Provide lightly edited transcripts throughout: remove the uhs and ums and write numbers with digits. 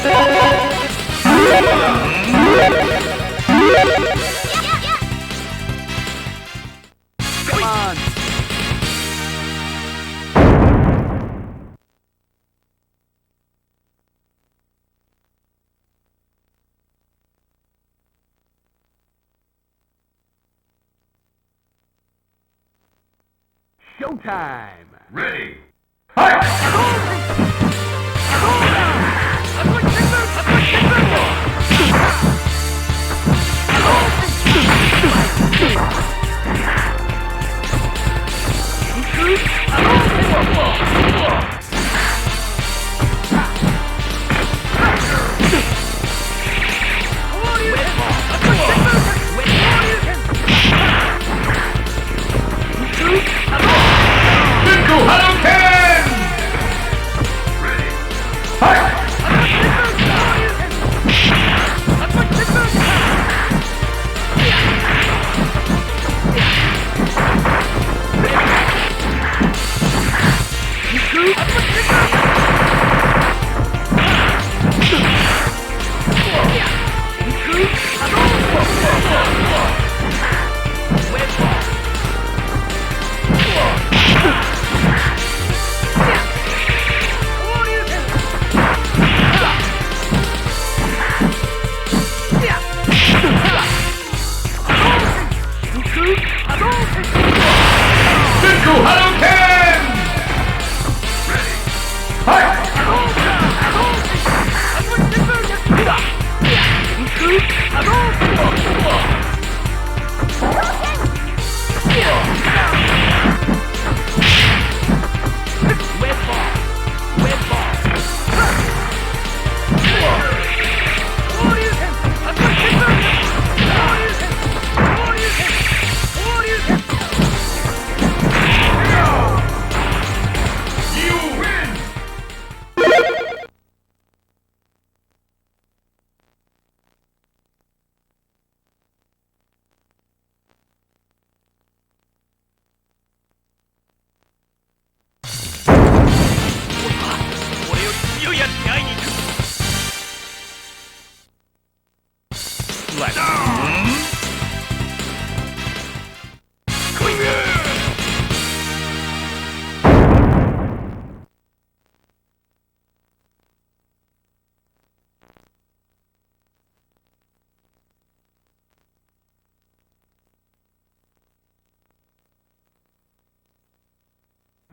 Come on. Showtime! Ready! Fight!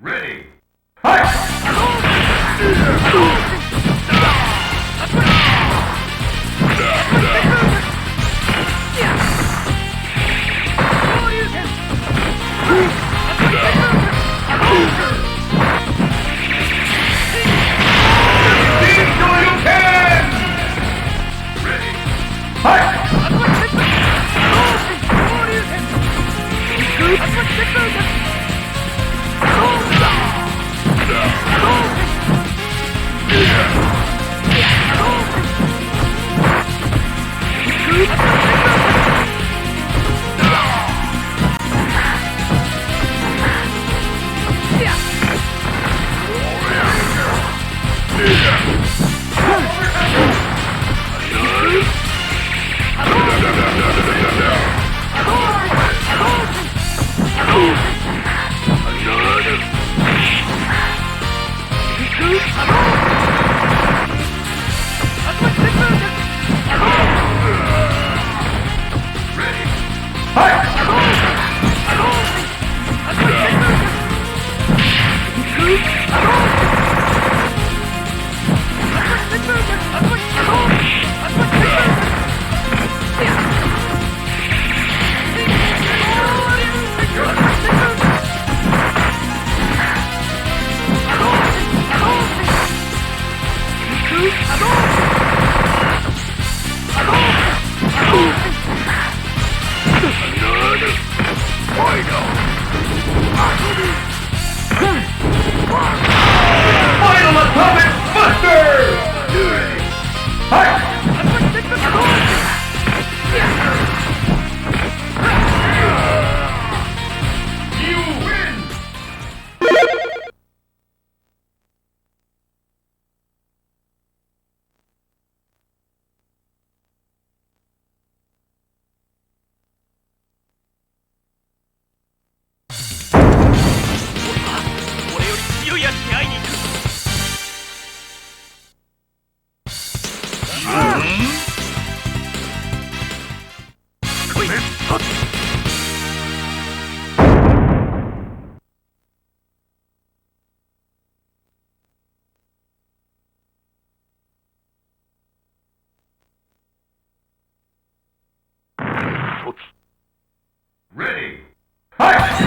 Ready! Fight! Ready. Fight!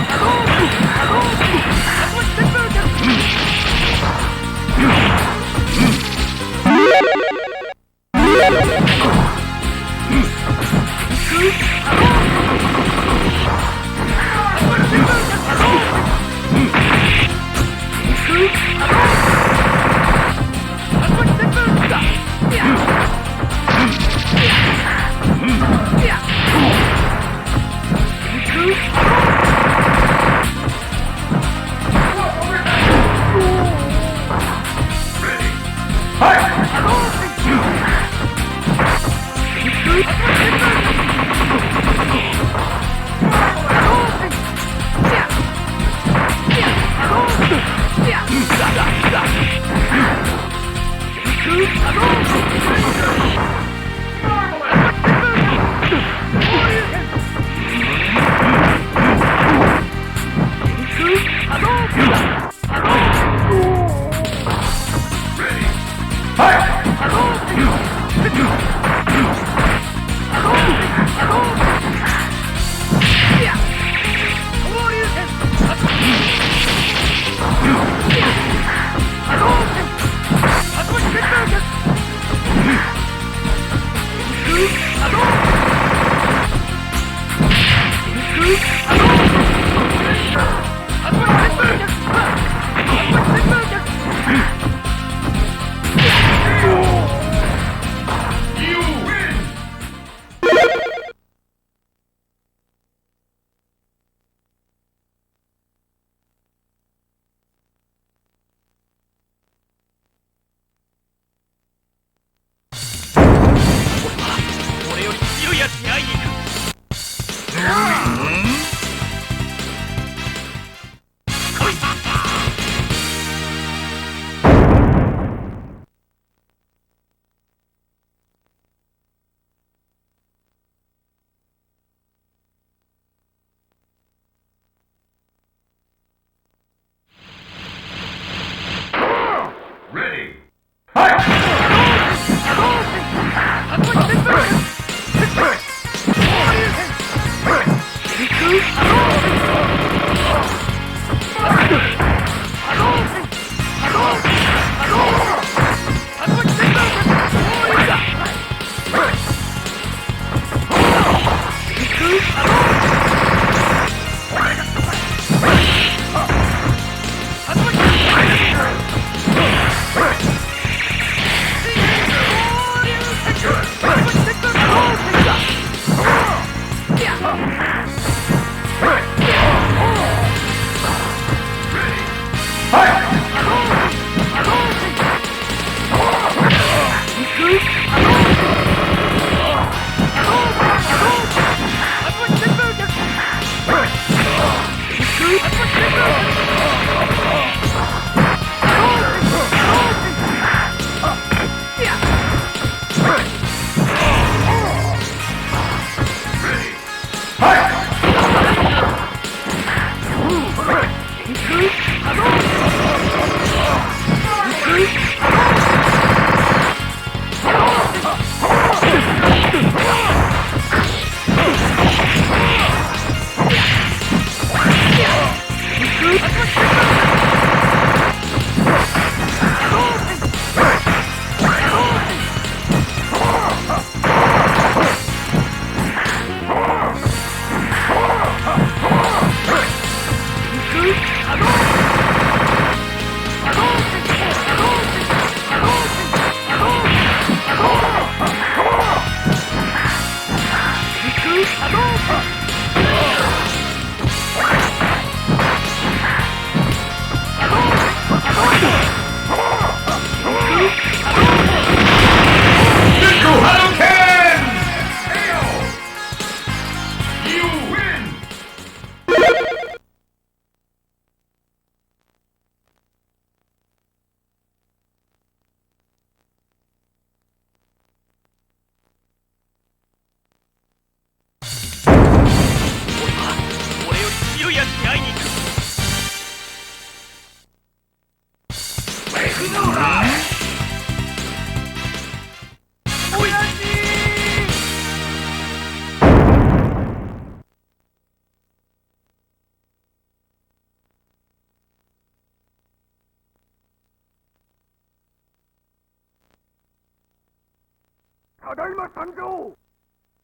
Ready.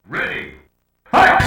Ready. Fight!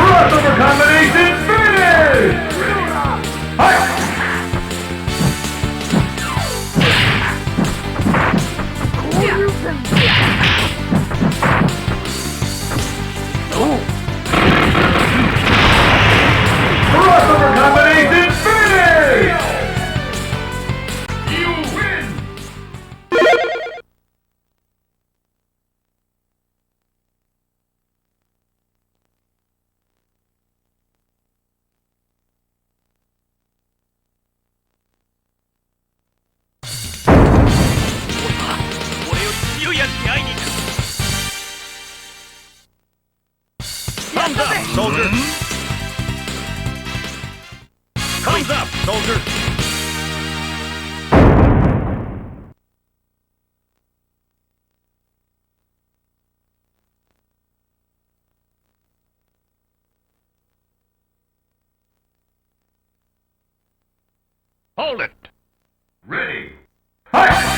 Crossover combination finish! Crossover combination finish! You win! Thumbs up, soldier! Thumbs up, soldier! Hold it! Ready. Fight!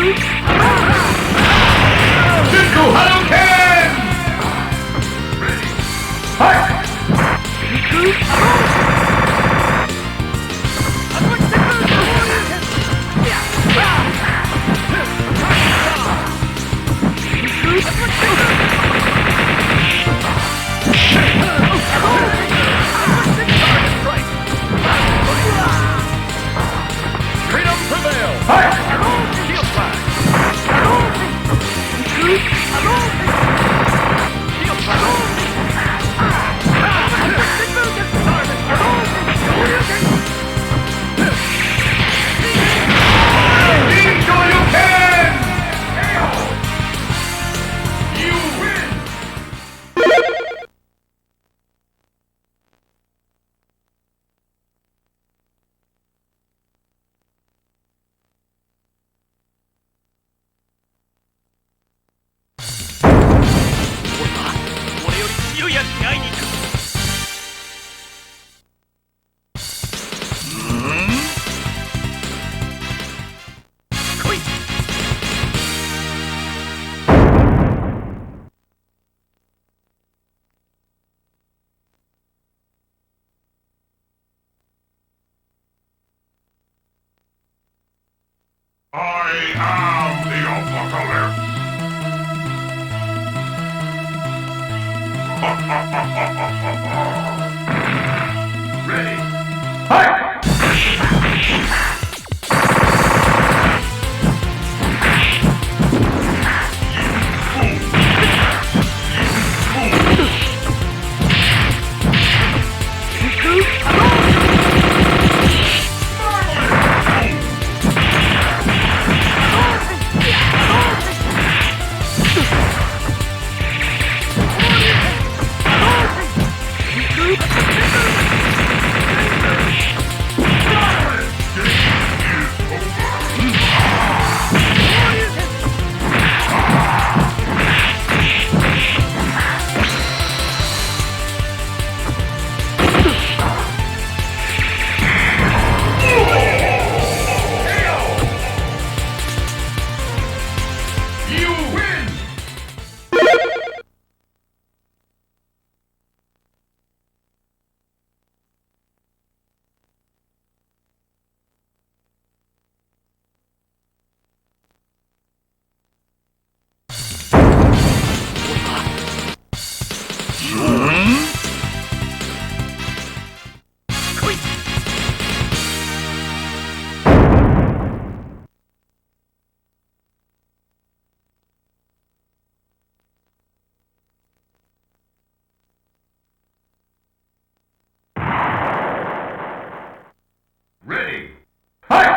Jinko Hadouken! Ready. Fight! Freedom prevails! Fight! Shield flash! Shield Jinko you can! You win! I am the Apocalypse! Ready? Fight! Ready? Fight!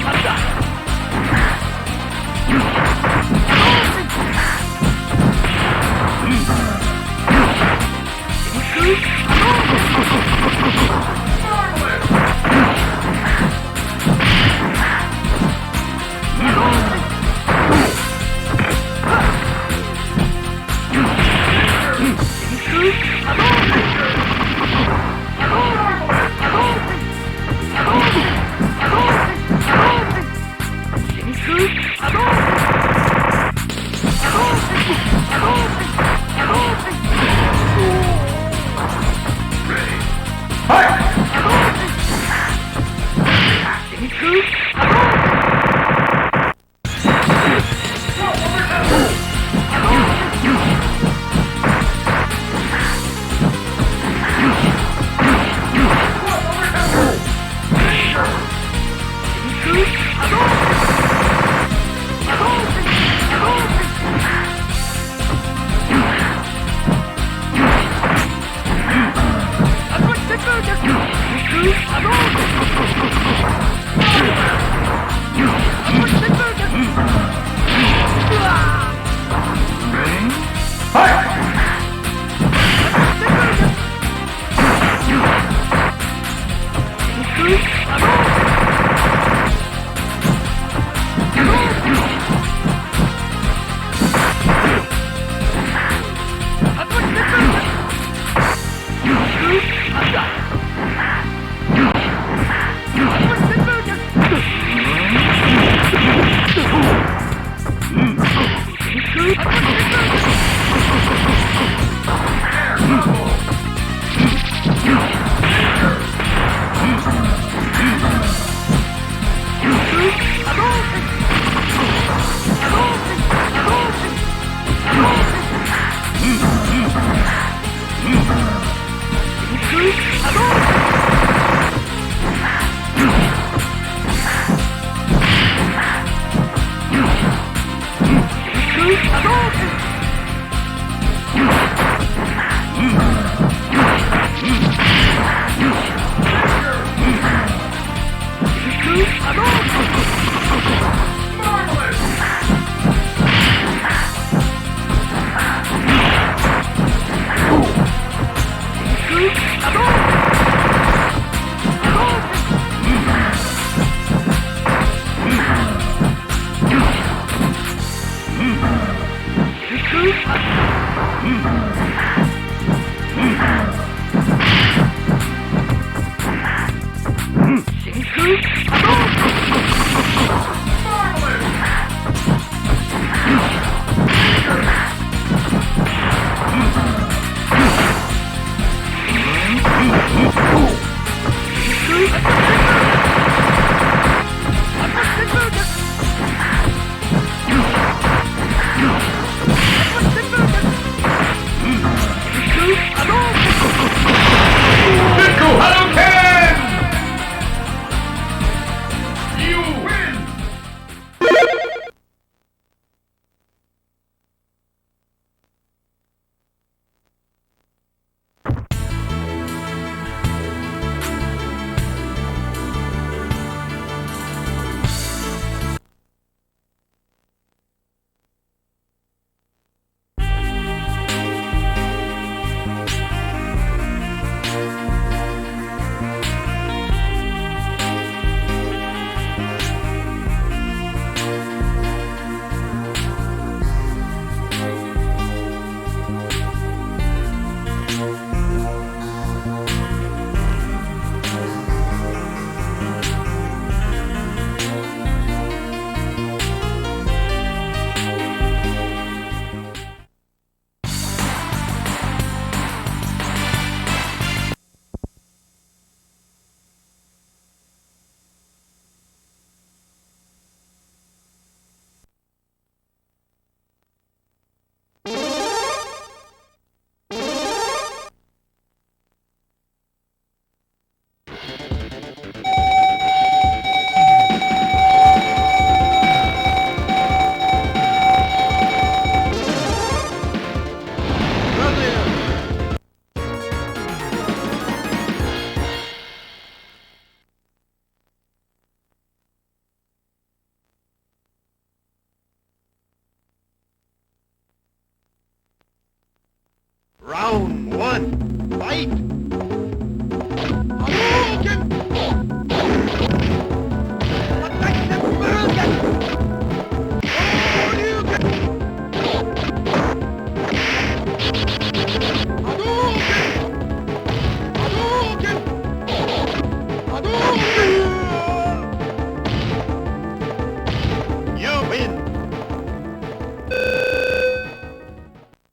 Marvelous! one, fight! Hadouken! Attack the Hadouken! Hadouken! Hadouken! Hadouken! You win!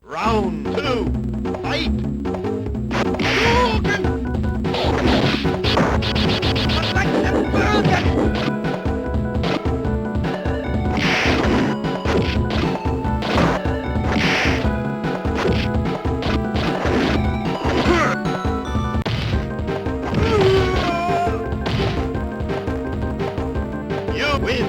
Round two, fight! Hadouken! Attack the Hadouken! You win!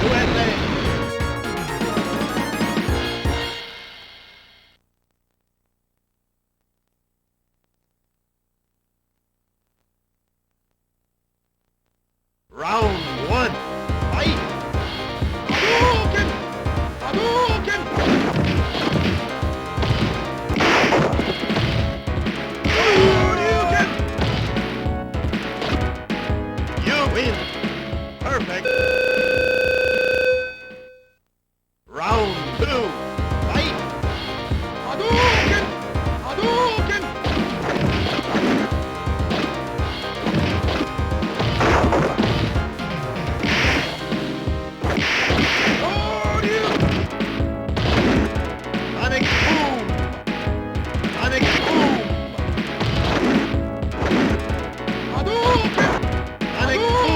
USA! Round one, fight! Hadouken! Hadouken! Hadouken! You win! Perfect! Round two, fight! Hadouken! Hadouken! Sonic boom! Sonic boom! Hadouken! Sonic boom!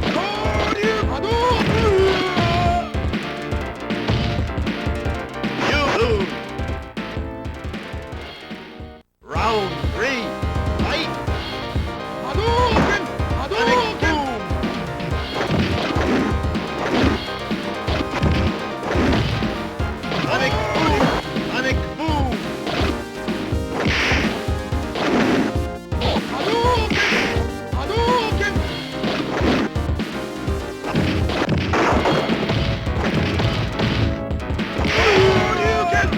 Hadouken! Hadouken! You lose! Round three, fight! Hadouken! Hadouken! Sonic boom! Sonic boom! Hadouken! Hadouken! Hadouken!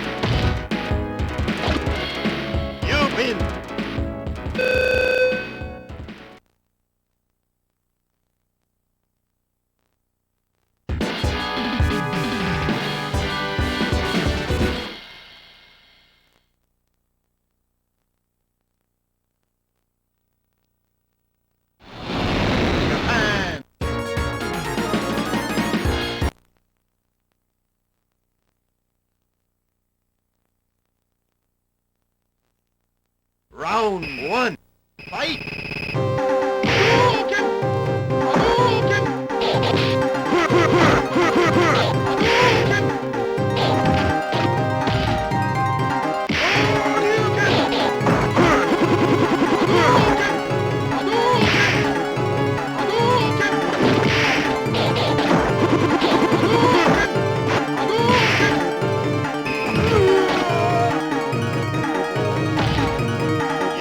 You win! Japan! Round one, fight! Hadouken! Hadouken! Hadouken!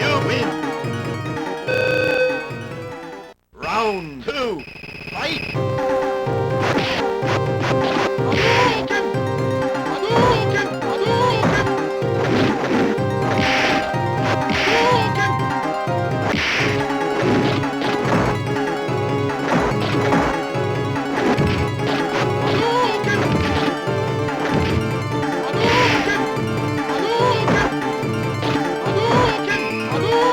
You win! Round two, fight! Hadouken! Hadouken! Hadouken! Hadouken! Hadouken! Hadouken!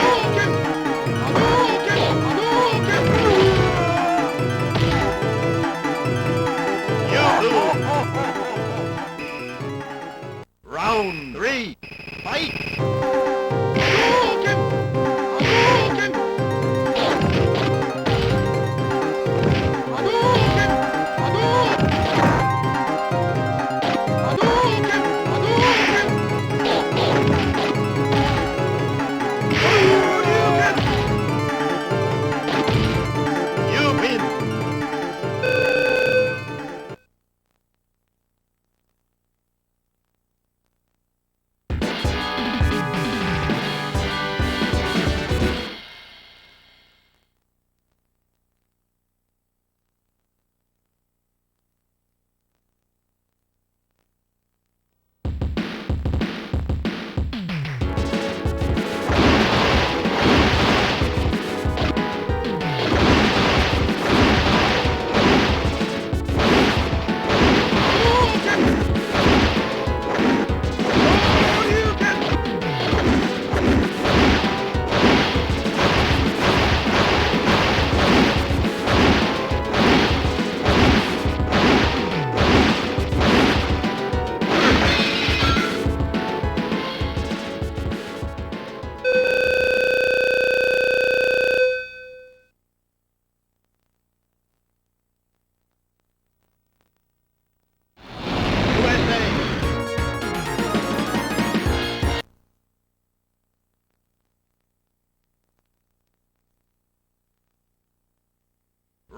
Hadouken! Hadouken! Hadouken! You lose! Round three, fight! Hadouken! Hadouken! Hadouken! Hadouken! Hadouken! Hadouken! You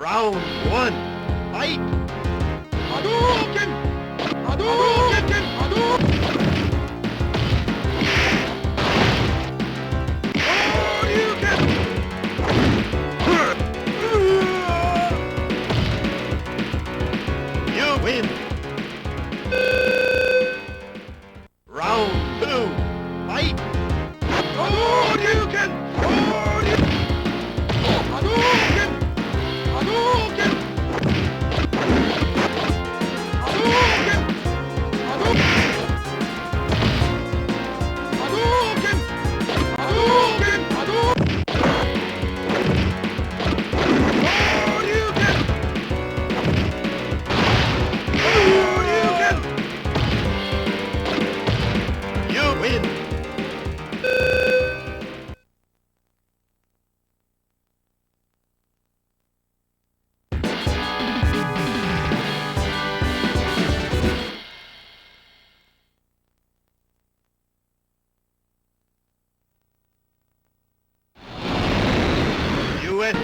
Round one. Fight! Hadouken! Hadouken! Hadouken! You win! Round two. Fight! Hadouken! Hadouken! Hadouken! Hadouken! Hadouken! Hadouken! Hadouken! Hadouken! You win! You win!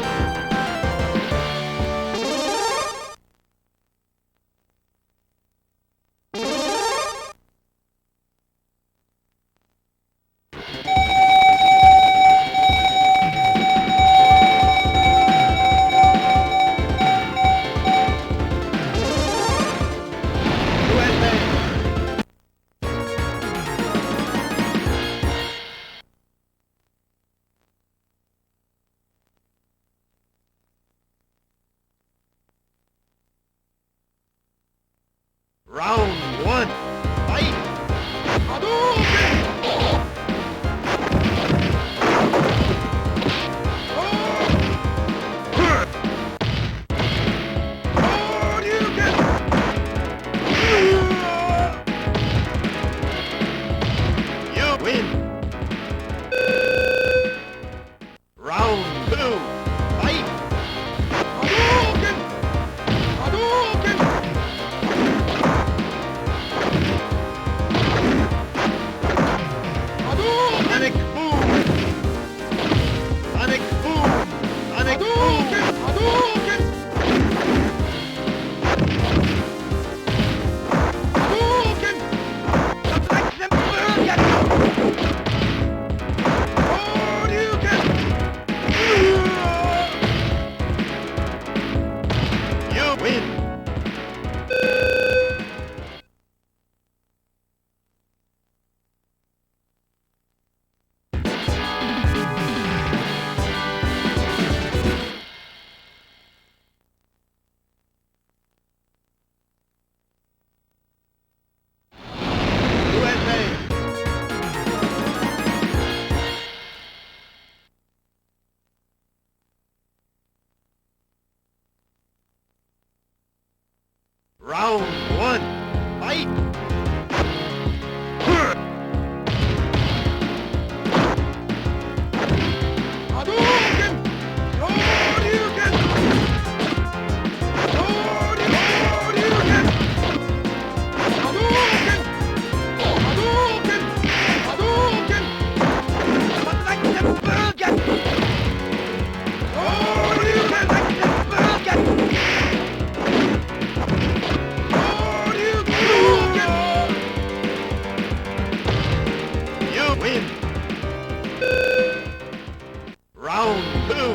Round one. Fight! Hadouken! You win! Round two. Fight! Hadouken! Hadouken! Sonic boom! Sonic boom! Sonic boom! Hadouken! Hadouken! Hadouken! You win! USA! Round one. Fight! Hadouken! Hadouken! Hadouken! Hadouken! Hadouken! Hadouken! Hadouken! You win! Round two.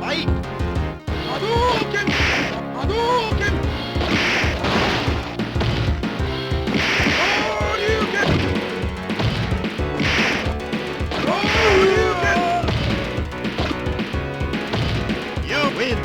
Fight! Hadouken! Hadouken! Hadouken! Hadouken! You win!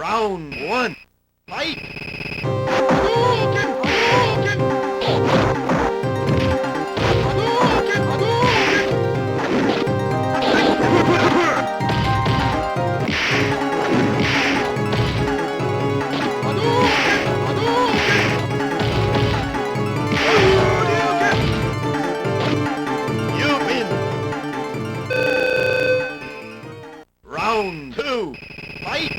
Round one. Fight! Hadouken! Hadouken! Hadouken! Hadouken! You win! Round two. Fight!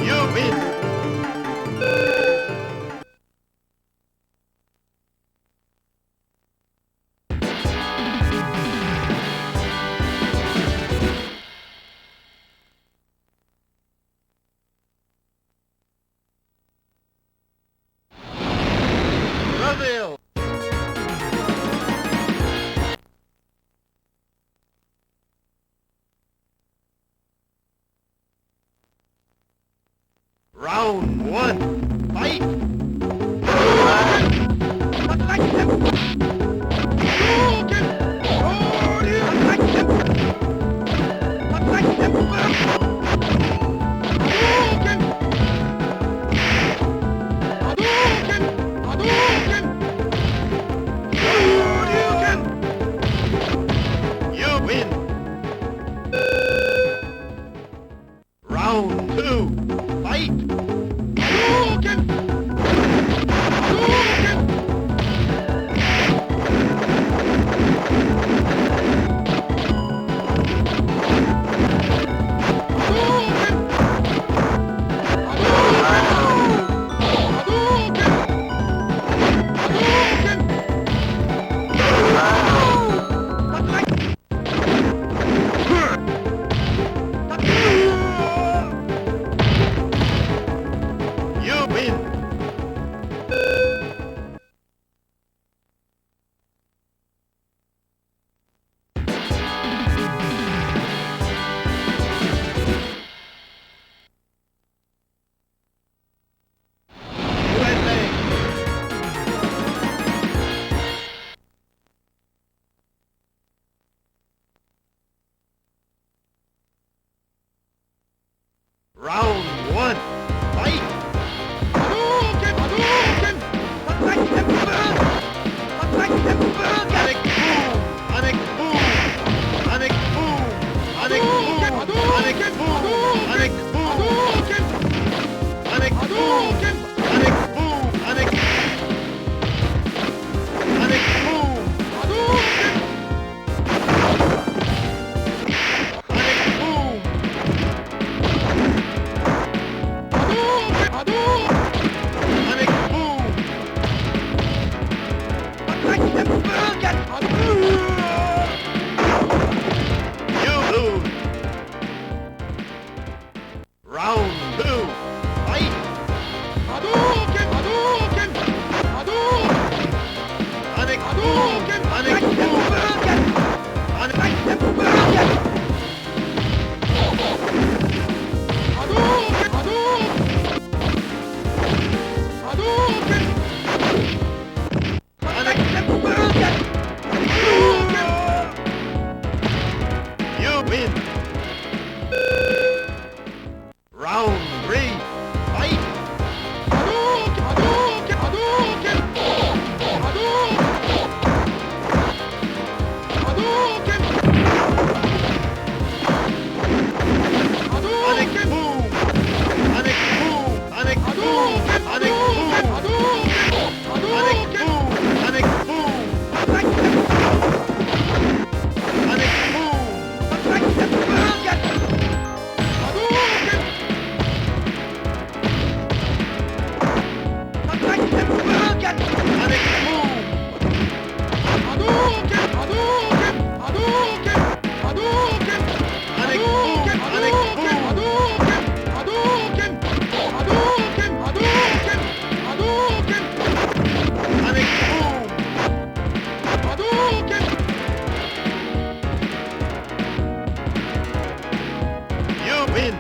You win! Brazil! Round one. Fight! You win! Round two. Fight! You win.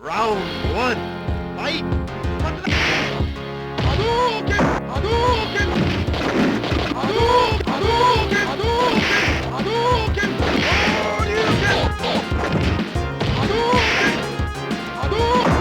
Round one, fight! Hadouken! Hadouken! Hadouken! Hadouken! Hadouken! Hadouken! Hadouken! Hadouken!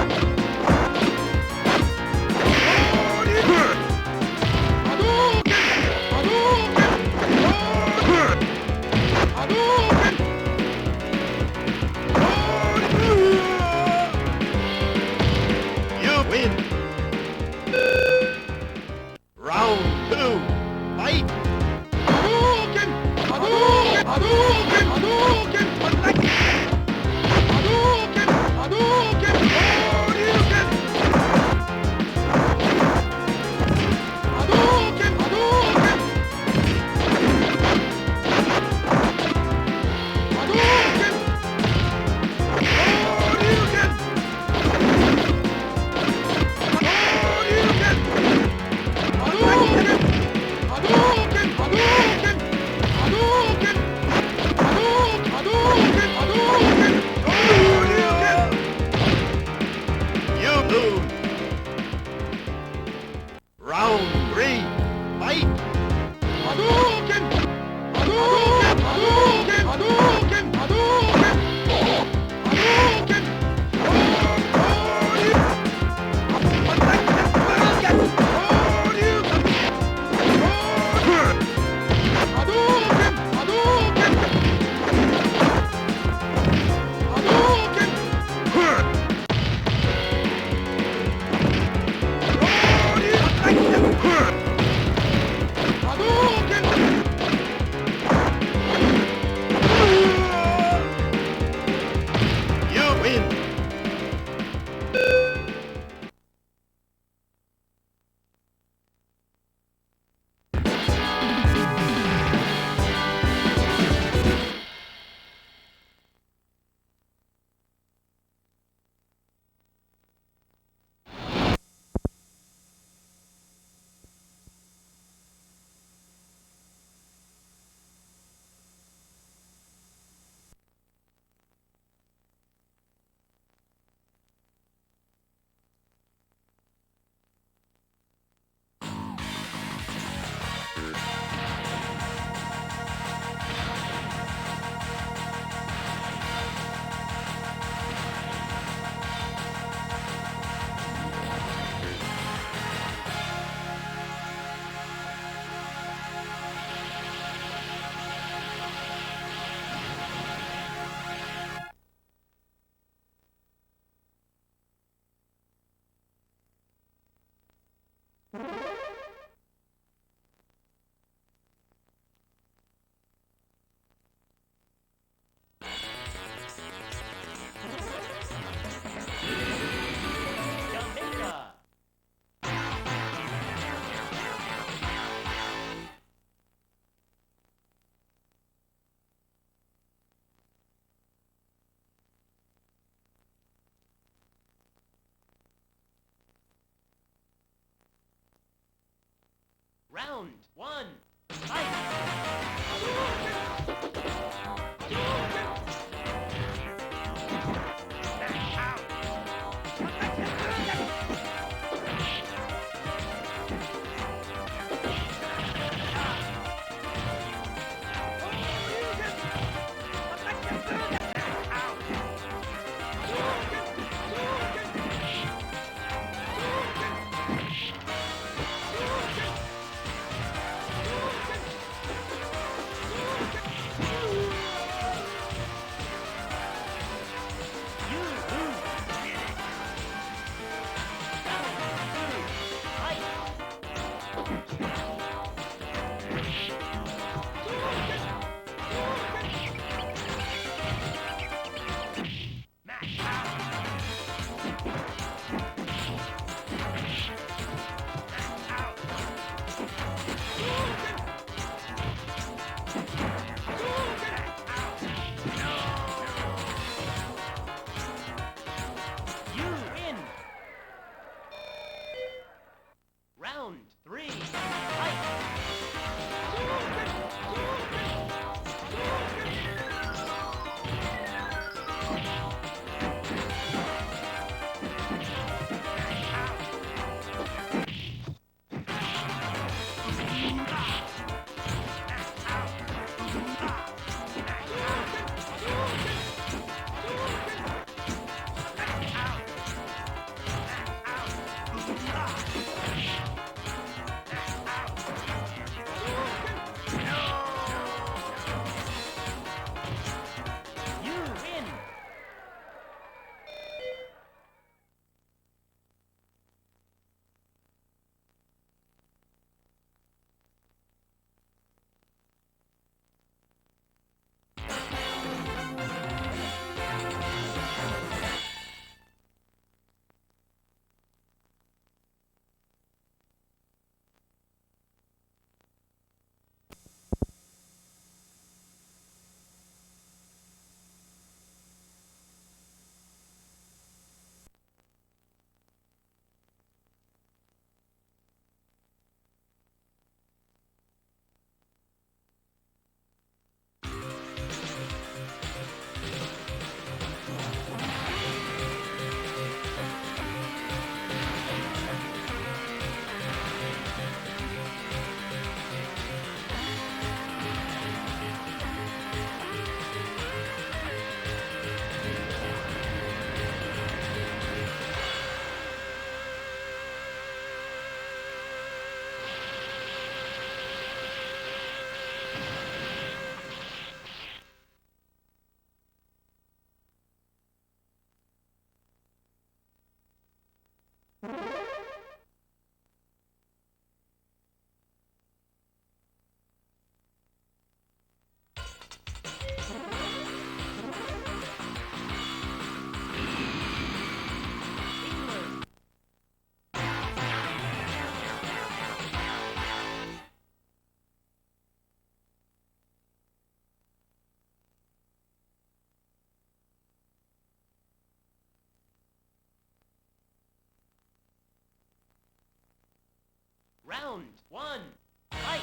You win. Round two, fight! Hadouken! Hadouken! Hadouken! Hadouken! Hadouken! Hadouken! Hadouken! Hadouken! Hadouken! Hadouken! Hadouken! You lose. Round three, fight! Hadouken! Hadouken! Hadouken! Hadouken! Hadouken! Hadouken! You win. Round one, fight! You win. Round one. Fight.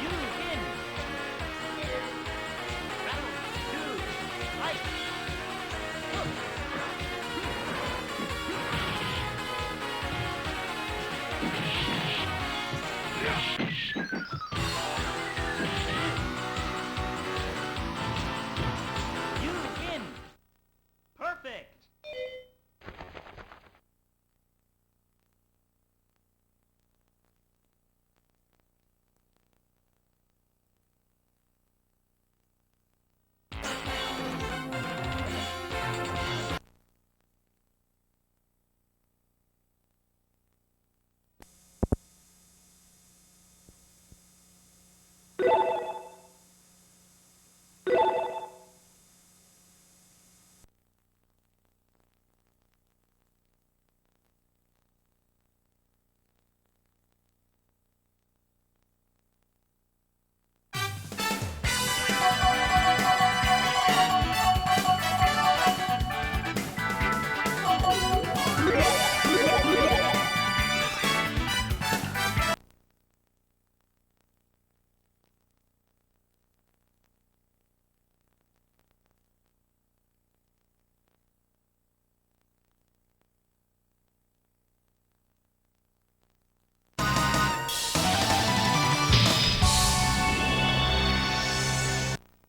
You win. Round two. Fight. You win. Perfect.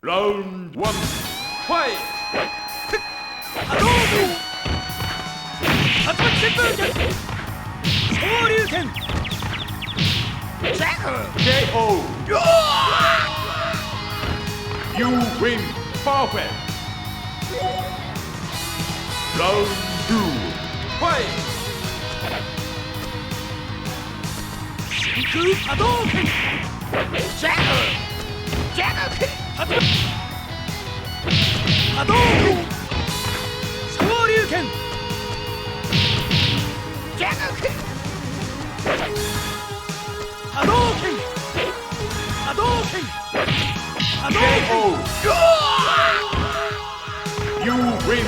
Round one. Fight! 波動拳竜巻旋風脚昇竜拳ジャグ KO! You win! Perfect! Round two. Fight! 真空波動拳ジャグジャグ波動拳昇竜拳ジャグ波動拳波動拳 KO. You win.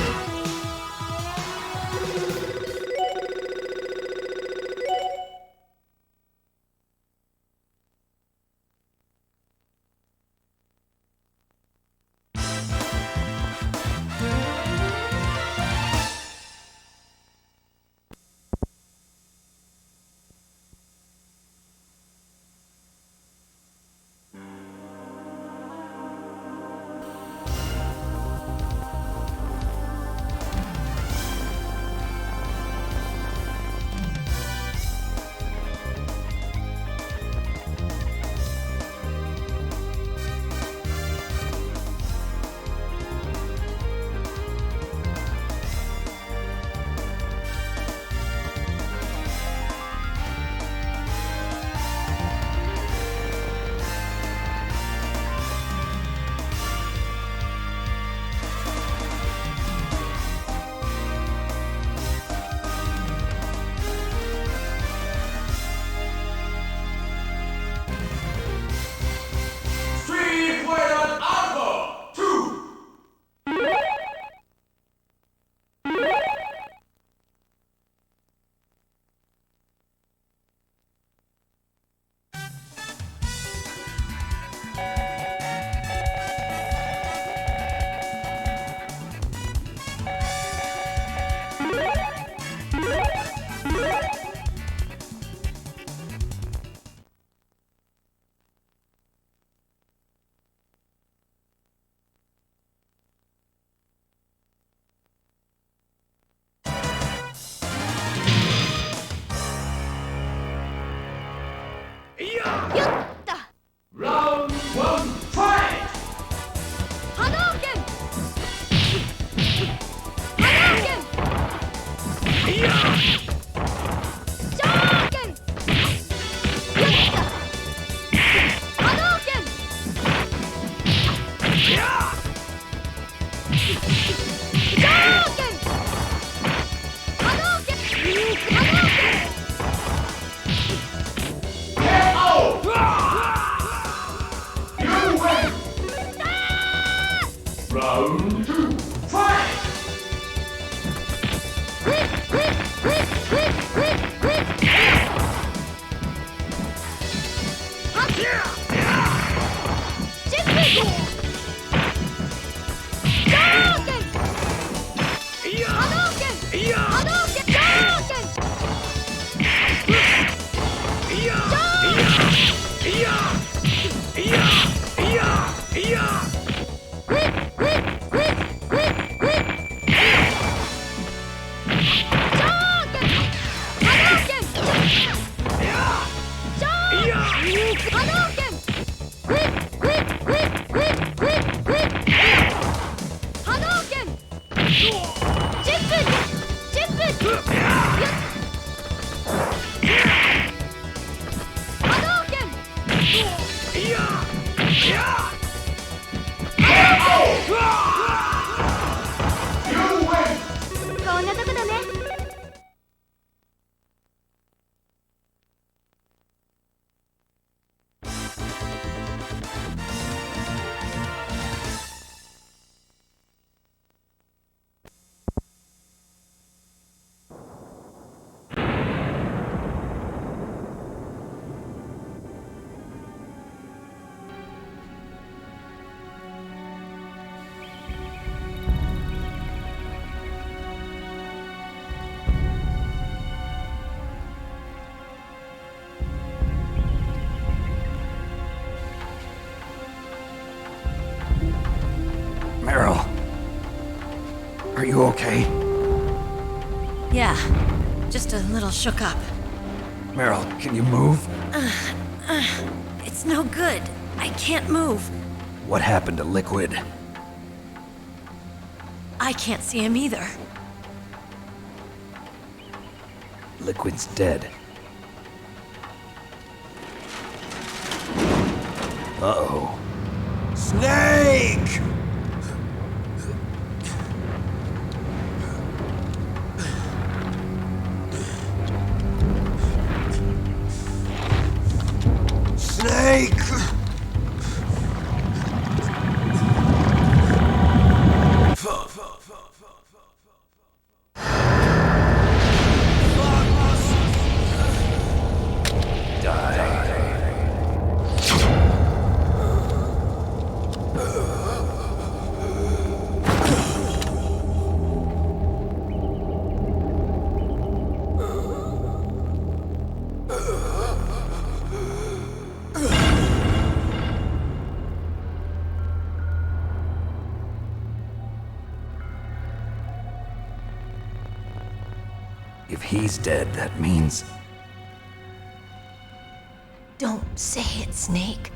Round one, fight! Hadouken! Shoryuken! Yutta! Hadouken! Shoryuken! Hadouken! You win! Round two, fight!こんなとこだね。Meryl, are you okay? Yeah, just a little shook up. Meryl, can you move? It's no good. I can't move. What happened to Liquid? I can't see him either. Liquid's dead. Uh-oh. Snake! Snake! If he's dead, that means... Don't say it, Snake.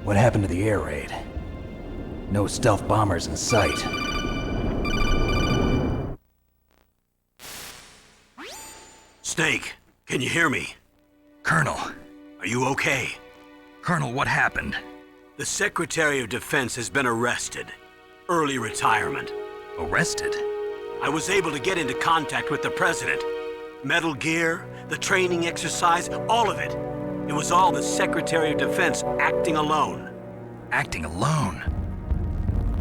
What happened to the air raid? No stealth bombers in sight. Snake, can you hear me? Colonel. Are you okay? Colonel, what happened? The Secretary of Defense has been arrested. Early retirement. Arrested? I was able to get into contact with the President. Metal Gear, the training exercise, all of it. It was all the Secretary of Defense acting alone. Acting alone?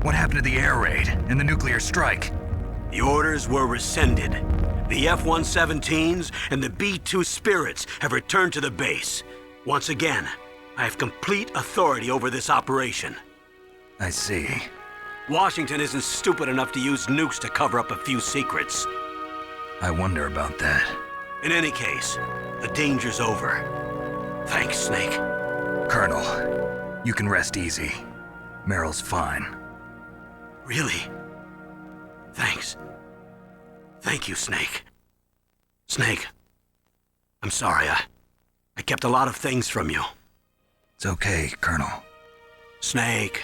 What happened to the air raid and the nuclear strike? The orders were rescinded. The F-117s and the B-2 Spirits have returned to the base. Once again, I have complete authority over this operation. I see. Washington isn't stupid enough to use nukes to cover up a few secrets. I wonder about that. In any case, the danger's over. Thanks, Snake. Colonel, you can rest easy. Meryl's fine. Really? Thanks. Thank you, Snake. Snake, I'm sorry, I kept a lot of things from you. It's okay, Colonel. Snake,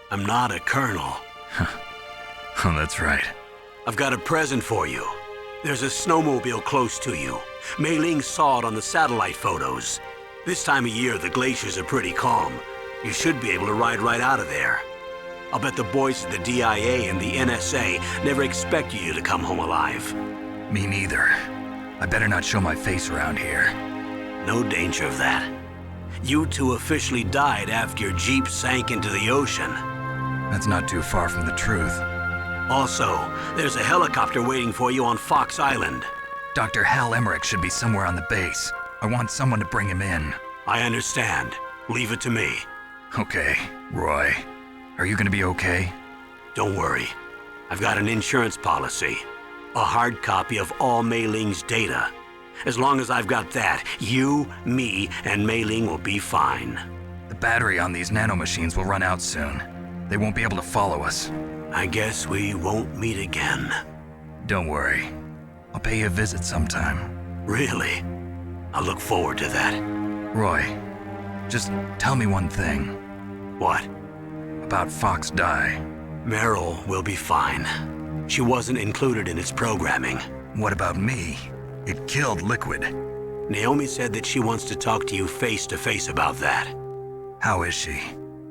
I'm not a colonel. Oh, that's right. I've got a present for you. There's a snowmobile close to you. Mei Ling saw it on the satellite photos. This time of year, the glaciers are pretty calm. You should be able to ride right out of there. I'll bet the boys at the DIA and the NSA never expected you to come home alive. Me neither. I better not show my face around here. No danger of that. You two officially died after your Jeep sank into the ocean. That's not too far from the truth. Also, there's a helicopter waiting for you on Fox Island. Dr. Hal Emmerich should be somewhere on the base. I want someone to bring him in. I understand. Leave it to me. Okay, Roy. Are you gonna be okay? Don't worry. I've got an insurance policy. A hard copy of all Mei Ling's data. As long as I've got that, you, me, and Mei Ling will be fine. The battery on these nanomachines will run out soon. They won't be able to follow us. I guess we won't meet again. Don't worry. I'll pay you a visit sometime. Really? I look forward to that. Roy, just tell me one thing. What? About Fox Die. Meryl will be fine. She wasn't included in its programming. What about me? It killed Liquid. Naomi said that she wants to talk to you face to face about that. How is she?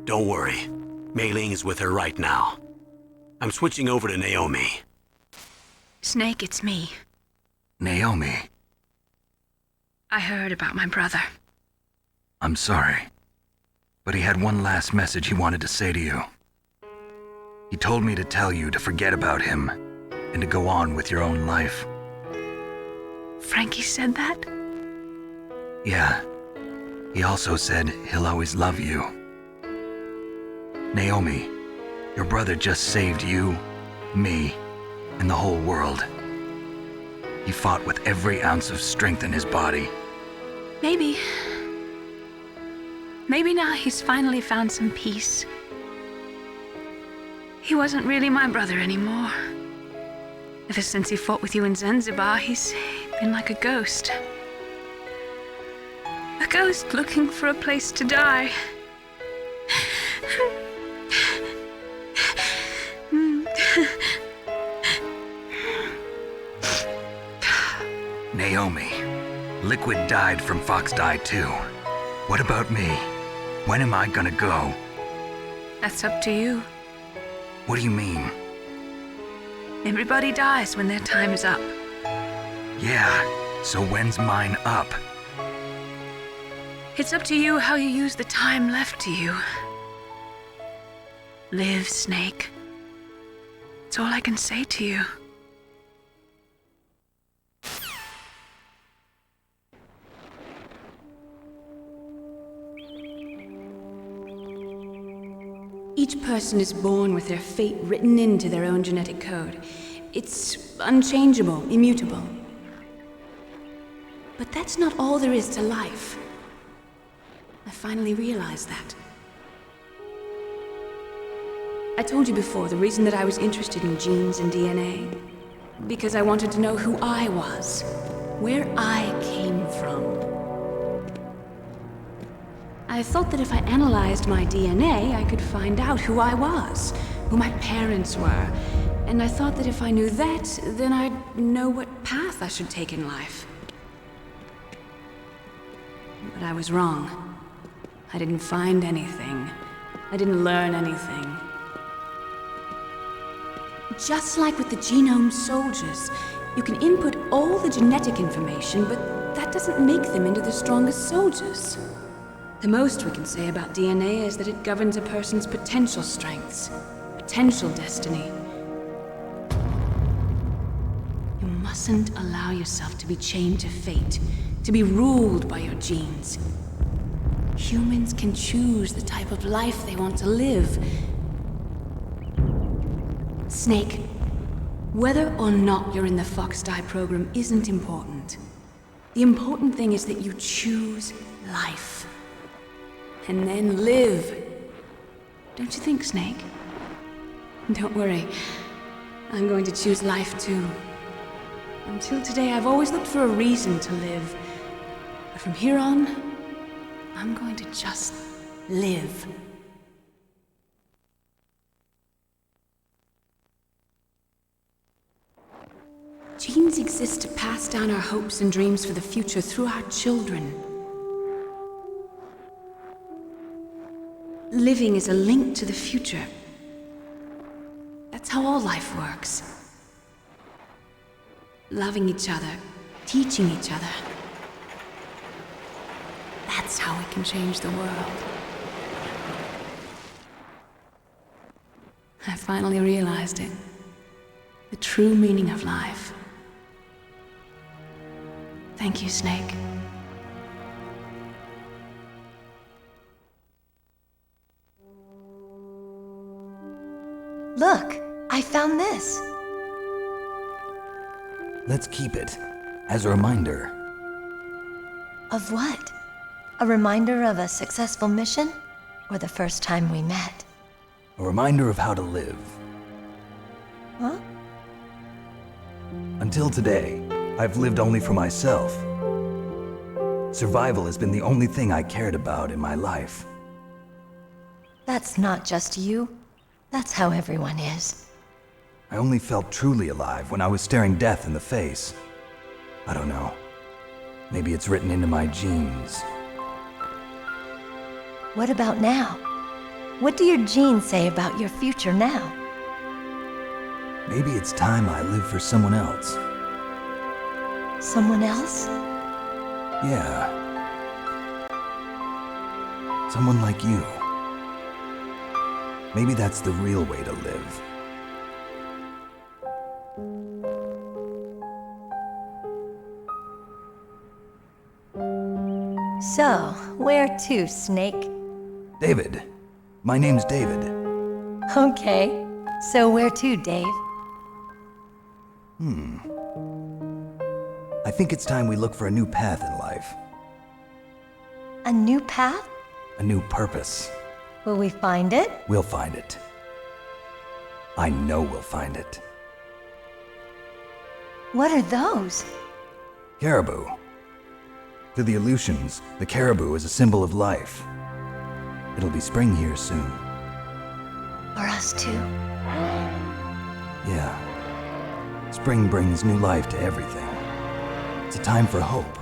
Don't worry. Mei Ling is with her right now. I'm switching over to Naomi. Snake, it's me. Naomi. I heard about my brother. I'm sorry. But he had one last message he wanted to say to you. He told me to tell you to forget about him and to go on with your own life. Frankie said that? Yeah. He also said he'll always love you. Naomi, your brother just saved you, me, and the whole world. He fought with every ounce of strength in his body. Maybe. Maybe now he's finally found some peace. He wasn't really my brother anymore. Ever since he fought with you in Zanzibar, he's been like a ghost. A ghost looking for a place to die. Naomi, Liquid died from Fox Die too. What about me? When am I gonna go? That's up to you. What do you mean? Everybody dies when their time is up. Yeah, so when's mine up? It's up to you how you use the time left to you. Live, Snake. It's all I can say to you. Each person is born with their fate written into their own genetic code. It's unchangeable, immutable. But that's not all there is to life. I finally realized that. I told you before the reason that I was interested in genes and DNA. Because I wanted to know who I was, where I came from. I thought that if I analyzed my DNA, I could find out who I was, who my parents were, and I thought that if I knew that, then I'd know what path I should take in life. But I was wrong. I didn't find anything. I didn't learn anything. Just like with the genome soldiers, you can input all the genetic information, but that doesn't make them into the strongest soldiers. The most we can say about DNA is that it governs a person's potential strengths, potential destiny. You mustn't allow yourself to be chained to fate, to be ruled by your genes. Humans can choose the type of life they want to live. Snake, whether or not you're in the Fox-Die program isn't important. The important thing is that you choose life. And then live. Don't you think, Snake? Don't worry. I'm going to choose life too. Until today, I've always looked for a reason to live. But from here on, I'm going to just live. Genes exist to pass down our hopes and dreams for the future through our children. Living is a link to the future. That's how all life works. Loving each other, teaching each other. That's how we can change the world. I finally realized it. The true meaning of life. Thank you, Snake. Look, I found this. Let's keep it as a reminder. Of what? A reminder of a successful mission? Or the first time we met? A reminder of how to live. Huh? Until today, I've lived only for myself. Survival has been the only thing I cared about in my life. That's not just you. That's how everyone is. I only felt truly alive when I was staring death in the face. I don't know. Maybe it's written into my genes. What about now? What do your genes say about your future now? Maybe it's time I live for someone else. Someone else? Yeah. Someone like you. Maybe that's the real way to live. So, where to, Snake? David. My name's David. Okay. So where to, Dave? I think it's time we look for a new path in life. A new path? A new purpose. Will we find it? We'll find it. I know we'll find it. What are those? Caribou. To the Aleutians, the caribou is a symbol of life. It'll be spring here soon. For us too? Yeah. Spring brings new life to everything. It's a time for hope.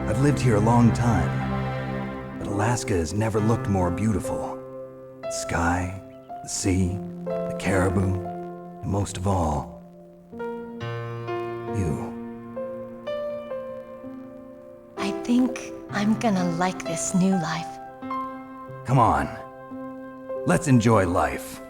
I've lived here a long time, but Alaska has never looked more beautiful. The sky, the sea, the caribou, and most of all, you. I think I'm gonna like this new life. Come on. Let's enjoy life.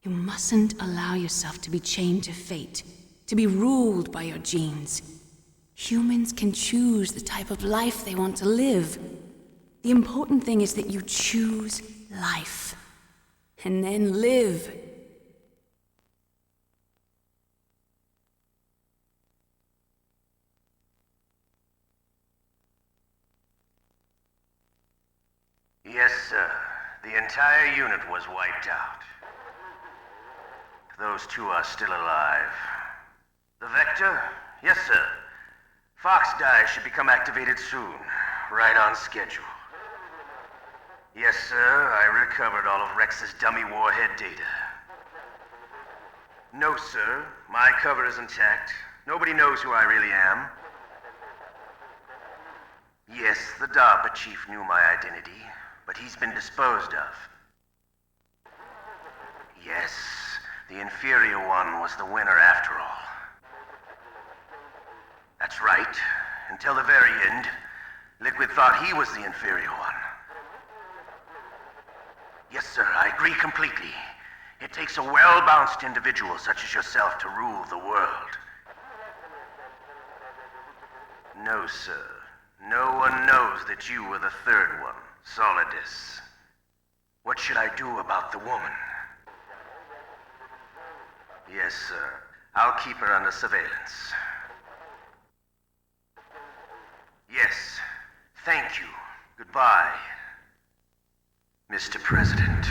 You mustn't allow yourself to be chained to fate, to be ruled by your genes. Humans can choose the type of life they want to live. The important thing is that you choose life. And then live. Yes, sir. The entire unit was wiped out. Those two are still alive. The Vector? Yes, sir. Fox die should become activated soon. Right on schedule. Yes, sir. I recovered all of Rex's dummy warhead data. No, sir. My cover is intact. Nobody knows who I really am. Yes, the DARPA chief knew my identity, but he's been disposed of. Yes, the inferior one was the winner after all. That's right. Until the very end, Liquid thought he was the inferior one. Yes, sir, I agree completely. It takes a well-balanced individual such as yourself to rule the world. No, sir. No one knows that you were the third one, Solidus. What should I do about the woman? Yes, sir. I'll keep her under surveillance. Yes. Thank you. Goodbye, Mr. President.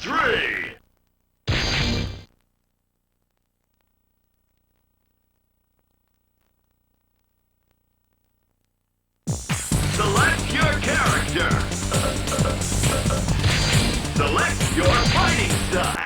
3. Select your character. Select your fighting style.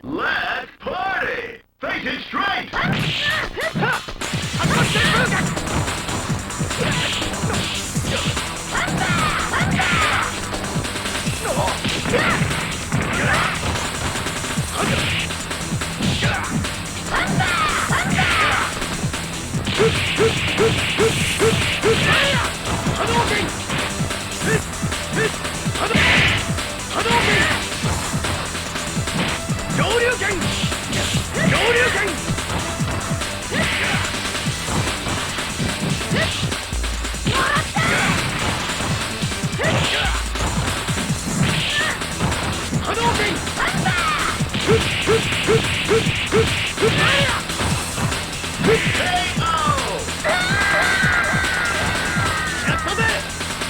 Let's party! Face it straight!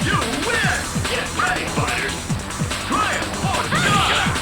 You win! Get ready, fighters! Triumph on top!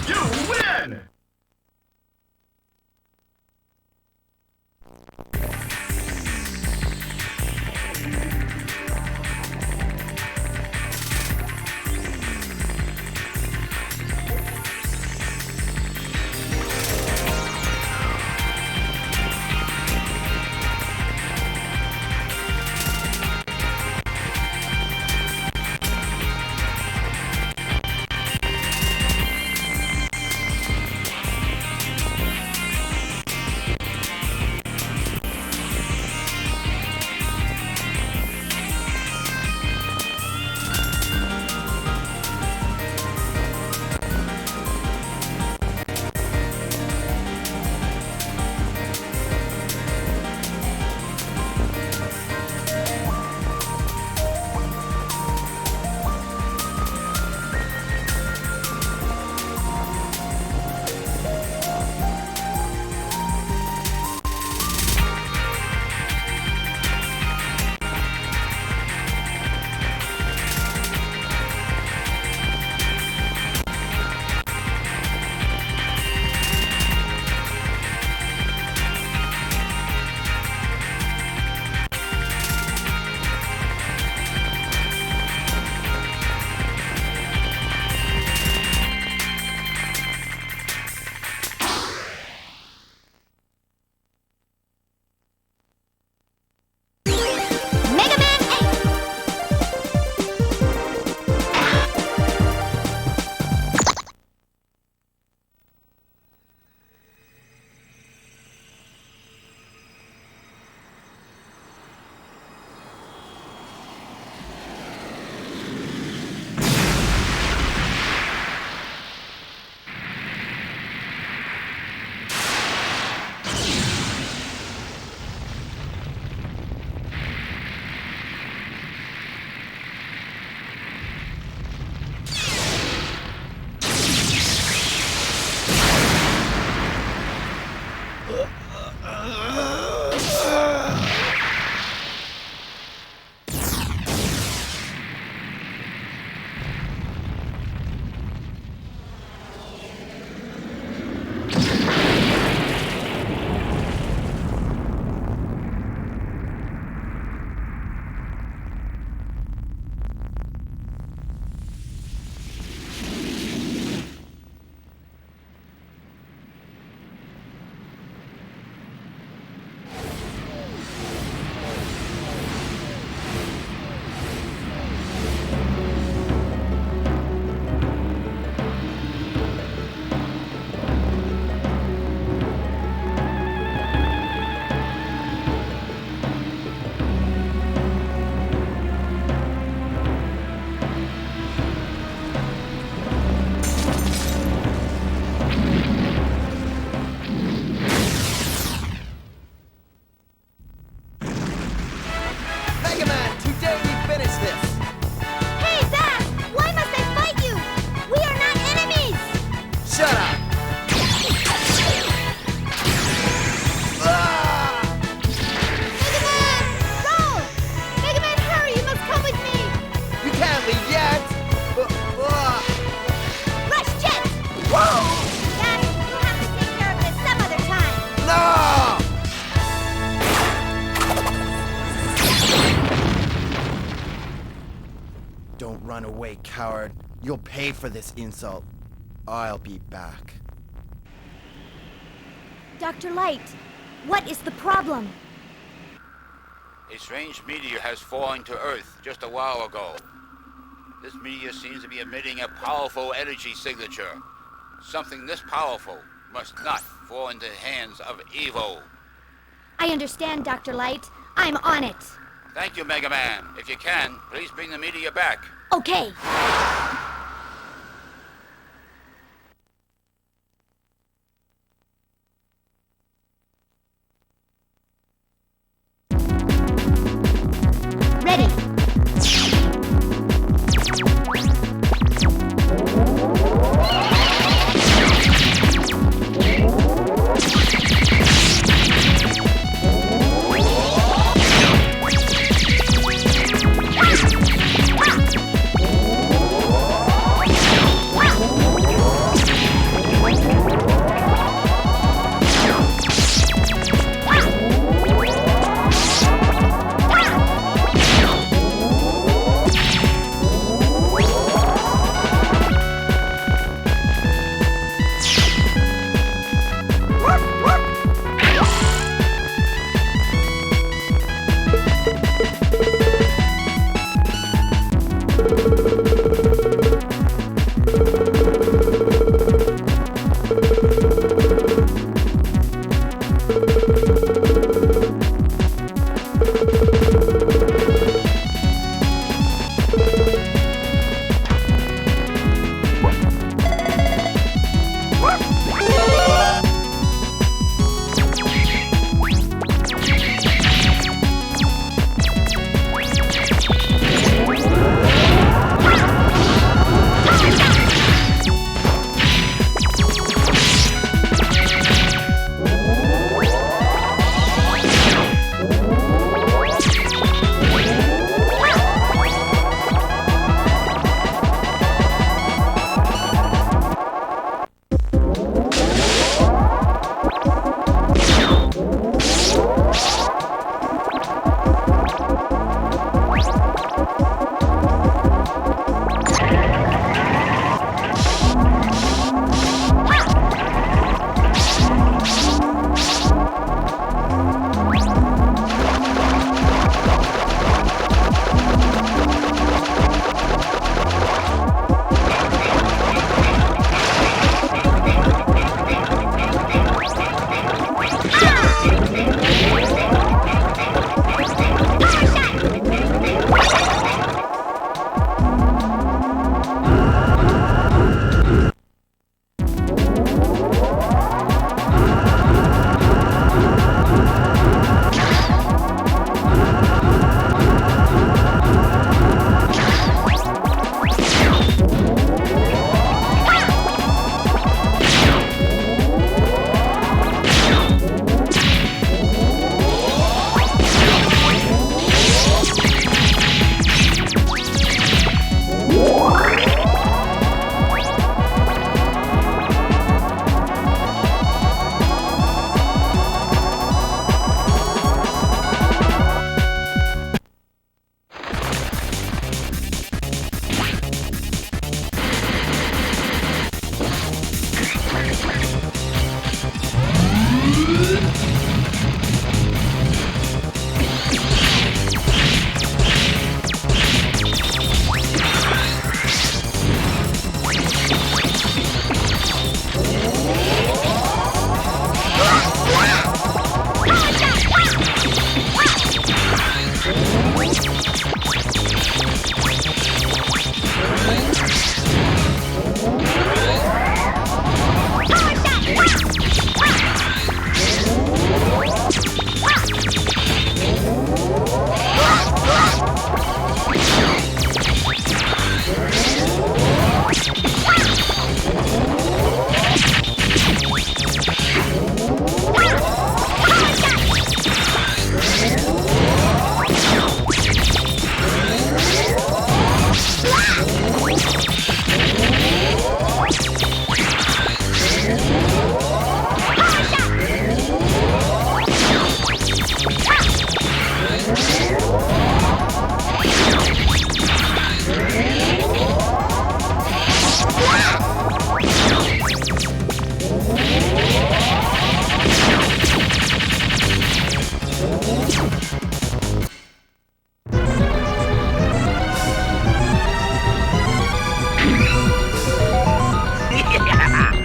You win! run away, coward. You'll pay for this insult. I'll be back. Dr. Light, what is the problem? A strange meteor has fallen to Earth just a while ago. This meteor seems to be emitting a powerful energy signature. Something this powerful must not fall into the hands of evil. I understand, Dr. Light. I'm on it. Thank you, Mega Man. If you can, please bring the meteor back. Okay. Ready.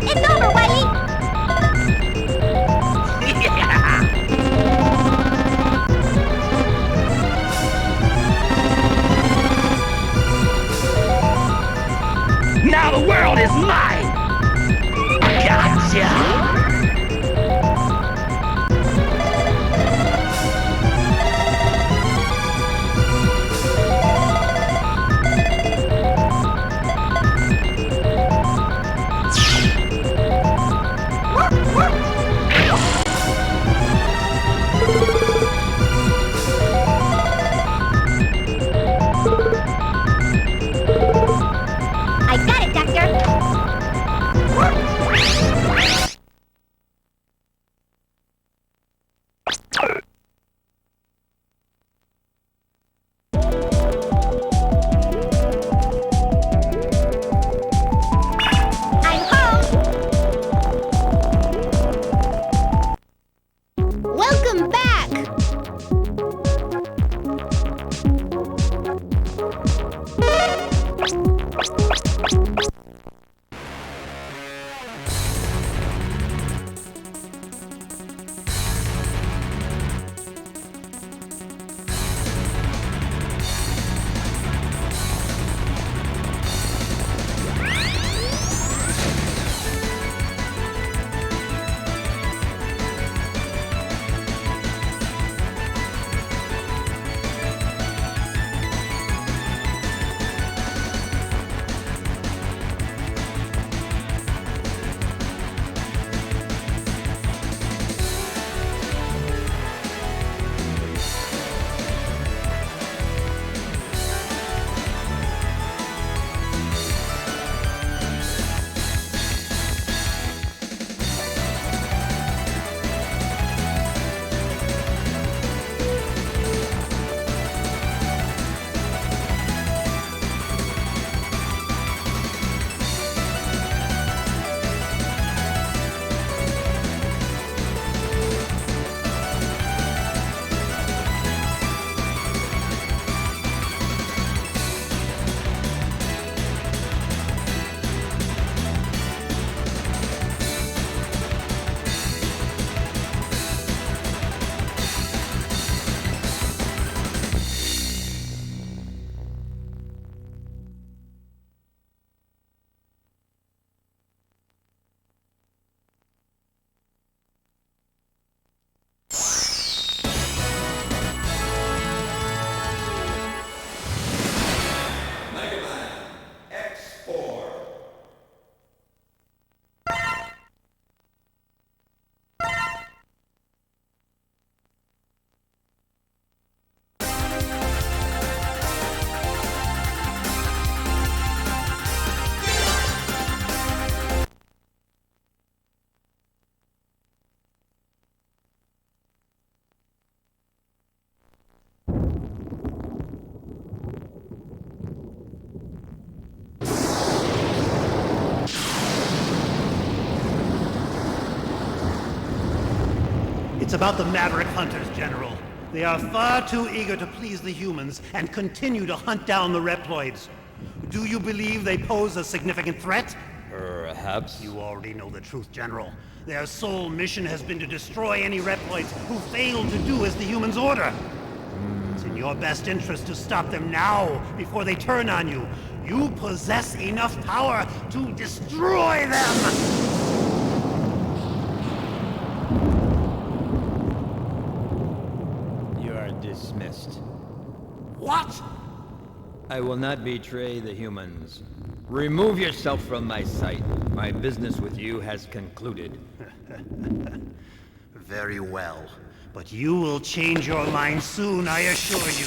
It's over, Whitey! Now the world is mine! Gotcha! I got it, Doctor! I'm home! Welcome back! It's about the Maverick Hunters, General. They are far too eager to please the humans and continue to hunt down the Reploids. Do you believe they pose a significant threat? Perhaps. You already know the truth, General. Their sole mission has been to destroy any Reploids who fail to do as the humans order. It's in your best interest to stop them now, before they turn on you. You possess enough power to destroy them! Dismissed. What? I will not betray the humans. Remove yourself from my sight. My business with you has concluded. Very well. But you will change your mind soon, I assure you.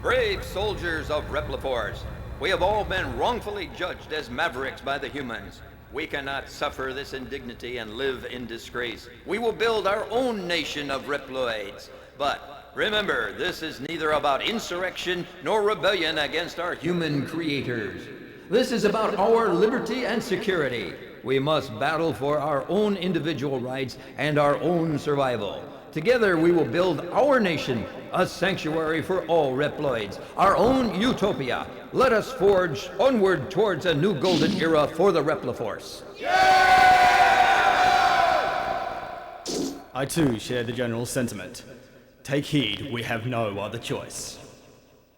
Brave soldiers of Repliforce, we have all been wrongfully judged as mavericks by the humans. We cannot suffer this indignity and live in disgrace. We will build our own nation of Reploids. But remember, this is neither about insurrection nor rebellion against our human creators. This is about our liberty and security. We must battle for our own individual rights and our own survival. Together we will build our nation, a sanctuary for all Reploids, our own utopia. Let us forge onward towards a new golden era for the Repliforce. I too share the general sentiment. Take heed, we have no other choice.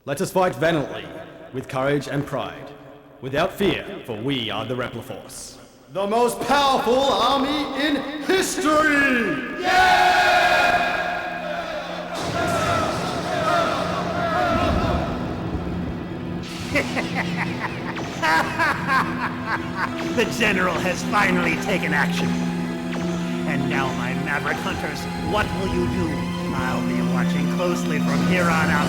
Let us fight valiantly, with courage and pride, without fear, for we are the Repliforce. The most powerful army in history! The General has finally taken action. And now, my Maverick Hunters, what will you do? I'll be watching closely from here on out.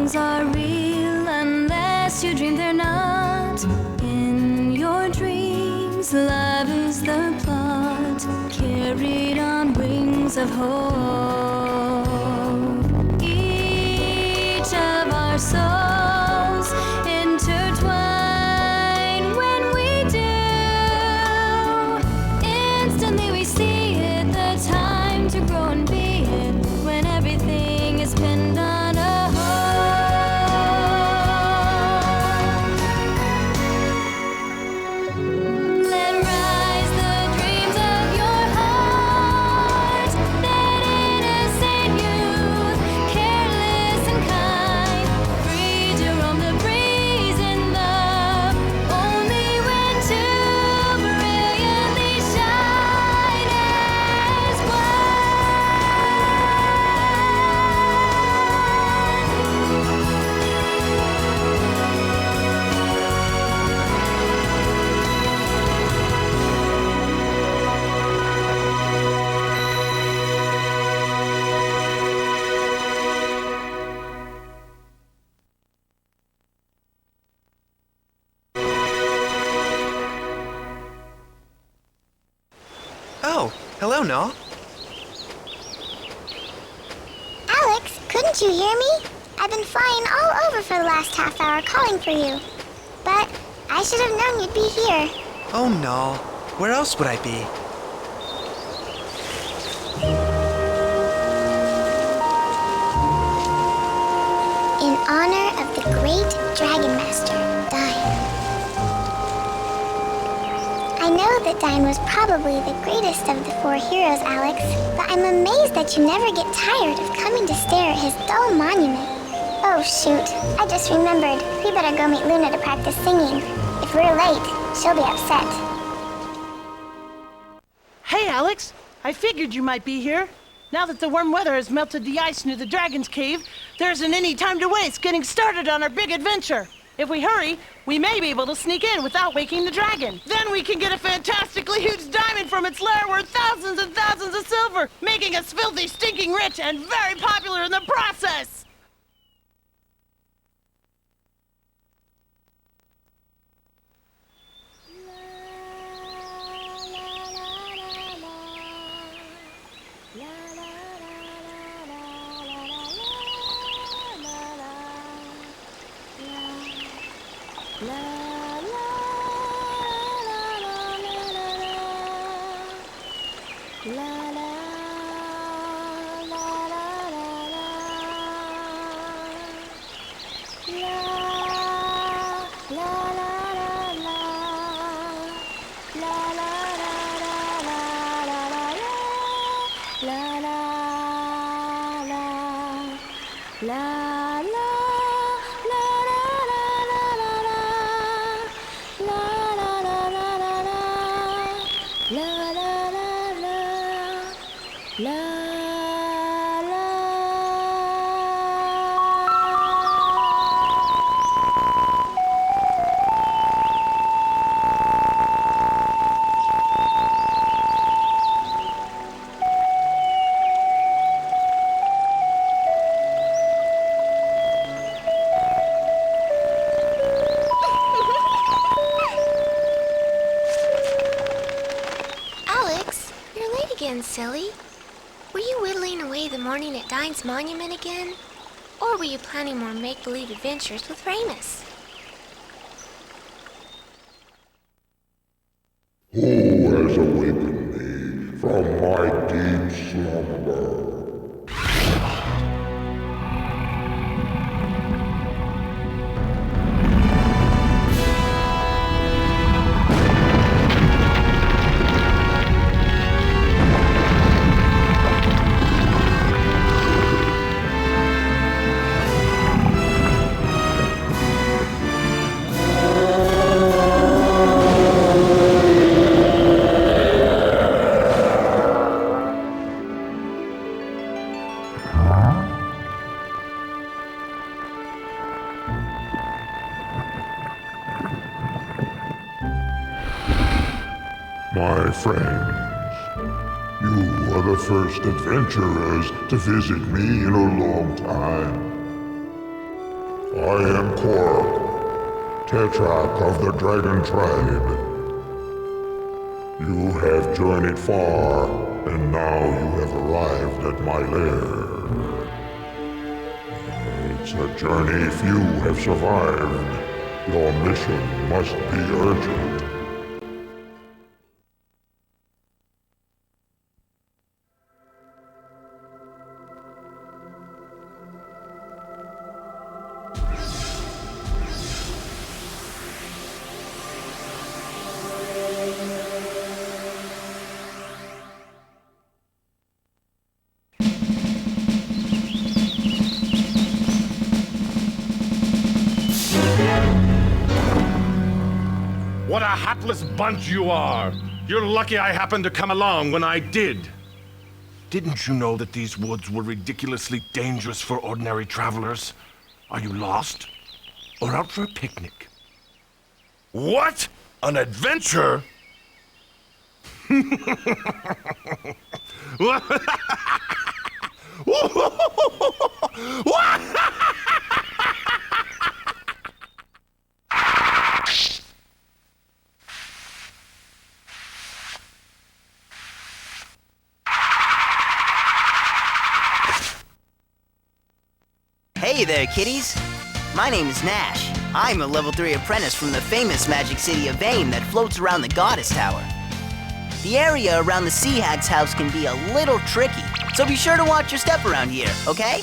dreams are real unless you dream they're not. In your dreams, love is the plot, carried on wings of hope. Each of our souls intertwine when we do. Instantly we see it, the time to grow and be it, when everything is pinned on a hold. Let rise the dreams of your heart, that innocent youth, careless and kind, free to roam the breeze in love, only when two brilliantly shine as Oh, hello, Naw. Alex, couldn't you hear me? I've been flying all over for the last half hour calling for you. But I should have known you'd be here. Oh, Naw. Where else would I be? In honor of the great Dragon Master, Dyne. I know that Dyne was probably the greatest of the four heroes, Alex, but I'm amazed that you never get tired of coming to stare at his dull monument. Oh, shoot. I just remembered. We better go meet Luna to practice singing. If we're late, she'll be upset. Hey, Alex! I figured you might be here. Now that the warm weather has melted the ice near the Dragon's Cave, there isn't any time to waste getting started on our big adventure. If we hurry, we may be able to sneak in without waking the dragon. Then we can get a fantastically huge diamond from its lair worth thousands and thousands of silver, making us filthy, stinking rich and very popular in the process! Silly. Were you whittling away the morning at Dyne's monument again? Or were you planning more make-believe adventures with Ramus? Who has awakened me from my deep slumber? My friends, you are the first adventurers to visit me in a long time. I am Korg, Tetrarch of the Dragon Tribe. You have journeyed far, and now you have arrived at my lair. It's a journey few have survived. Your mission must be urgent. What a hapless bunch you are! You're lucky I happened to come along when I did. Didn't you know that these woods were ridiculously dangerous for ordinary travelers? Are you lost? Or out for a picnic? What? An adventure? Hey there, kiddies. My name is Nash. I'm a level 3 apprentice from the famous magic city of Vane that floats around the Goddess Tower. The area around the Sea Hag's house can be a little tricky, so be sure to watch your step around here, okay?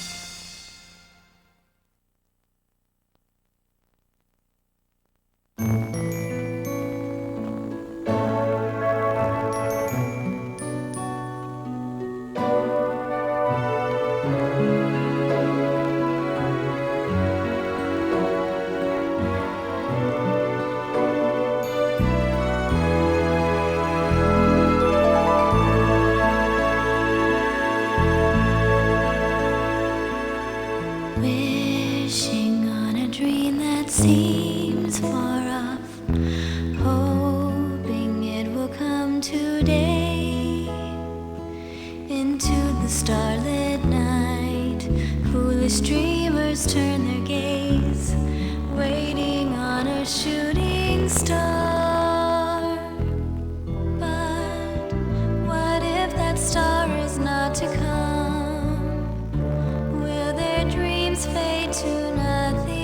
Wishing on a dream that seems far off, hoping it will come today. Into the starlit night, foolish dreamers turn their gaze, waiting on a shooting star. But what if that star is not to come? Fade to nothing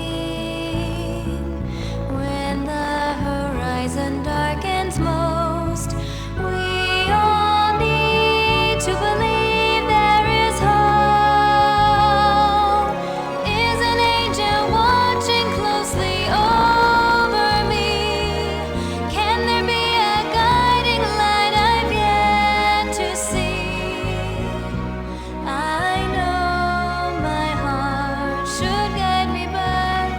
when the horizon darkens most. We all need to believe there is hope. Is an angel watching closely over me? Can there be a guiding light I've yet to see? I know my heart should guide me, but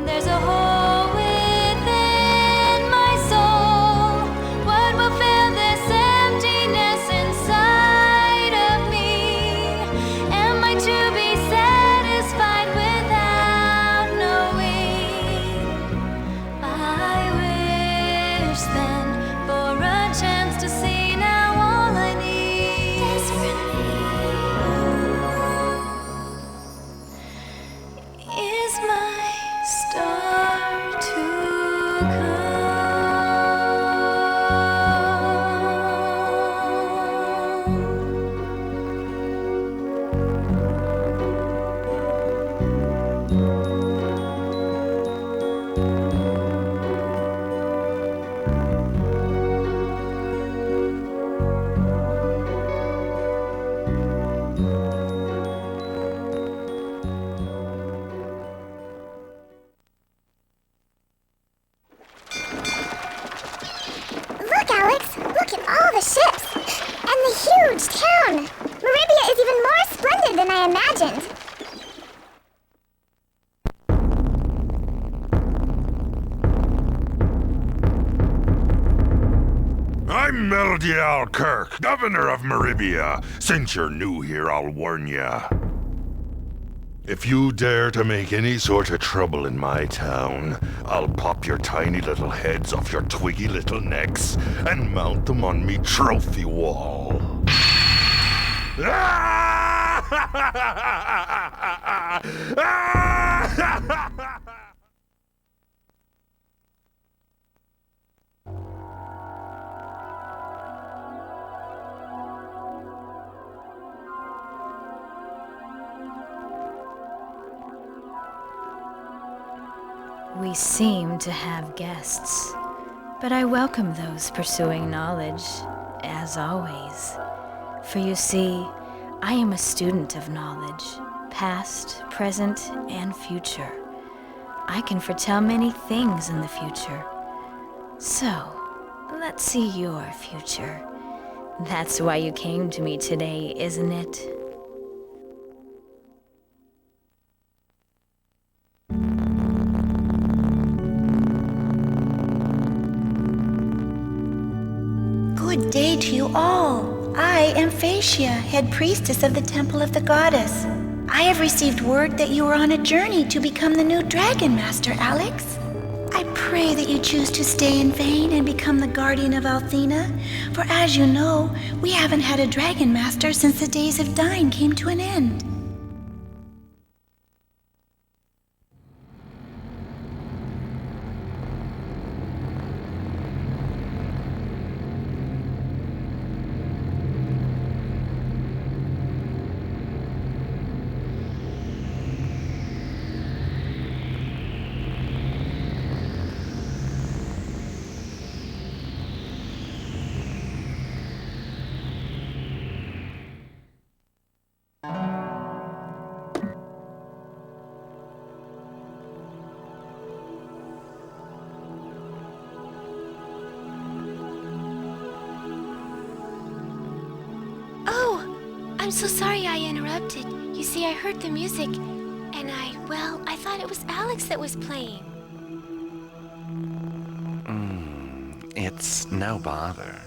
there's a hole within my soul. What will fill this emptiness inside of me? Am I to be satisfied without knowing? I wish then for a chance to see now all I need is my star to Look, Alex! Look at all the ships! And the huge town! Meribia is even more splendid than I imagined! I'm Meldial Kirk, Governor of Meribia. Since you're new here, I'll warn ya. If you dare to make any sort of trouble in my town, I'll pop your tiny little heads off your twiggy little necks and mount them on me trophy wall. We seem to have guests, but I welcome those pursuing knowledge, as always. For you see, I am a student of knowledge, past, present, and future. I can foretell many things in the future. So, let's see your future. That's why you came to me today, isn't it? Good day to you all. I am Phaecia, head priestess of the Temple of the Goddess. I have received word that you are on a journey to become the new Dragon Master, Alex. I pray that you choose to stay in Vane and become the guardian of Althena, for as you know, we haven't had a Dragon Master since the days of Dyne came to an end. I'm so sorry I interrupted. You see, I heard the music, and I thought it was Alex that was playing. It's no bother.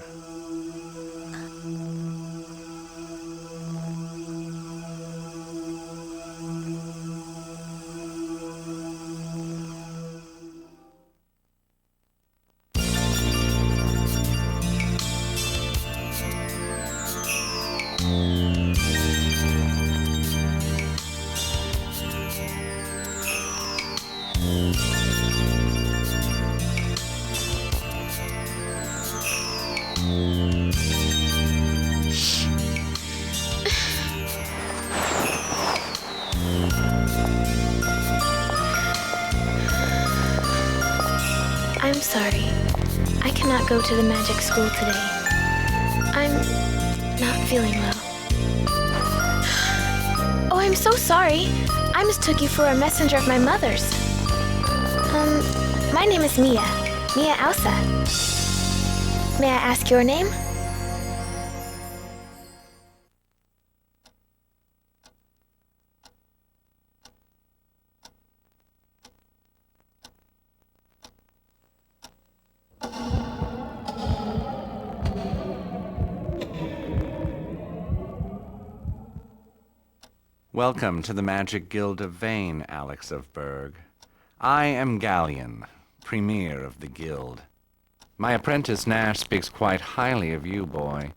I'm sorry. I cannot go to the magic school today. I'm not feeling well. Oh, I'm so sorry. I mistook you for a messenger of my mother's. My name is Mia. Mia Elsa. May I ask your name? Welcome to the Magic Guild of Vane, Alex of Berg. I am Galleon, premier of the guild. My apprentice Nash speaks quite highly of you, boy.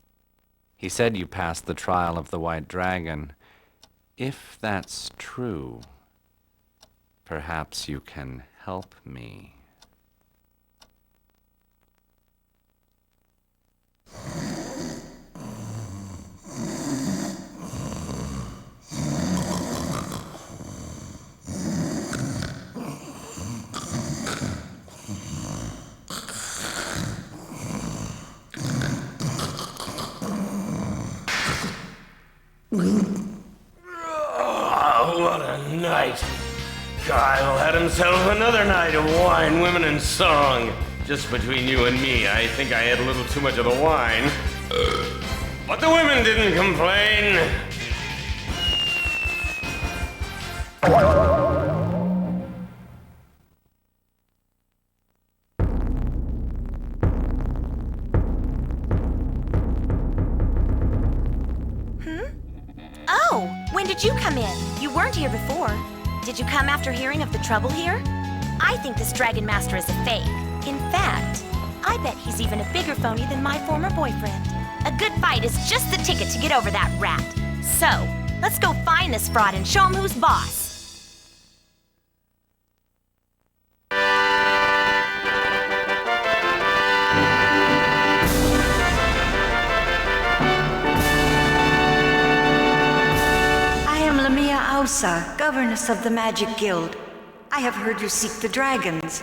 He said you passed the trial of the White Dragon. If that's true, perhaps you can help me. Oh, what a night. Kyle had himself another night of wine, women, and song. Just between you and me, I think I had a little too much of the wine. But the women didn't complain. Oh, when did you come in? You weren't here before. Did you come after hearing of the trouble here? I think this Dragon Master is a fake. In fact, I bet he's even a bigger phony than my former boyfriend. A good fight is just the ticket to get over that rat. So, let's go find this fraud and show him who's boss. Ursa, governess of the Magic Guild. I have heard you seek the dragons.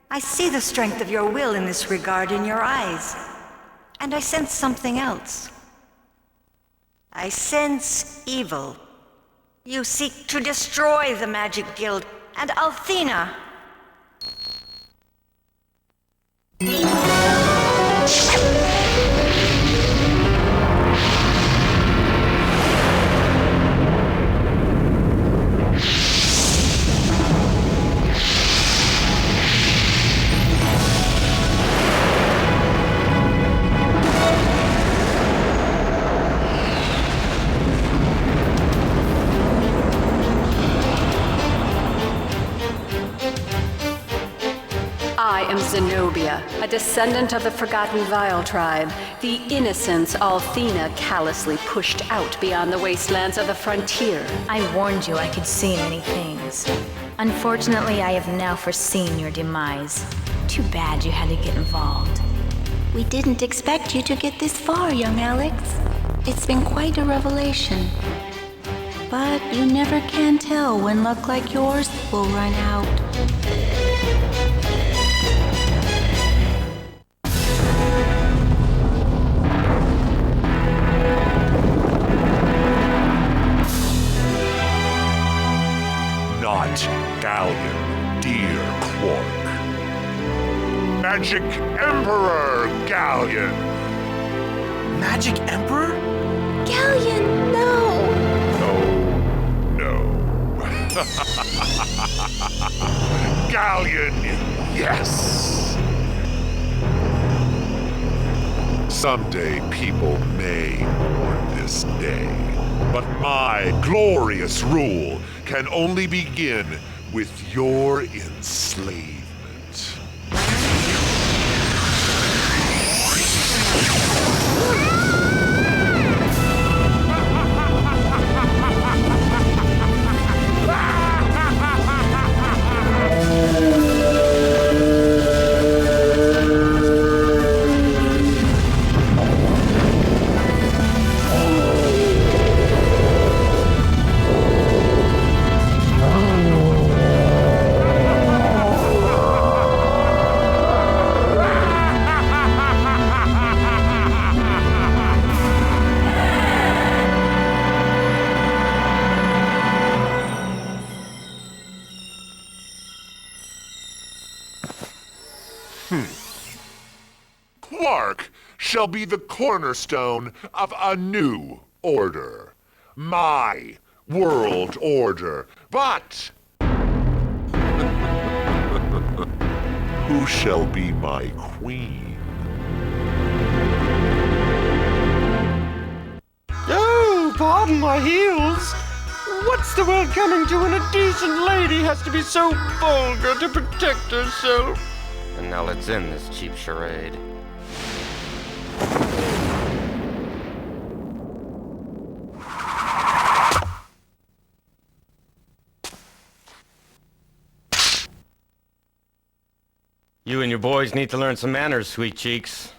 I see the strength of your will in this regard in your eyes. And I sense something else. I sense evil. You seek to destroy the Magic Guild and Althena. I am Zenobia, a descendant of the Forgotten Vile tribe, the innocents Althena callously pushed out beyond the wastelands of the frontier. I warned you I could see many things. Unfortunately, I have now foreseen your demise. Too bad you had to get involved. We didn't expect you to get this far, young Alex. It's been quite a revelation. But you never can tell when luck like yours will run out. Not Galleon, dear Quark. Magic Emperor Galleon! Magic Emperor? Galleon, no! Galleon, yes! Someday people may mourn this day, but my glorious rule can only begin with your enslavement. Quark shall be the cornerstone of a new order. My world order. But who shall be my queen? Oh, pardon my heels. What's the world coming to when a decent lady has to be so vulgar to protect herself? And now let's end this cheap charade. You and your boys need to learn some manners, sweet cheeks.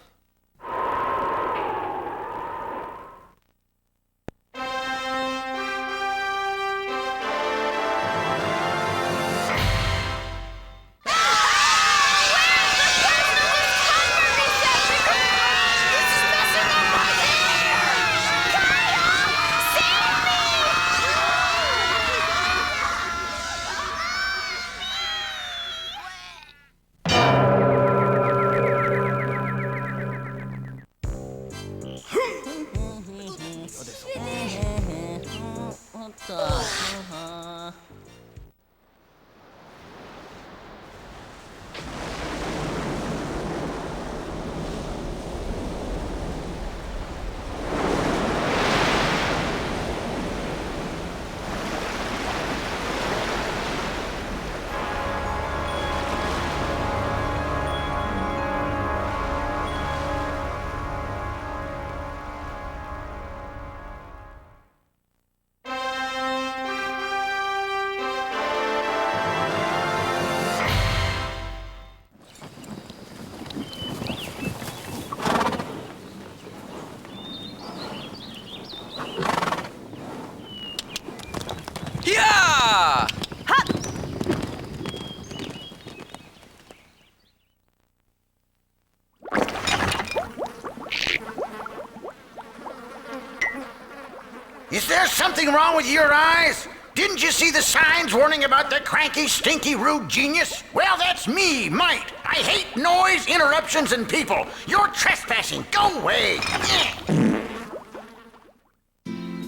Is there something wrong with your eyes? Didn't you see the signs warning about the cranky, stinky, rude genius? Well, that's me, Might. I hate noise, interruptions, and people. You're trespassing. Go away.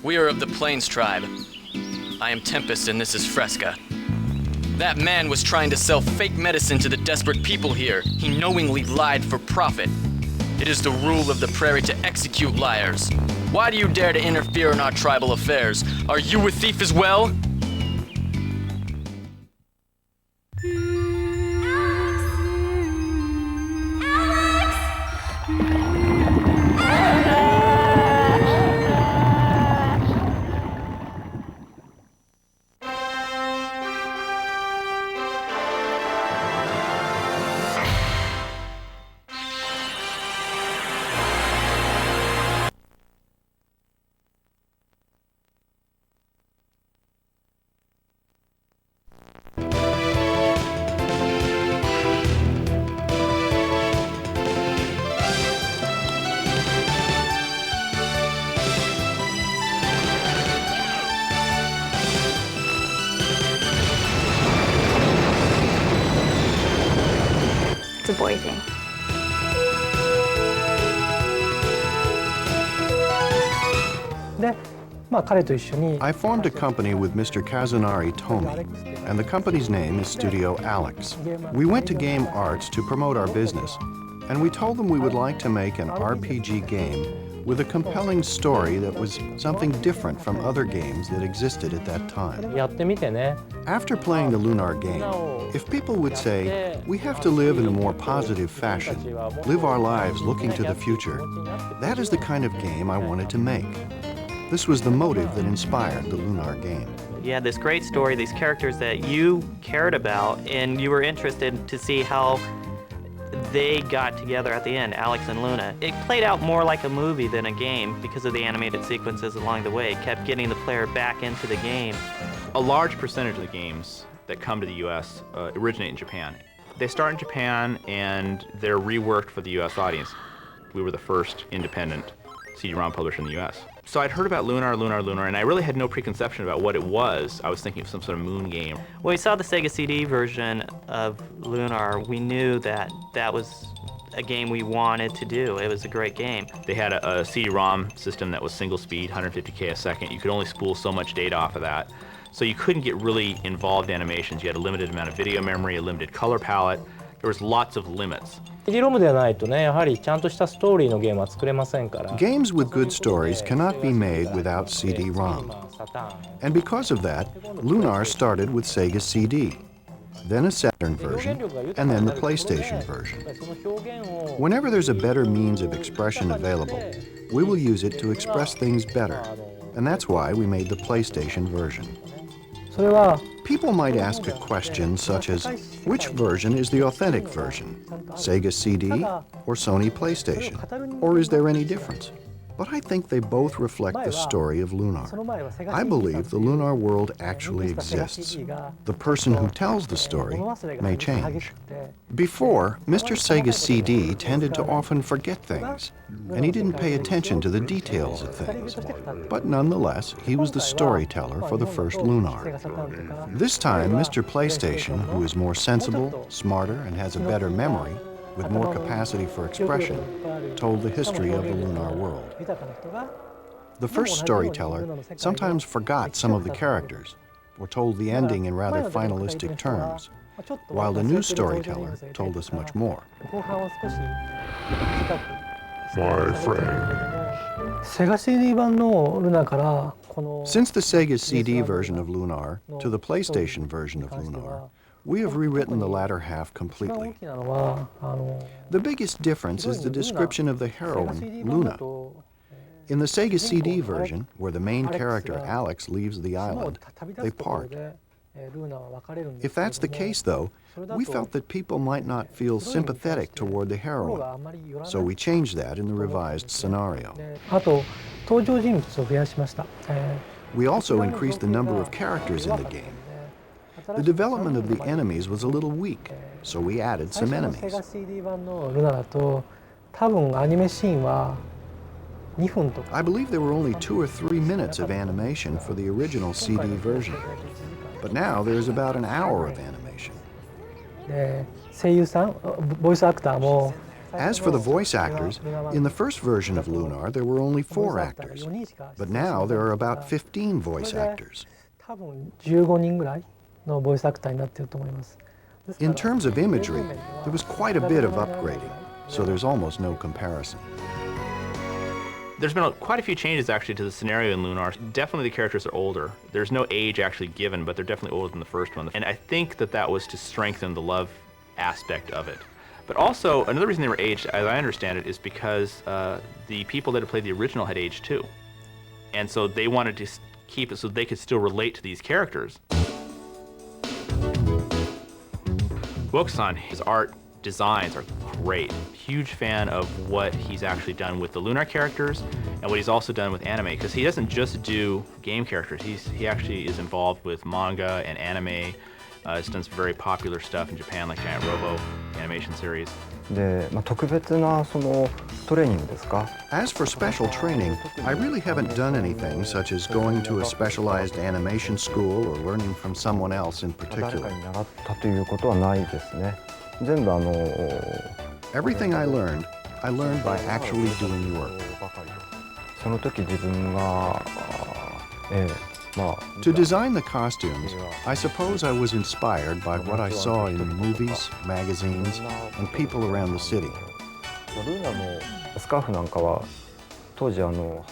We are of the Plains tribe. I am Tempest and this is Fresca. That man was trying to sell fake medicine to the desperate people here. He knowingly lied for profit. It is the rule of the prairie to execute liars. Why do you dare to interfere in our tribal affairs? Are you a thief as well? It's a boy thing. I formed a company with Mr. Kazunari Tomi, and the company's name is Studio Alex. We went to Game Arts to promote our business, and we told them we would like to make an RPG game with a compelling story that was something different from other games that existed at that time. After playing the Lunar game, if people would say, we have to live in a more positive fashion, live our lives looking to the future, that is the kind of game I wanted to make. This was the motive that inspired the Lunar game. You had this great story, these characters that you cared about, and you were interested to see how they got together at the end, Alex and Luna. It played out more like a movie than a game because of the animated sequences along the way. It kept getting the player back into the game. A large percentage of the games that come to the US originate in Japan. They start in Japan and they're reworked for the US audience. We were the first independent CD-ROM publisher in the US. So I'd heard about Lunar, and I really had no preconception about what it was. I was thinking of some sort of moon game. When we saw the Sega CD version of Lunar, we knew that that was a game we wanted to do. It was a great game. They had a CD-ROM system that was single speed, 150K a second. You could only spool so much data off of that. So you couldn't get really involved animations. You had a limited amount of video memory, a limited color palette. There was lots of limits. Games with good stories cannot be made without CD-ROM. And because of that, Lunar started with Sega CD, then a Saturn version, and then the PlayStation version. Whenever there's a better means of expression available, we will use it to express things better, and that's why we made the PlayStation version. People might ask a question such as, which version is the authentic version? Sega CD or Sony PlayStation? Or is there any difference? But I think they both reflect the story of Lunar. I believe the Lunar world actually exists. The person who tells the story may change. Before, Mr. Sega CD tended to often forget things, and he didn't pay attention to the details of things. But nonetheless, he was the storyteller for the first Lunar. This time, Mr. PlayStation, who is more sensible, smarter, and has a better memory, with more capacity for expression, told the history of the Lunar world. The first storyteller sometimes forgot some of the characters, or told the ending in rather finalistic terms, while the new storyteller told us much more. My friend. Since the Sega CD version of Lunar to the PlayStation version of Lunar, we have rewritten the latter half completely. The biggest difference is the description of the heroine, Luna. In the Sega CD version, where the main character, Alex, leaves the island, they part. If that's the case, though, we felt that people might not feel sympathetic toward the heroine, so we changed that in the revised scenario. We also increased the number of characters in the game. The development of the enemies was a little weak, so we added some enemies. I believe there were only 2 or 3 minutes of animation for the original CD version. But now there's about an hour of animation. As for the voice actors, in the first version of Lunar, there were only 4 actors. But now there are about 15 voice actors. In terms of imagery, there was quite a bit of upgrading, so there's almost no comparison. There's been quite a few changes actually to the scenario in Lunar. Definitely the characters are older. There's no age actually given, but they're definitely older than the first one. And I think that that was to strengthen the love aspect of it. But also, another reason they were aged, as I understand it, is because the people that had played the original had aged too. And so they wanted to keep it so they could still relate to these characters. Wokusan, his art designs are great. Huge fan of what he's actually done with the Lunar characters and what he's also done with anime, because he doesn't just do game characters. He actually is involved with manga and anime. He's done some very popular stuff in Japan, like Giant Robo animation series. As for special training, I really haven't done anything such as going to a specialized animation school or learning from someone else in particular. Everything I learned by actually doing work. To design the costumes, I suppose I was inspired by what I saw in movies, magazines, and people around the city.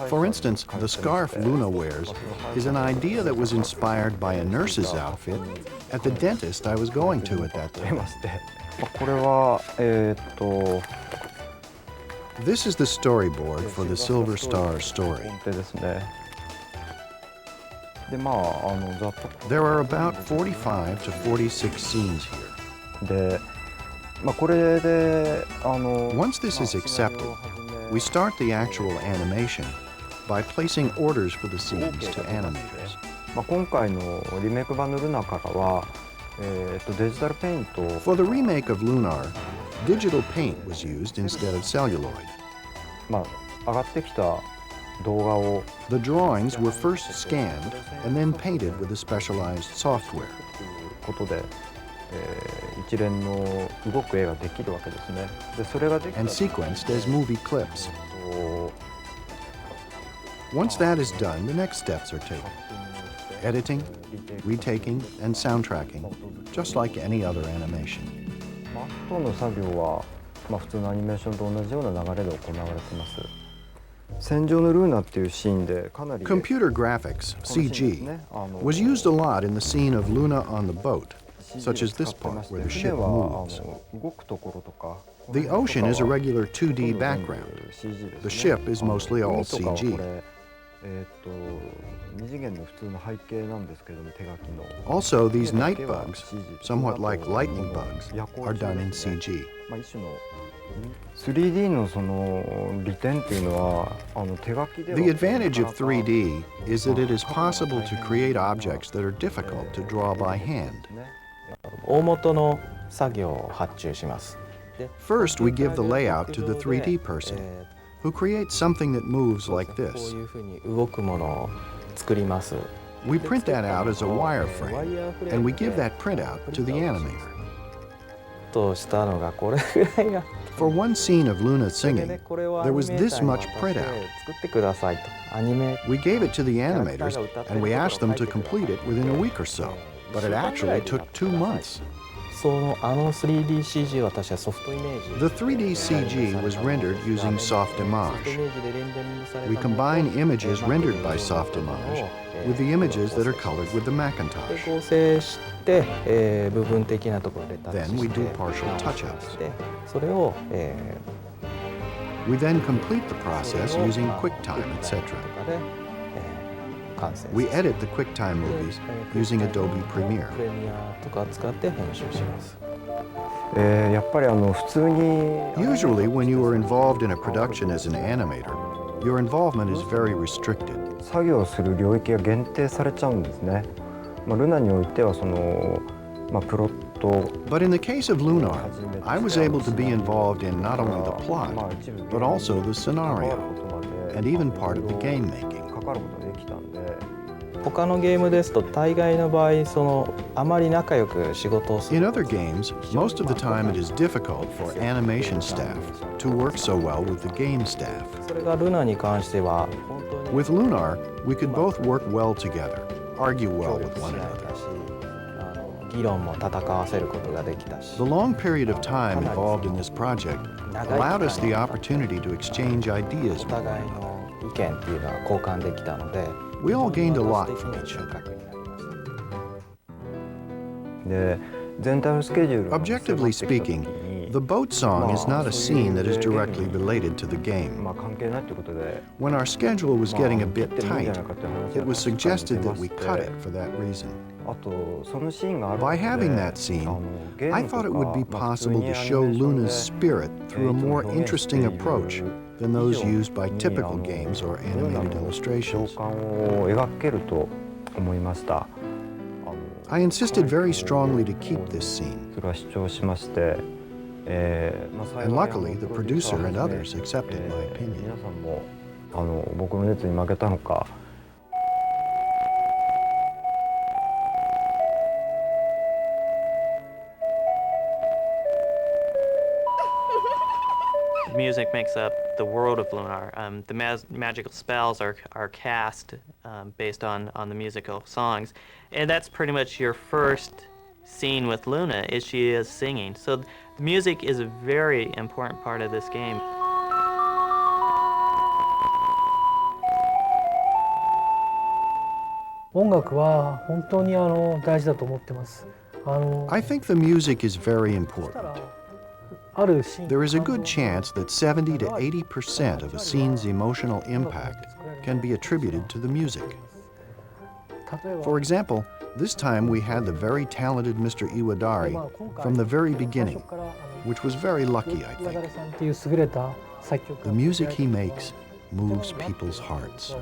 For instance, the scarf Luna wears is an idea that was inspired by a nurse's outfit at the dentist I was going to at that time. This is the storyboard for the Silver Star story. There are about 45 to 46 scenes here. Once this is accepted, we start the actual animation by placing orders for the scenes to animators. For the remake of Lunar, digital paint was used instead of celluloid. The drawings were first scanned and then painted with a specialized software. And sequenced as movie clips. Once that is done, the next steps are taken. Editing, retaking, and soundtracking, just like any other animation. Computer graphics, CG, was used a lot in the scene of Luna on the boat, such as this part where the ship moves. The ocean is a regular 2D background. The ship is mostly all CG. Also, these night bugs, somewhat like lightning bugs, are done in CG. The advantage of 3D is that it is possible to create objects that are difficult to draw by hand. First, we give the layout to the 3D person, who creates something that moves like this. We print that out as a wireframe, and we give that printout to the animator. For one scene of Luna singing, there was this much printout. We gave it to the animators, and we asked them to complete it within a week or so, but it actually took 2 months. The 3D CG was rendered using soft image. We combine images rendered by soft image with the images that are colored with the Macintosh. Then we do partial touch-ups. We then complete the process using QuickTime, etc. We edit the QuickTime movies using Adobe Premiere. Usually, when you are involved in a production as an animator, your involvement is very restricted. But in the case of Lunar, I was able to be involved in not only the plot, but also the scenario. and even part of the game making. 他のゲームですと大概の場合あまり仲良く仕事をする In other games, most of the time it is difficult for animation staff to work so well with the game staff. それがルナに関しては With Lunar, we could both work well together, argue well with one another. 議論も戦わせることができたし The long period of time involved in this project allowed us the opportunity to exchange ideas. お互いの意見っていうのは交換できたので We all gained a lot from each other. で全体のスケジュール Objectively speaking, the boat song is not a scene that is directly related to the game. 関係ないってことで When our schedule was getting a bit tight, it was suggested that we cut it for that reason. あとそのシーンがある By having that scene, I thought it would be possible to show Luna's spirit through a more interesting approach than those used by typical games or animated illustrations. 共感を描けると思いました I insisted very strongly to keep this scene. それは主張しまして And luckily, the producer and others accepted my opinion. 皆さんも僕の熱に負けたのか Music makes up the world of Lunar. The magical spells are cast based on the musical songs, and that's pretty much your first scene with Luna. Is she is singing, so the music is a very important part of this game. I think the music is very important. There is a good chance that 70 to 80% of a scene's emotional impact can be attributed to the music. For example, this time we had the very talented Mr. Iwadari from the very beginning, which was very lucky, I think. The music he makes moves people's hearts.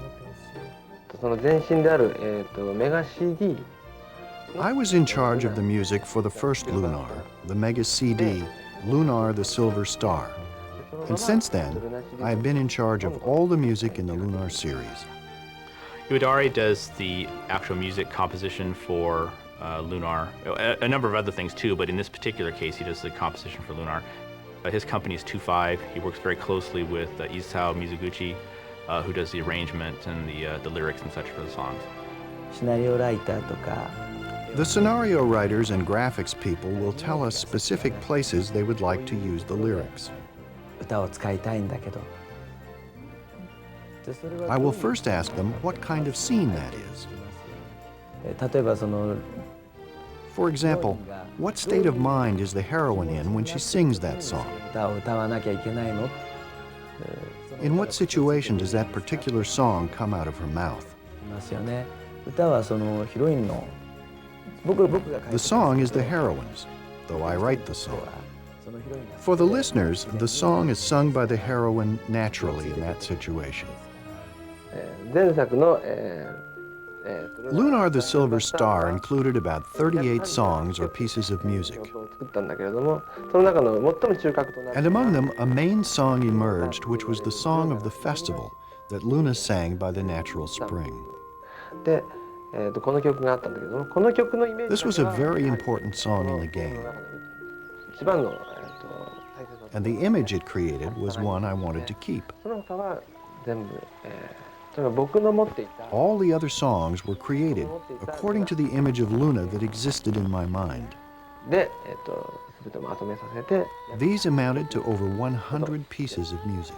I was in charge of the music for the first Lunar, the Mega CD, Lunar the Silver Star. And since then, I have been in charge of all the music in the Lunar series. Iwadari does the actual music composition for Lunar, a number of other things too, but in this particular case, he does the composition for Lunar. His company is 2-5. He works very closely with Isao Mizuguchi, who does the arrangement and the lyrics and such for the songs. The scenario writers and graphics people will tell us specific places they would like to use the lyrics. I will first ask them what kind of scene that is. For example, what state of mind is the heroine in when she sings that song? In what situation does that particular song come out of her mouth? The song is the heroine's, though I write the song. For the listeners, the song is sung by the heroine naturally in that situation. Lunar the Silver Star included about 38 songs or pieces of music. And among them, a main song emerged, which was the song of the festival that Luna sang by the natural spring. This was a very important song in the game. And the image it created was one I wanted to keep. All the other songs were created according to the image of Luna that existed in my mind. These amounted to over 100 pieces of music.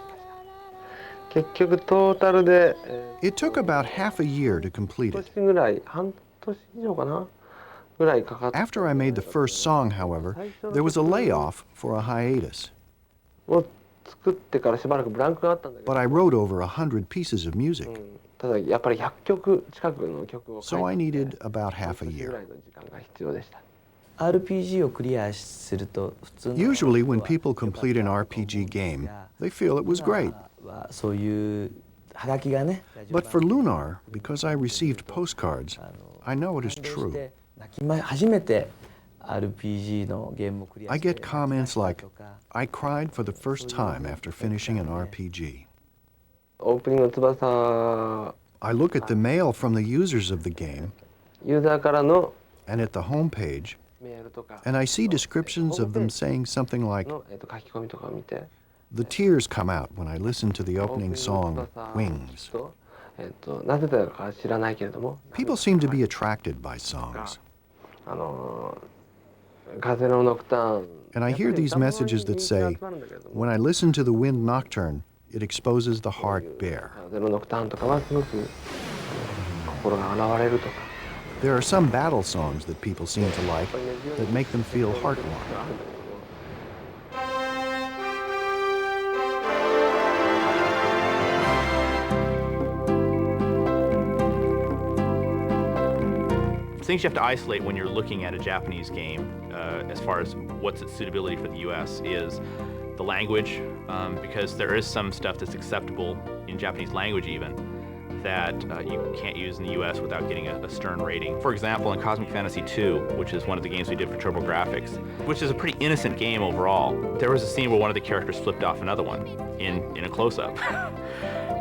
It took about half a year to complete it. After I made the first song, however, there was a layoff for a hiatus. But I wrote over 100 pieces of music. So I needed about half a year. Usually when people complete an RPG game, they feel it was great. But for Lunar, because I received postcards, I know it is true. I get comments like, I cried for the first time after finishing an RPG. I look at the mail from the users of the game and at the home page, and I see descriptions of them saying something like, "The tears come out when I listen to the opening song, Wings." People seem to be attracted by songs. And I hear these messages that say, when I listen to the Wind Nocturne, it exposes the heart bare. There are some battle songs that people seem to like that make them feel heartwarming. Things you have to isolate when you're looking at a Japanese game, as far as what's its suitability for the US, is the language, because there is some stuff that's acceptable in Japanese language even, that you can't use in the US without getting a stern rating. For example, in Cosmic Fantasy II, which is one of the games we did for TurboGrafx, which is a pretty innocent game overall, there was a scene where one of the characters flipped off another one in a close-up.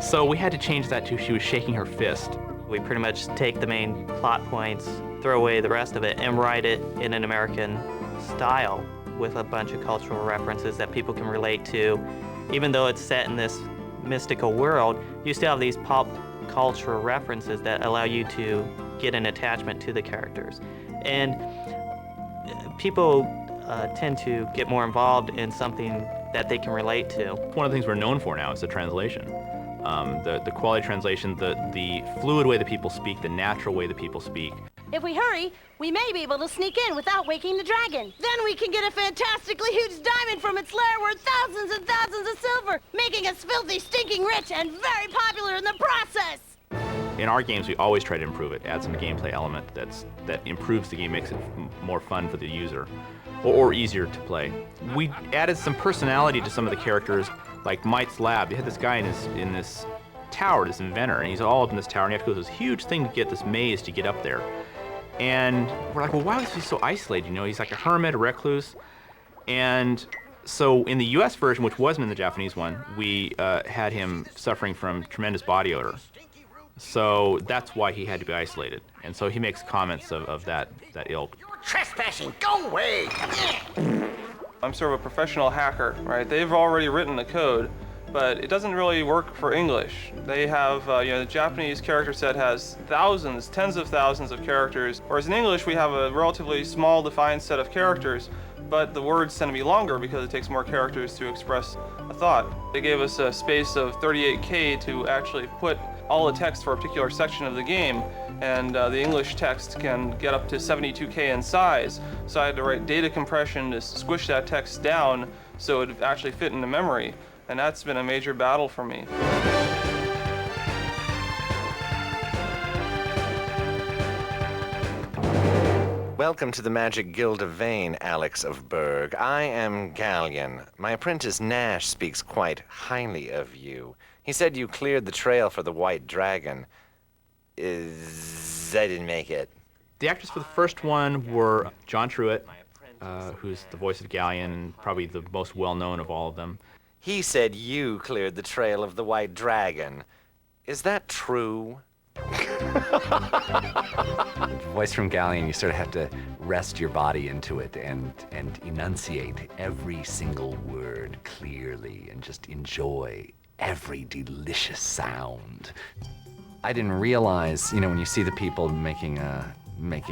So we had to change that to she was shaking her fist. We pretty much take the main plot points, throw away the rest of it, and write it in an American style with a bunch of cultural references that people can relate to. Even though it's set in this mystical world, you still have these pop cultural references that allow you to get an attachment to the characters. And people tend to get more involved in something that they can relate to. One of the things we're known for now is the translation. The quality translation, the fluid way that people speak, the natural way that people speak. If we hurry, we may be able to sneak in without waking the dragon. Then we can get a fantastically huge diamond from its lair worth thousands and thousands of silver, making us filthy, stinking rich and very popular in the process. In our games, we always try to improve it, add some gameplay element that improves the game, makes it more fun for the user, or easier to play. We added some personality to some of the characters, like Might's Lab. You had this guy in this tower, this inventor, and he's all up in this tower, and you have to go through this huge thing to get this maze to get up there. And we're like, well, why is he so isolated? You know, he's like a hermit, a recluse. And so in the US version, which wasn't in the Japanese one, we had him suffering from tremendous body odor. So that's why he had to be isolated. And so he makes comments of that ilk. You're trespassing, go away! I'm sort of a professional hacker, right? They've already written the code, but it doesn't really work for English. They have, the Japanese character set has thousands, tens of thousands of characters, whereas in English we have a relatively small defined set of characters, but the words tend to be longer because it takes more characters to express a thought. They gave us a space of 38K to actually put all the text for a particular section of the game, and the English text can get up to 72K in size, so I had to write data compression to squish that text down so it would actually fit into memory, and that's been a major battle for me. Welcome to the Magic Guild of Vane, Alex of Berg. I am Galleon. My apprentice Nash speaks quite highly of you. He said you cleared the trail for the White Dragon. I didn't make it. The actors for the first one were John Truitt, who's the voice of Galleon and probably the most well-known of all of them. He said you cleared the trail of the White Dragon. Is that true? Voice from Galleon, you sort of have to rest your body into it and enunciate every single word clearly and just enjoy every delicious sound. I didn't realize, when you see the people making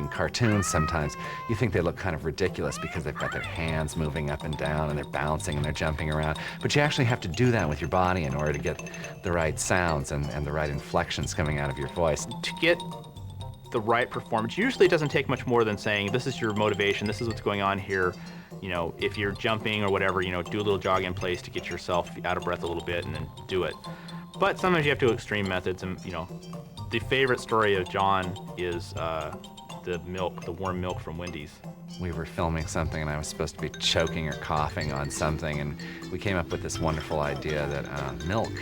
cartoons sometimes, you think they look kind of ridiculous because they've got their hands moving up and down and they're bouncing and they're jumping around. But you actually have to do that with your body in order to get the right sounds and the right inflections coming out of your voice. To get the right performance, usually it doesn't take much more than saying, this is your motivation, this is what's going on here. If you're jumping or whatever, do a little jog in place to get yourself out of breath a little bit and then do it. But sometimes you have to do extreme methods, and the favorite story of John is the warm milk from Wendy's. We were filming something and I was supposed to be choking or coughing on something, and we came up with this wonderful idea that milk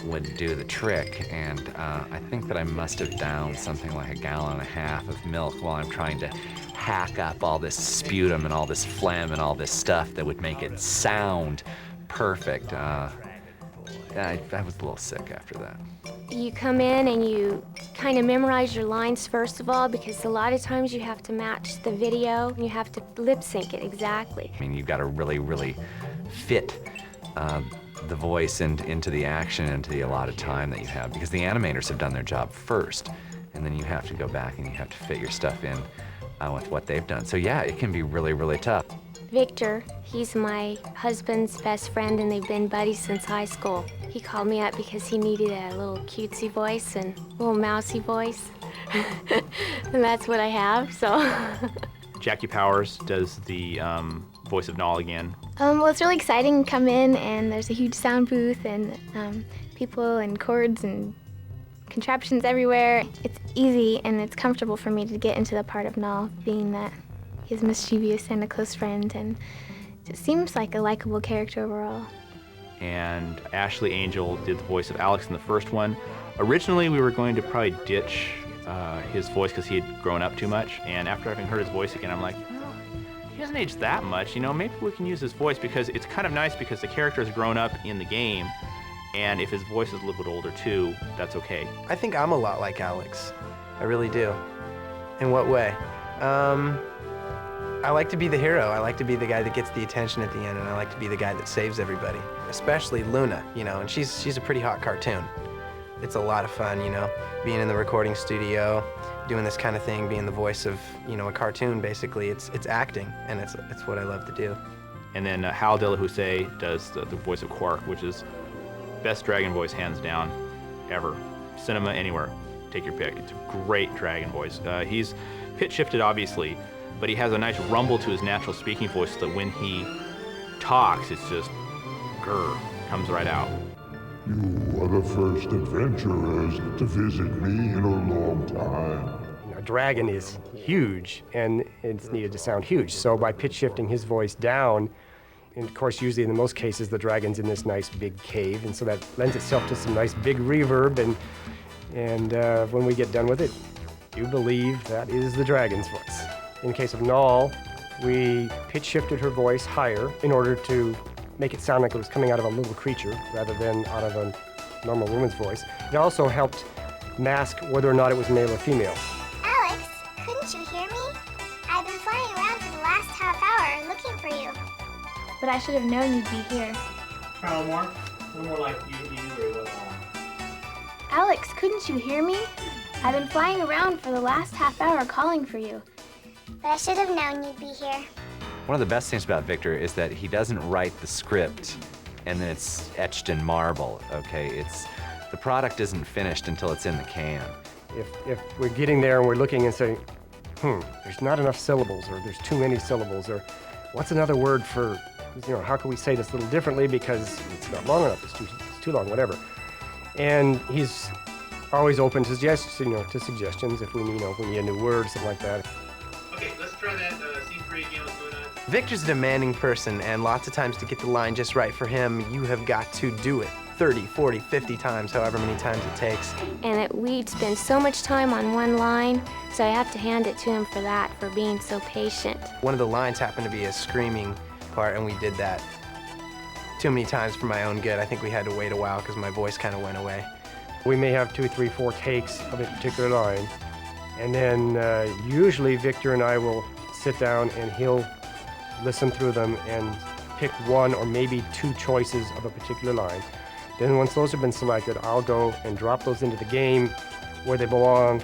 would do the trick, and I think that I must have downed something like 1.5 gallons of milk while I'm trying to hack up all this sputum and all this phlegm and all this stuff that would make it sound perfect. I was a little sick after that. You come in and you kind of memorize your lines first of all, because a lot of times you have to match the video and you have to lip sync it exactly. I mean, you've got to really fit the voice into the action, into the allotted time that you have, because the animators have done their job first, and then you have to go back and you have to fit your stuff in with what they've done. So yeah, it can be really tough. Victor, he's my husband's best friend and they've been buddies since high school. He called me up because he needed a little cutesy voice and a little mousy voice. And that's what I have, so. Jackie Powers does the voice of Null again. Well, it's really exciting to come in and there's a huge sound booth and people and chords and contraptions everywhere. It's easy and it's comfortable for me to get into the part of Null, being that he's mischievous and a close friend, and it seems like a likable character overall. And Ashley Angel did the voice of Alex in the first one. Originally, we were going to probably ditch his voice because he had grown up too much, and after having heard his voice again, I'm like, well, he hasn't aged that much, you know, maybe we can use his voice, because it's kind of nice because the character has grown up in the game, and if his voice is a little bit older too, that's okay. I think I'm a lot like Alex. I really do. In what way? I like to be the hero. I like to be the guy that gets the attention at the end, and I like to be the guy that saves everybody. Especially Luna, you know, and she's a pretty hot cartoon. It's a lot of fun, you know, being in the recording studio, doing this kind of thing, being the voice of, you know, a cartoon, basically. It's acting, and it's what I love to do. And then Hal De La Housse does the voice of Quark, which is best dragon voice, hands down, ever. Cinema, anywhere. Take your pick. It's a great dragon voice. He's pitch shifted, obviously, but he has a nice rumble to his natural speaking voice so that when he talks, it's just grr, comes right out. You are the first adventurers to visit me in a long time. A dragon is huge, and it's needed to sound huge. So by pitch shifting his voice down, and of course, usually in most cases, the dragon's in this nice big cave, and so that lends itself to some nice big reverb, and when we get done with it, you believe that is the dragon's voice. In the case of Null, we pitch shifted her voice higher in order to make it sound like it was coming out of a little creature rather than out of a normal woman's voice. It also helped mask whether or not it was male or female. Alex, couldn't you hear me? I've been flying around for the last half hour looking for you. But I should have known you'd be here. Try a little more. A little more like you knew where it was. Alex, couldn't you hear me? I've been flying around for the last half hour calling for you. But I should have known you'd be here. One of the best things about Victor is that he doesn't write the script and then it's etched in marble, okay? The product isn't finished until it's in the can. If we're getting there and we're looking and saying, there's not enough syllables, or there's too many syllables, or what's another word for, you know, how can we say this a little differently because it's not long enough, it's too long, whatever. And he's always open to suggestions if we need a new word, something like that. Okay, let's try that scene 3 again with Luna. Victor's a demanding person, and lots of times to get the line just right for him, you have got to do it 30, 40, 50 times, however many times it takes. And we'd spend so much time on one line, so I have to hand it to him for that, for being so patient. One of the lines happened to be a screaming part, and we did that too many times for my own good. I think we had to wait a while because my voice kind of went away. We may have 2, 3, 4 takes of a particular line, and then usually Victor and I will sit down and he'll listen through them and pick one or maybe 2 choices of a particular line. Then once those have been selected, I'll go and drop those into the game where they belong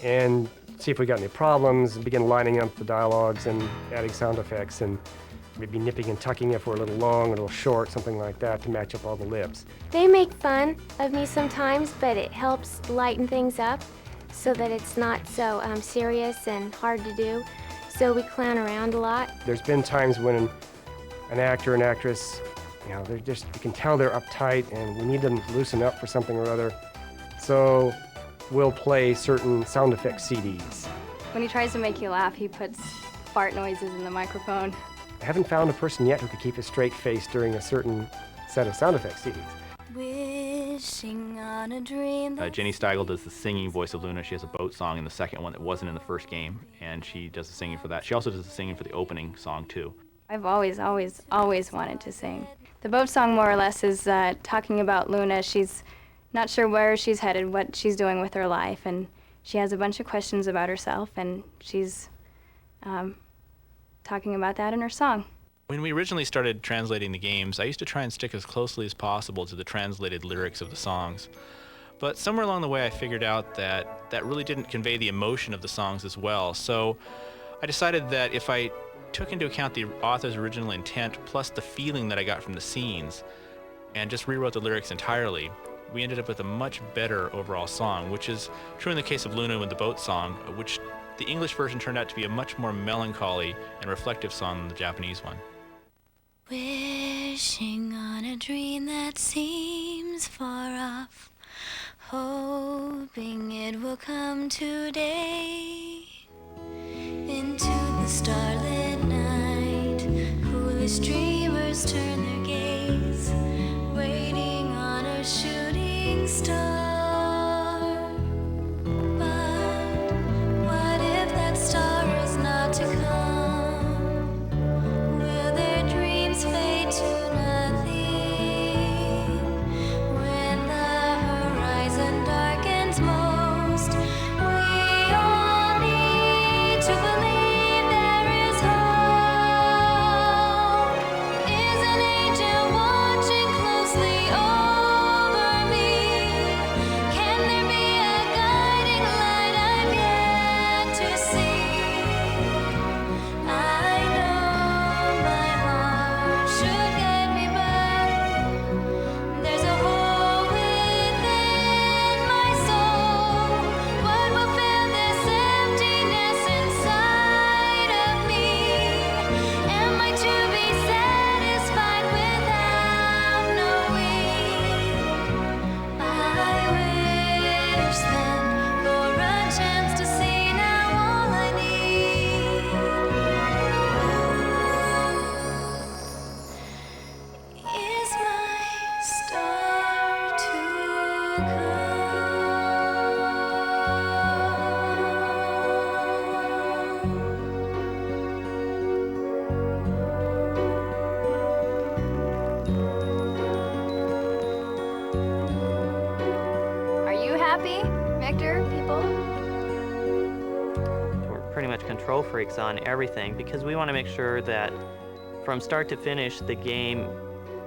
and see if we got any problems, and begin lining up the dialogues and adding sound effects and maybe nipping and tucking if we're a little long, a little short, something like that to match up all the lips. They make fun of me sometimes, but it helps lighten things up so that it's not so serious and hard to do. So we clown around a lot. There's been times when an actor and actress, you can tell they're uptight and we need them to loosen up for something or other. So we'll play certain sound effect CDs. When he tries to make you laugh, he puts fart noises in the microphone. I haven't found a person yet who could keep a straight face during a certain set of sound effect CDs. Wishing on a dream. Jenny Steigel does the singing voice of Luna. She has a boat song in the second one that wasn't in the first game, and she does the singing for that. She also does the singing for the opening song, too. I've always wanted to sing. The boat song, more or less, is talking about Luna. She's not sure where she's headed, what she's doing with her life, and she has a bunch of questions about herself, and she's talking about that in her song. When we originally started translating the games, I used to try and stick as closely as possible to the translated lyrics of the songs. But somewhere along the way, I figured out that that really didn't convey the emotion of the songs as well. So I decided that if I took into account the author's original intent plus the feeling that I got from the scenes and just rewrote the lyrics entirely, we ended up with a much better overall song, which is true in the case of Luna with the boat song, which the English version turned out to be a much more melancholy and reflective song than the Japanese one. Wishing on a dream that seems far off, hoping it will come today. Into the starlit night, foolish dreamers turn their gaze, waiting on a shooting star. But what if that star is not to come? Will their dreams fade to nothing when the horizon darkens most? We all need to believe there is hope. Is an angel watching closely over me? Can there be a guiding light I've yet to see? I know my heart should guide me, but there's a hole within my soul. What will fill this emptiness inside of me? Am I to be satisfied without knowing? I wish then for a chance to see now all I need is my star to Are you happy, Victor, people? We're pretty much control freaks on everything because we want to make sure that from start to finish the game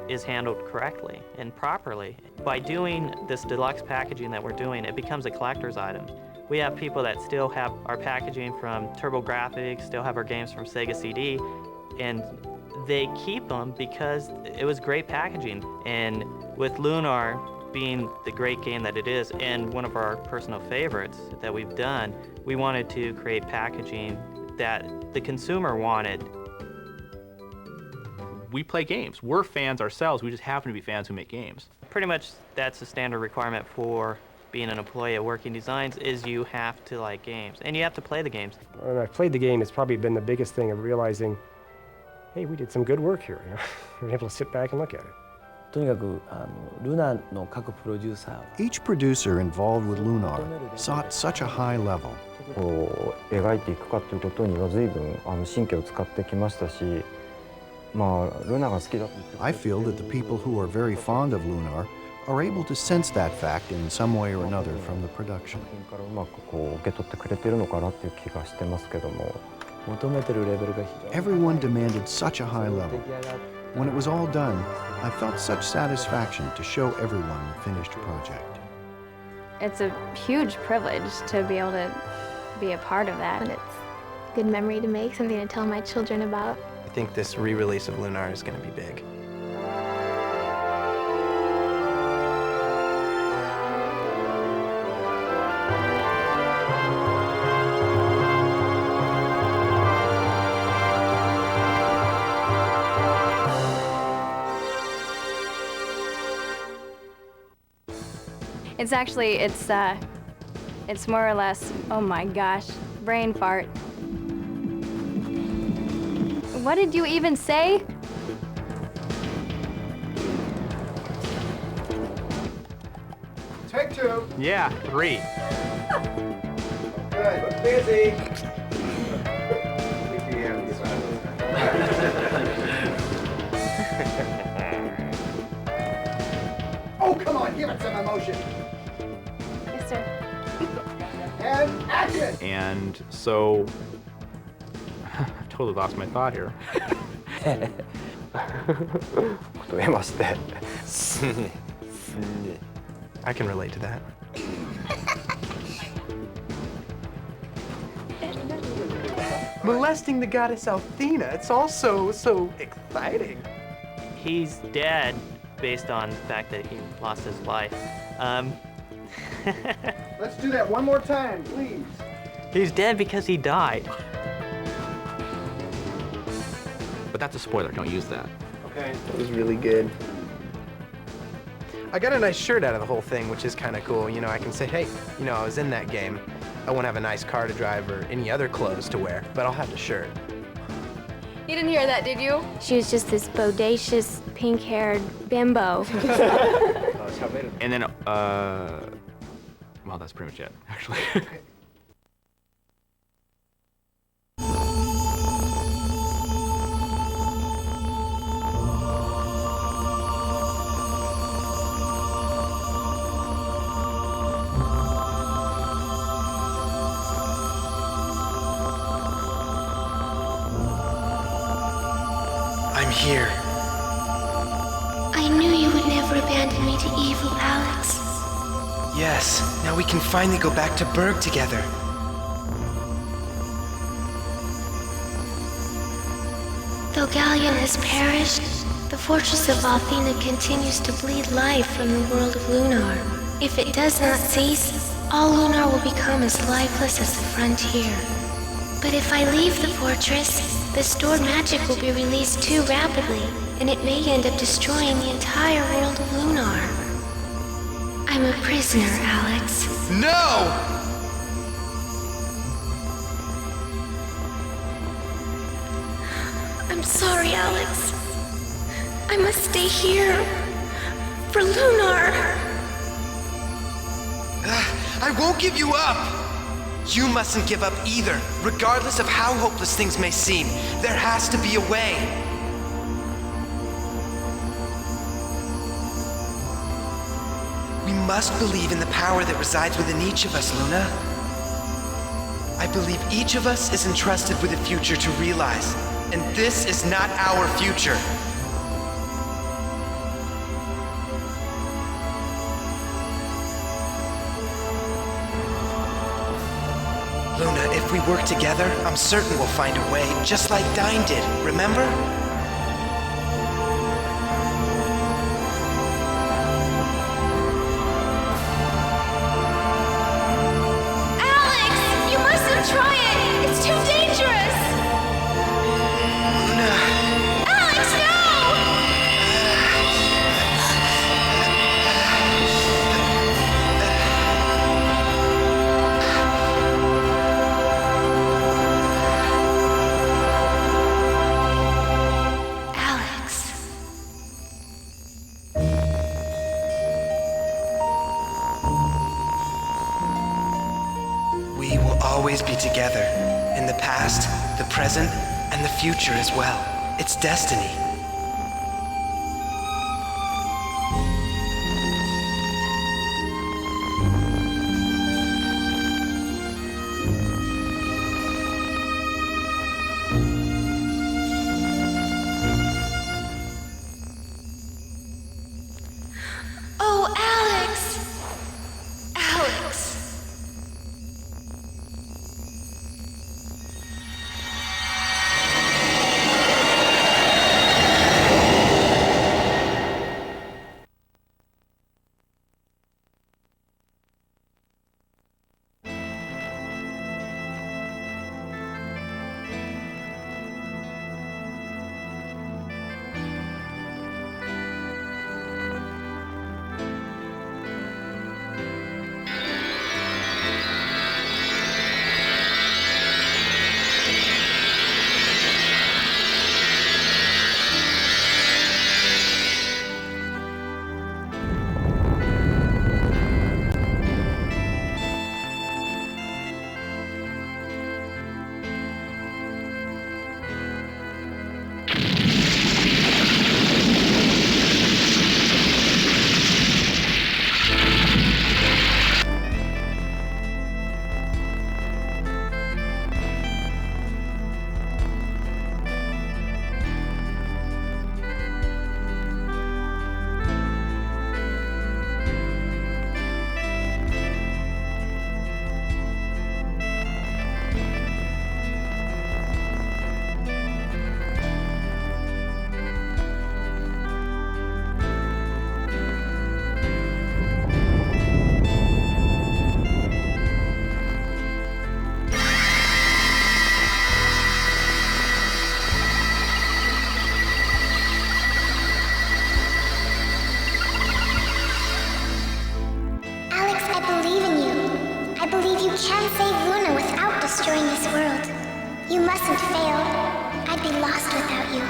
is handled correctly and properly. By doing this deluxe packaging that we're doing, it becomes a collector's item. We have people that still have our packaging from TurboGrafx, still have our games from Sega CD, and they keep them because it was great packaging. And with Lunar being the great game that it is and one of our personal favorites that we've done, we wanted to create packaging that the consumer wanted. We play games. We're fans ourselves. We just happen to be fans who make games. Pretty much that's a standard requirement for being an employee at Working Designs is you have to like games and you have to play the games. When I've played the game, it's probably been the biggest thing of realizing, hey, we did some good work here. You know? We're able to sit back and look at it. Each producer involved with Lunar sought such a high level. 描いていくかっていうことには随分神経を使ってきましたし、まあルナが好きだって言って。 I feel that the people who are very fond of Lunar are able to sense that fact in some way or another from the production. からうまくこう受け取ってくれてるのかなっていう気がしてますけども。求めてるレベルが非常に。 Everyone demanded such a high level. When it was all done, I felt such satisfaction to show everyone the finished project. It's a huge privilege to be able to be a part of that. And it's a good memory to make, something to tell my children about. I think this re-release of Lunar is going to be big. It's actually, it's more or less, oh my gosh, brain fart. What did you even say? Take two. Yeah, 3. Good, look busy. Oh, come on, give it some emotion. Yes, sir. And action! And so, I've totally lost my thought here. 増えましてすね I can relate to that. Molesting the goddess Althena, it's all so exciting. He's dead based on the fact that he lost his life. Let's do that one more time, please. He's dead because he died. But that's a spoiler, don't use that. Okay. That was really good. I got a nice shirt out of the whole thing, which is kind of cool. You know, I can say, hey, you know, I was in that game. I won't have a nice car to drive or any other clothes to wear, but I'll have the shirt. You didn't hear that, did you? She was just this bodacious, pink-haired bimbo. And then, well, that's pretty much it, actually. I'm here. I knew you would never abandon me to evil, Alex. Yes, now we can finally go back to Berg together. Though Galleon has perished, the fortress of Althena continues to bleed life from the world of Lunar. If it does not cease, all Lunar will become as lifeless as the frontier. But if I leave the fortress, the stored magic will be released too rapidly, and it may end up destroying the entire world of Lunar. I'm a prisoner, Alex. No! I'm sorry, Alex. I must stay here. For Lunar. I won't give you up! You mustn't give up either, regardless of how hopeless things may seem. There has to be a way. We must believe in the power that resides within each of us, Luna. I believe each of us is entrusted with a future to realize, and this is not our future. Luna, if we work together, I'm certain we'll find a way, just like Dyne did, remember? Alex! You mustn't try it! It's too dangerous! Luna... Alex, no! We will always be together, in the past, the present, and the future as well. It's destiny. Oh, Alex! Alex! hasn't failed. I'd be lost without you.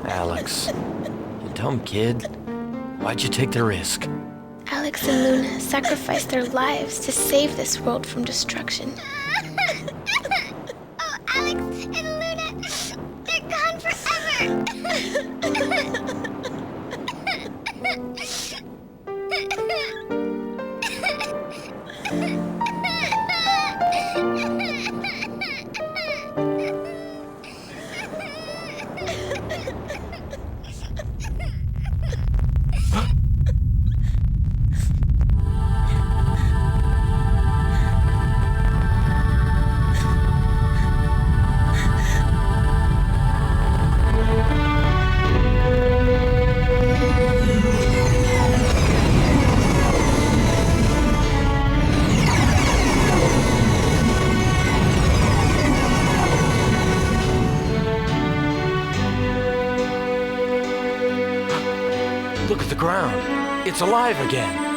Alex, you dumb kid. Why'd you take the risk? Alex and Luna sacrificed their lives to save this world from destruction. Oh, Alex and Luna, they're gone forever. Look at the ground. It's alive again.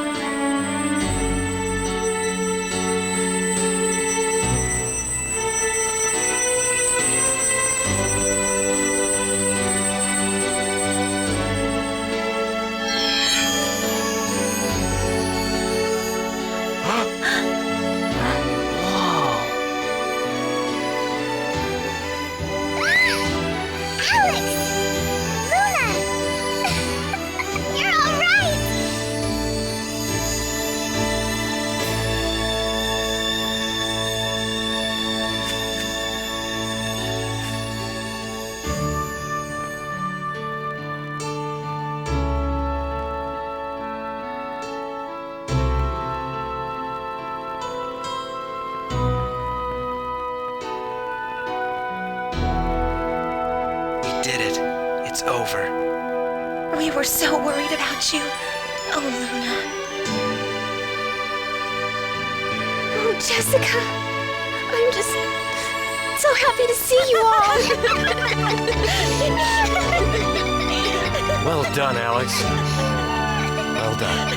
It's over. We were so worried about you. Oh, Luna. Oh, Jessica. I'm just so happy to see you all. Well done, Alex. Well done.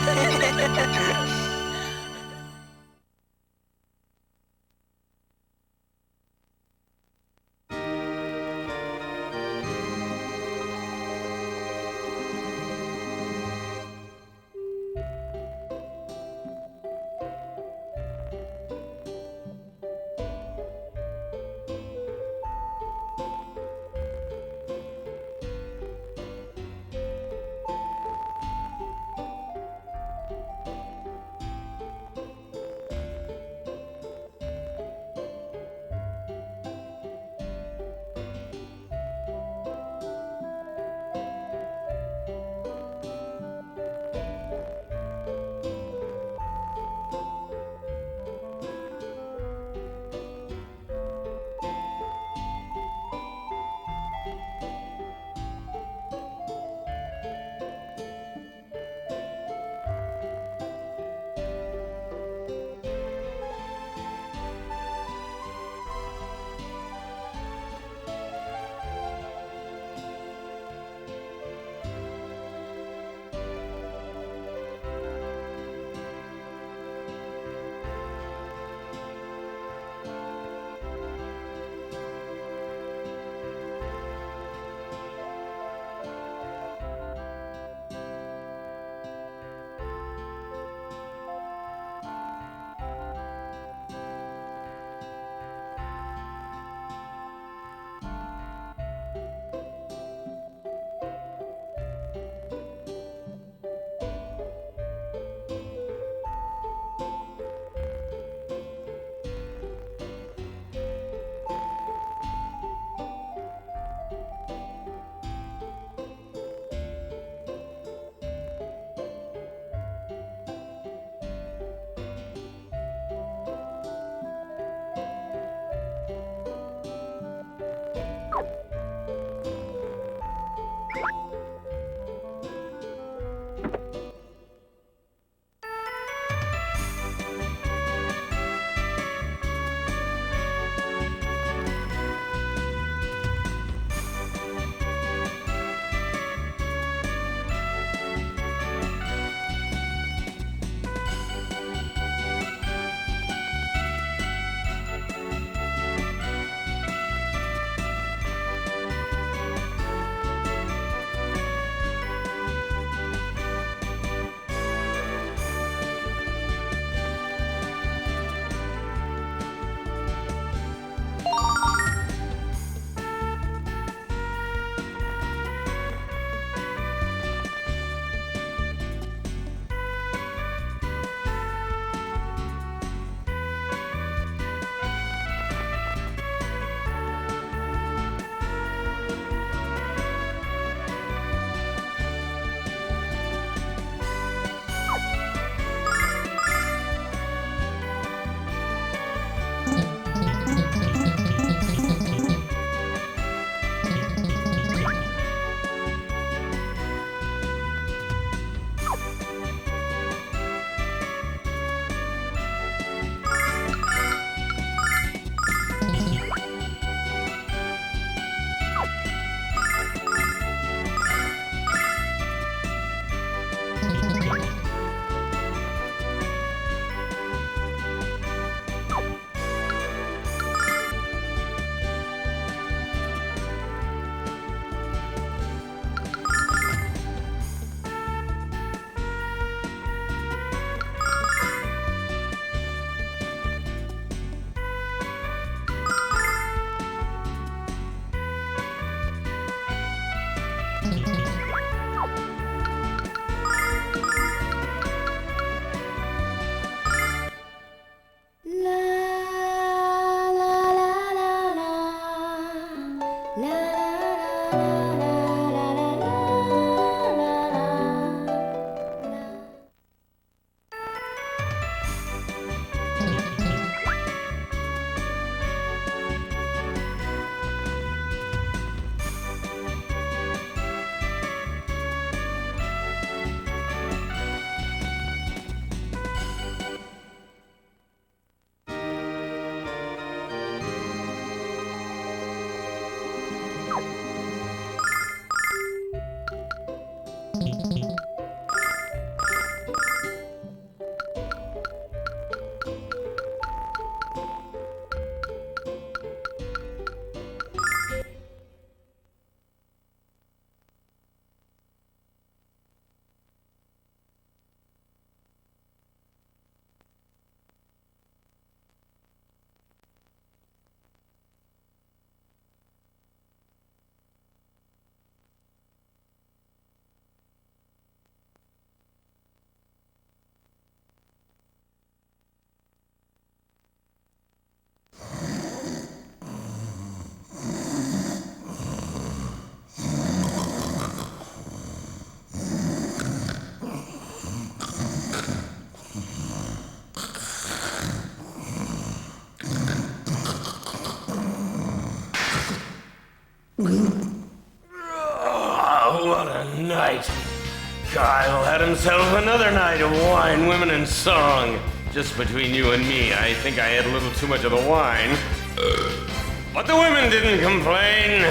Oh, what a night. Kyle had himself another night of wine, women, and song. Just between you and me, I think I had a little too much of the wine. But the women didn't complain.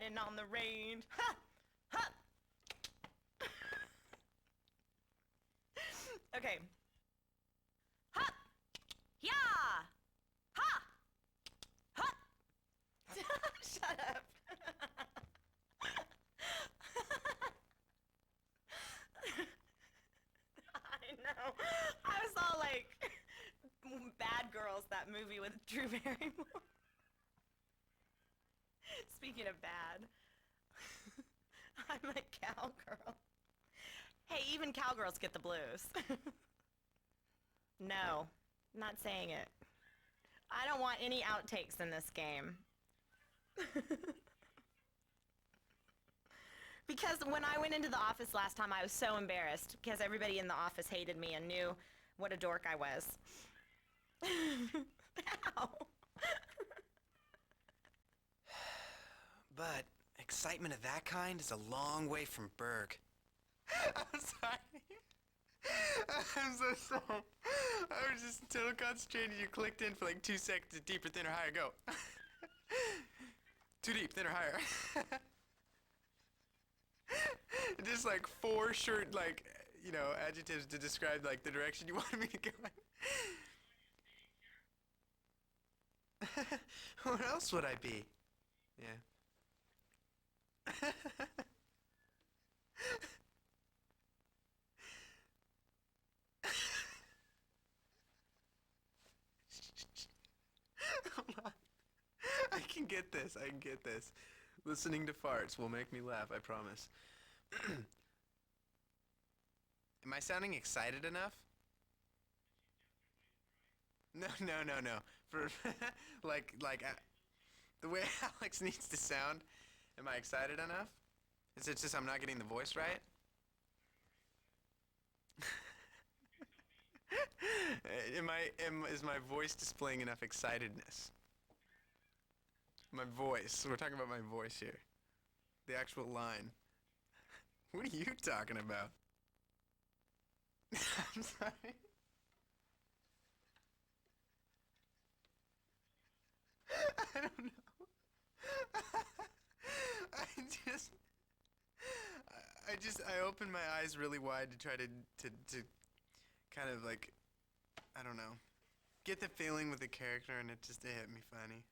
riding on the range. Ha! Ha! Okay. Ha! Yeah! Ha! Ha! Shut up. I know. I was all like, Bad Girls, that movie with Drew Barrymore. Speaking of bad, I'm a cowgirl. Hey, even cowgirls get the blues. No, not saying it. I don't want any outtakes in this game. Because when I went into the office last time, I was so embarrassed because everybody in the office hated me and knew what a dork I was. Ow. But excitement of that kind is a long way from Berg. I'm sorry. I'm so sorry. I was just total concentrated. You clicked in for like 2 seconds. Deeper, thinner, higher, go. Too deep, thinner, higher. Just like 4 short, like, you know, adjectives to describe like the direction you wanted me to go in. What else would I be? Yeah. Hold on. I can get this. I can get this. Listening to farts will make me laugh, I promise. Am I sounding excited enough? No. For the way Alex needs to sound. Am I excited enough? Is it just I'm not getting the voice right? Is my voice displaying enough excitedness? My voice. We're talking about my voice here. The actual line. What are you talking about? I'm sorry. I don't know. I opened my eyes really wide to try to kind of like, I don't know, get the feeling with the character, and it hit me funny.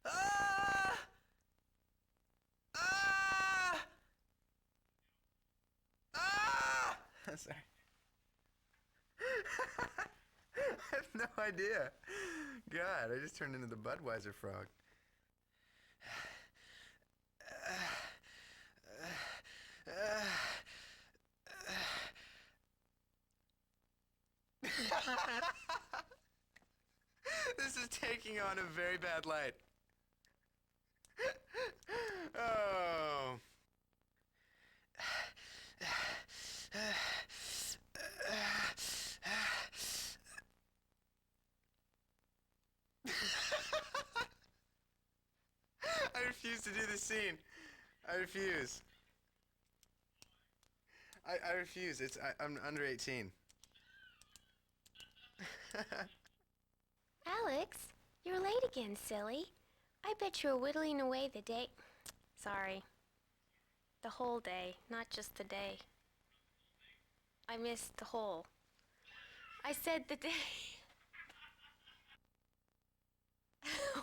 Ah! Ah! Ah! Sorry. I have no idea. God, I just turned into the Budweiser frog. This is taking on a very bad light. Oh. I refuse to do this scene. I refuse. I refuse. I'm under 18. Alex, you're late again, silly. I bet you're whittling away the day. Sorry. The whole day, not just the day. I missed the whole. I said the day.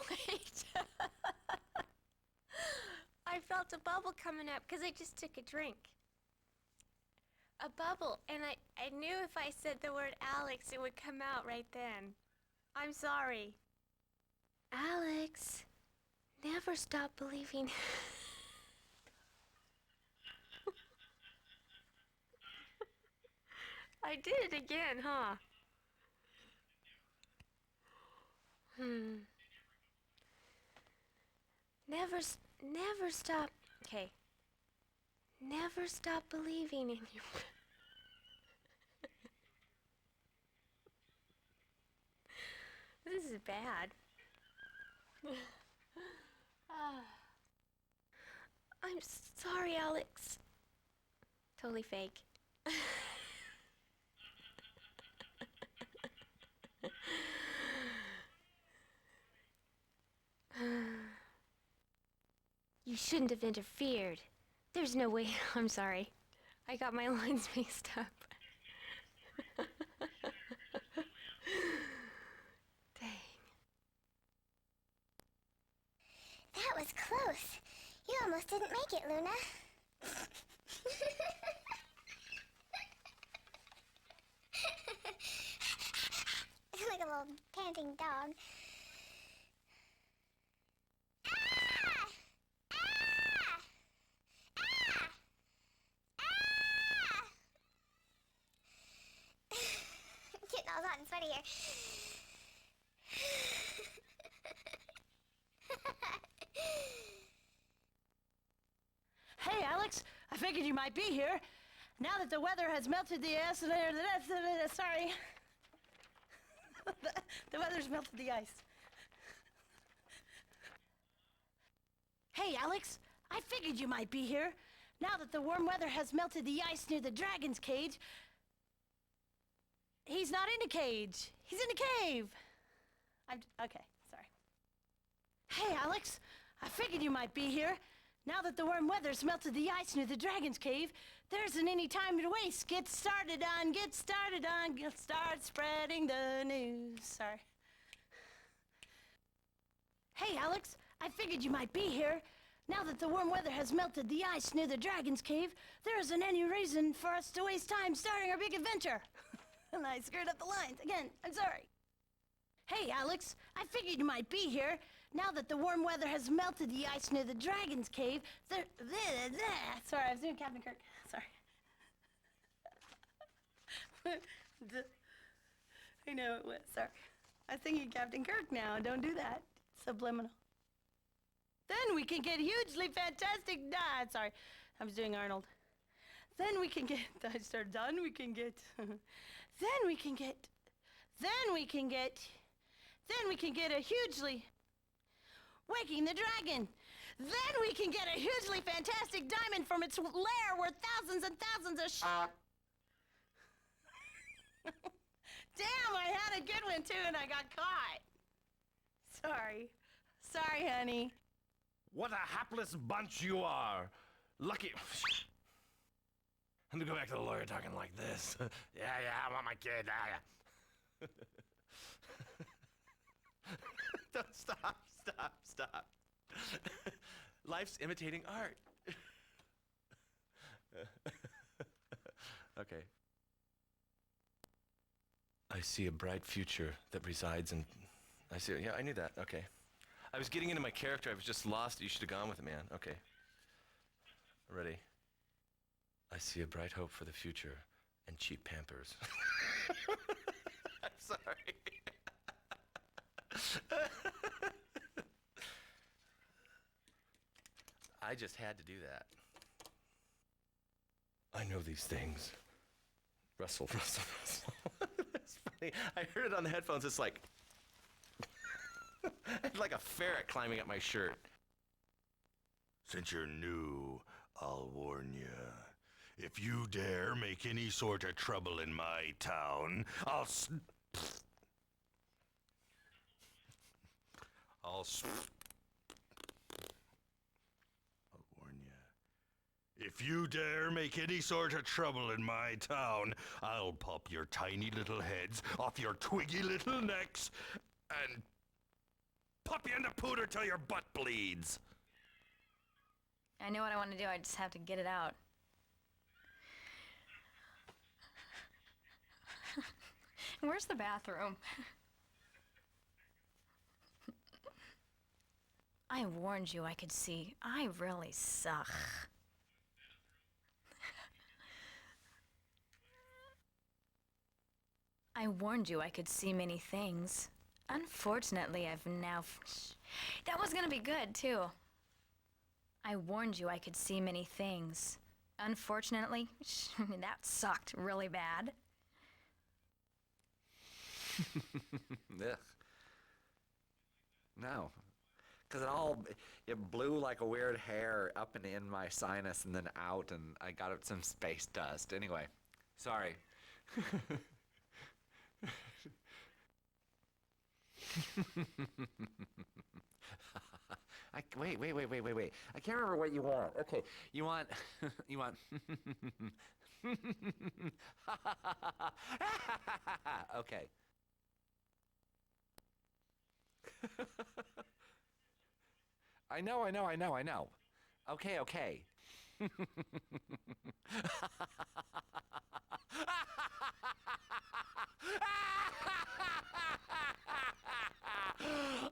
Wait. I felt a bubble coming up because I just took a drink. A bubble, and I knew if I said the word Alex, it would come out right then. I'm sorry. Alex, never stop believing. I did it again, huh? Never stop. Okay. Never stop believing in you. This is bad. I'm sorry, Alex. Totally fake. You shouldn't have interfered. There's no way. I'm sorry. I got my lines mixed up. Dang. That was close. You almost didn't make it, Luna. Like a little panting dog. Ah! Ah! Ah! Ah! Getting all hot and sweaty here. Hey, Alex, I figured you might be here. Now that the weather has melted the ice, sorry. The weather's melted the ice. Hey, Alex, I figured you might be here. Now that the warm weather has melted the ice near the dragon's cage. He's not in a cage. He's in a cave. Okay, sorry. Hey, Alex, I figured you might be here. Now that the warm weather's melted the ice near the dragon's cave, there isn't any time to waste. Get started on, start spreading the news. Sorry. Hey, Alex, I figured you might be here. Now that the warm weather has melted the ice near the dragon's cave, there isn't any reason for us to waste time starting our big adventure. And I screwed up the lines. Again, I'm sorry. Hey, Alex, I figured you might be here. Now that the warm weather has melted the ice near the dragon's cave, Sorry, I was doing Captain Kirk. Sorry. I know it was. Sorry. I was thinking Captain Kirk now. Don't do that. Subliminal. Then we can get hugely fantastic. Sorry. I was doing Arnold. Then we can get. I started done. We can get. Then we can get a hugely waking the dragon. Then we can get a hugely fantastic diamond from its lair worth thousands and thousands of Damn, I had a good one too and I got caught. Sorry, honey. What a hapless bunch you are. Lucky. I'm gonna go back to the lawyer talking like this. Yeah, I want my kid. Yeah. Don't stop. Life's imitating art. Okay. I see a bright future that resides in... Yeah, I knew that. Okay. I was getting into my character. I was just lost. You should have gone with it, man. Okay. Ready? I see a bright hope for the future and cheap Pampers. I'm sorry. I just had to do that. I know these things. Russell. That's funny. I heard it on the headphones. It's like... like a ferret climbing up my shirt. Since you're new, I'll warn you. If you dare make any sort of trouble in my town, I'll warn you. If you dare make any sort of trouble in my town, I'll pop your tiny little heads off your twiggy little necks and pop you into pooter till your butt bleeds. I know what I want to do, I just have to get it out. Where's the bathroom? I warned you I could see. I really suck. I warned you I could see many things. Unfortunately, I've now... That was gonna be good, too. I warned you I could see many things. Unfortunately, that sucked really bad. Ugh. No. Because it blew like a weird hair up and in my sinus and then out, and I got up some space dust. Anyway, sorry. Wait. I can't remember what you want. Okay, you want... Okay. I know. Okay.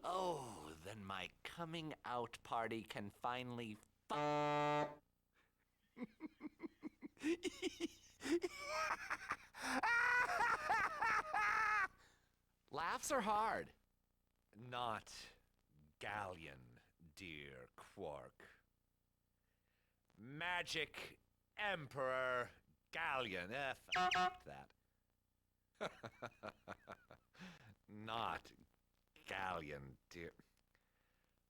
Oh, then my coming out party can finally Laughs are hard. Not Galleon, dear Quark. Magic Emperor Galleon. That. Not Galleon, dear.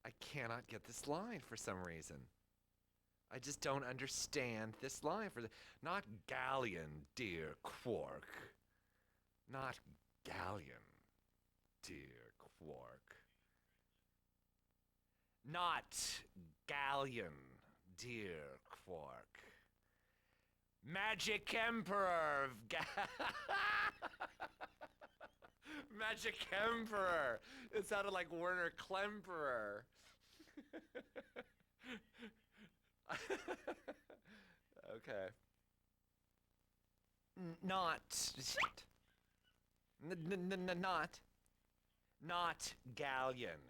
I cannot get this line for some reason. I just don't understand this line for the... Not galleon, dear Quark. Not galleon, dear Quark. Not galleon, dear Quark. Magic Emperor of Magic Emperor! It sounded like Werner Klemperer. Okay. Not galleon,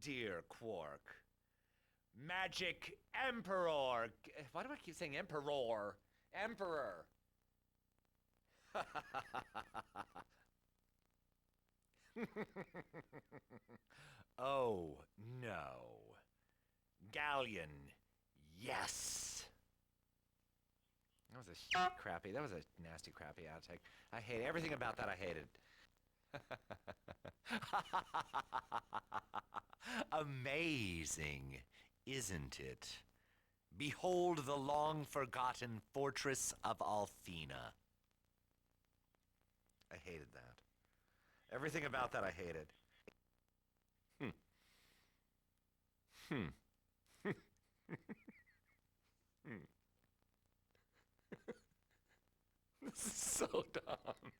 dear Quark. Magic Emperor. Why do I keep saying Emperor? Emperor. Oh, no. Galleon, yes. That was a crappy, that was a nasty, crappy outtake. I hate everything about that. I hated. Amazing, isn't it? Behold the long-forgotten fortress of Althena. I hated that. Everything about that I hated. This is so dumb.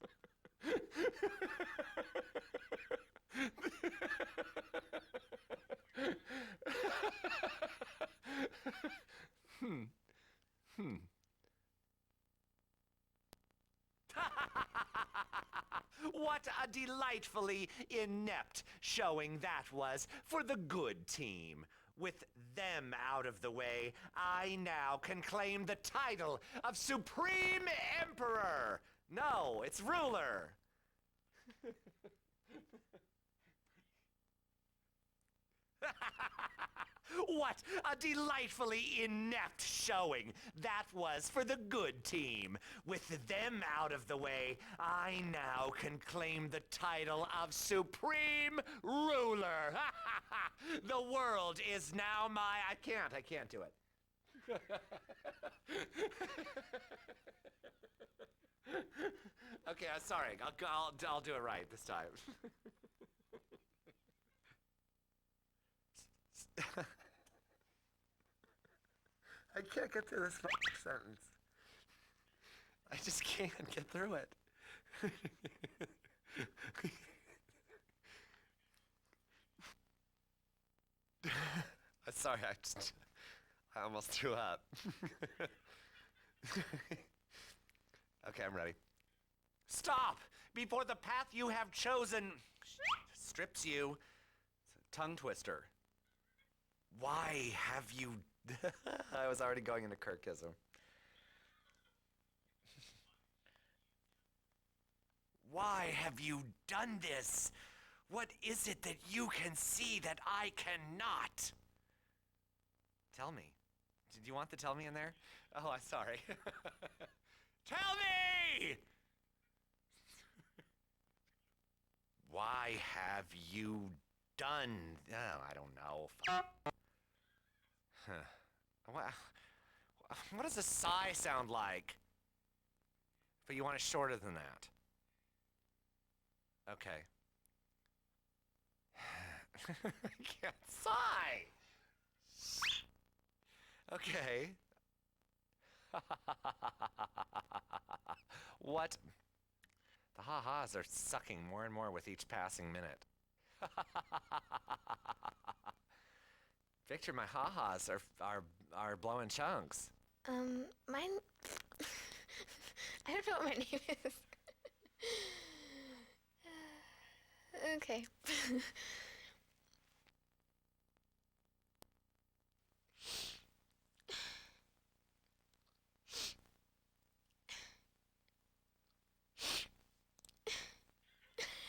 What a delightfully inept showing that was for the good team. With them out of the way, I now can claim the title of Supreme Emperor. No, it's ruler. What a delightfully inept showing that was for the good team. With them out of the way, I now can claim the title of Supreme Ruler. The world is now my... I can't do it. Okay, I'm sorry. I'll do it right this time. I can't get through this sentence. I just can't get through it. I'm sorry, I almost threw up. Okay, I'm ready. Stop! Before the path you have chosen strips you. It's a tongue twister. Why have you... I was already going into Kirkism. Why have you done this? What is it that you can see that I cannot? Tell me. Did you want the tell me in there? Oh, I'm sorry. Tell me! Why have you done... Oh, I don't know. Huh. What does a sigh sound like? But you want it shorter than that. Okay. I can't sigh! Okay. What? The ha-has are sucking more and more with each passing minute. Victor, my ha-has are blowing chunks. Mine... I don't know what my name is. Okay.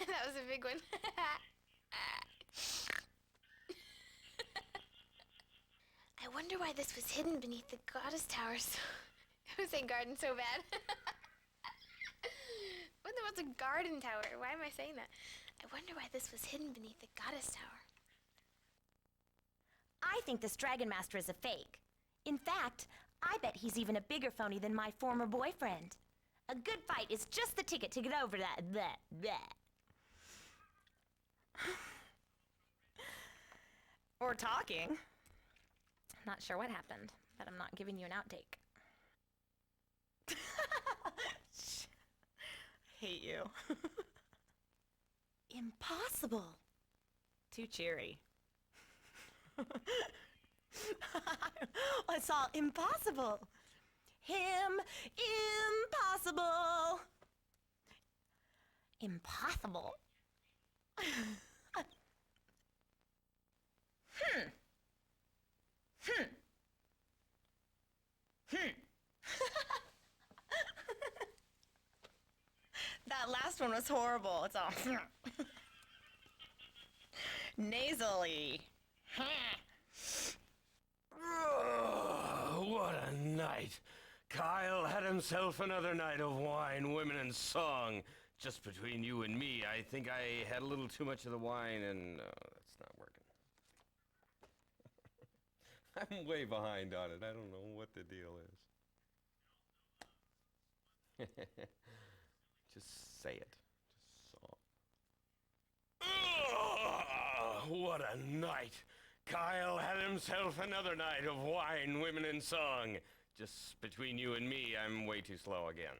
That was a big one. I wonder why this was hidden beneath the goddess towers. I was saying garden so bad. What's a garden tower? Why am I saying that? I wonder why this was hidden beneath the goddess tower. I think this Dragon Master is a fake. In fact, I bet he's even a bigger phony than my former boyfriend. A good fight is just the ticket to get over that bleh. Or talking. Not sure what happened, but I'm not giving you an outtake. Hate you. Impossible. Too cheery. I saw impossible. Him impossible. Impossible? That last one was horrible. It's all nasally. What a night. Kyle had himself another night of wine, women, and song. Just between you and me, I think I had a little too much of the wine, and that's not working. I'm way behind on it. I don't know what the deal is. Just say it. Just song. What a night. Kyle had himself another night of wine, women, and song. Just between you and me, I'm way too slow again.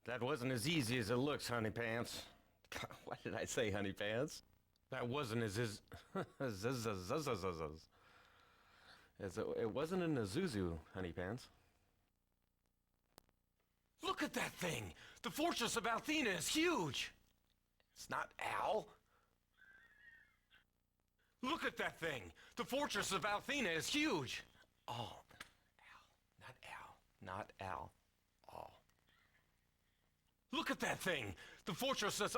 That wasn't as easy as it looks, honey pants. Why did I say honey pants? That wasn't as it wasn't in Azuzu, honey pants. Look at that thing! The fortress of Althena is huge! It's not Al. Look at that thing! The fortress of Althena is huge! Oh, Al. Not Al. Not Al. Oh. Look at that thing! The fortress is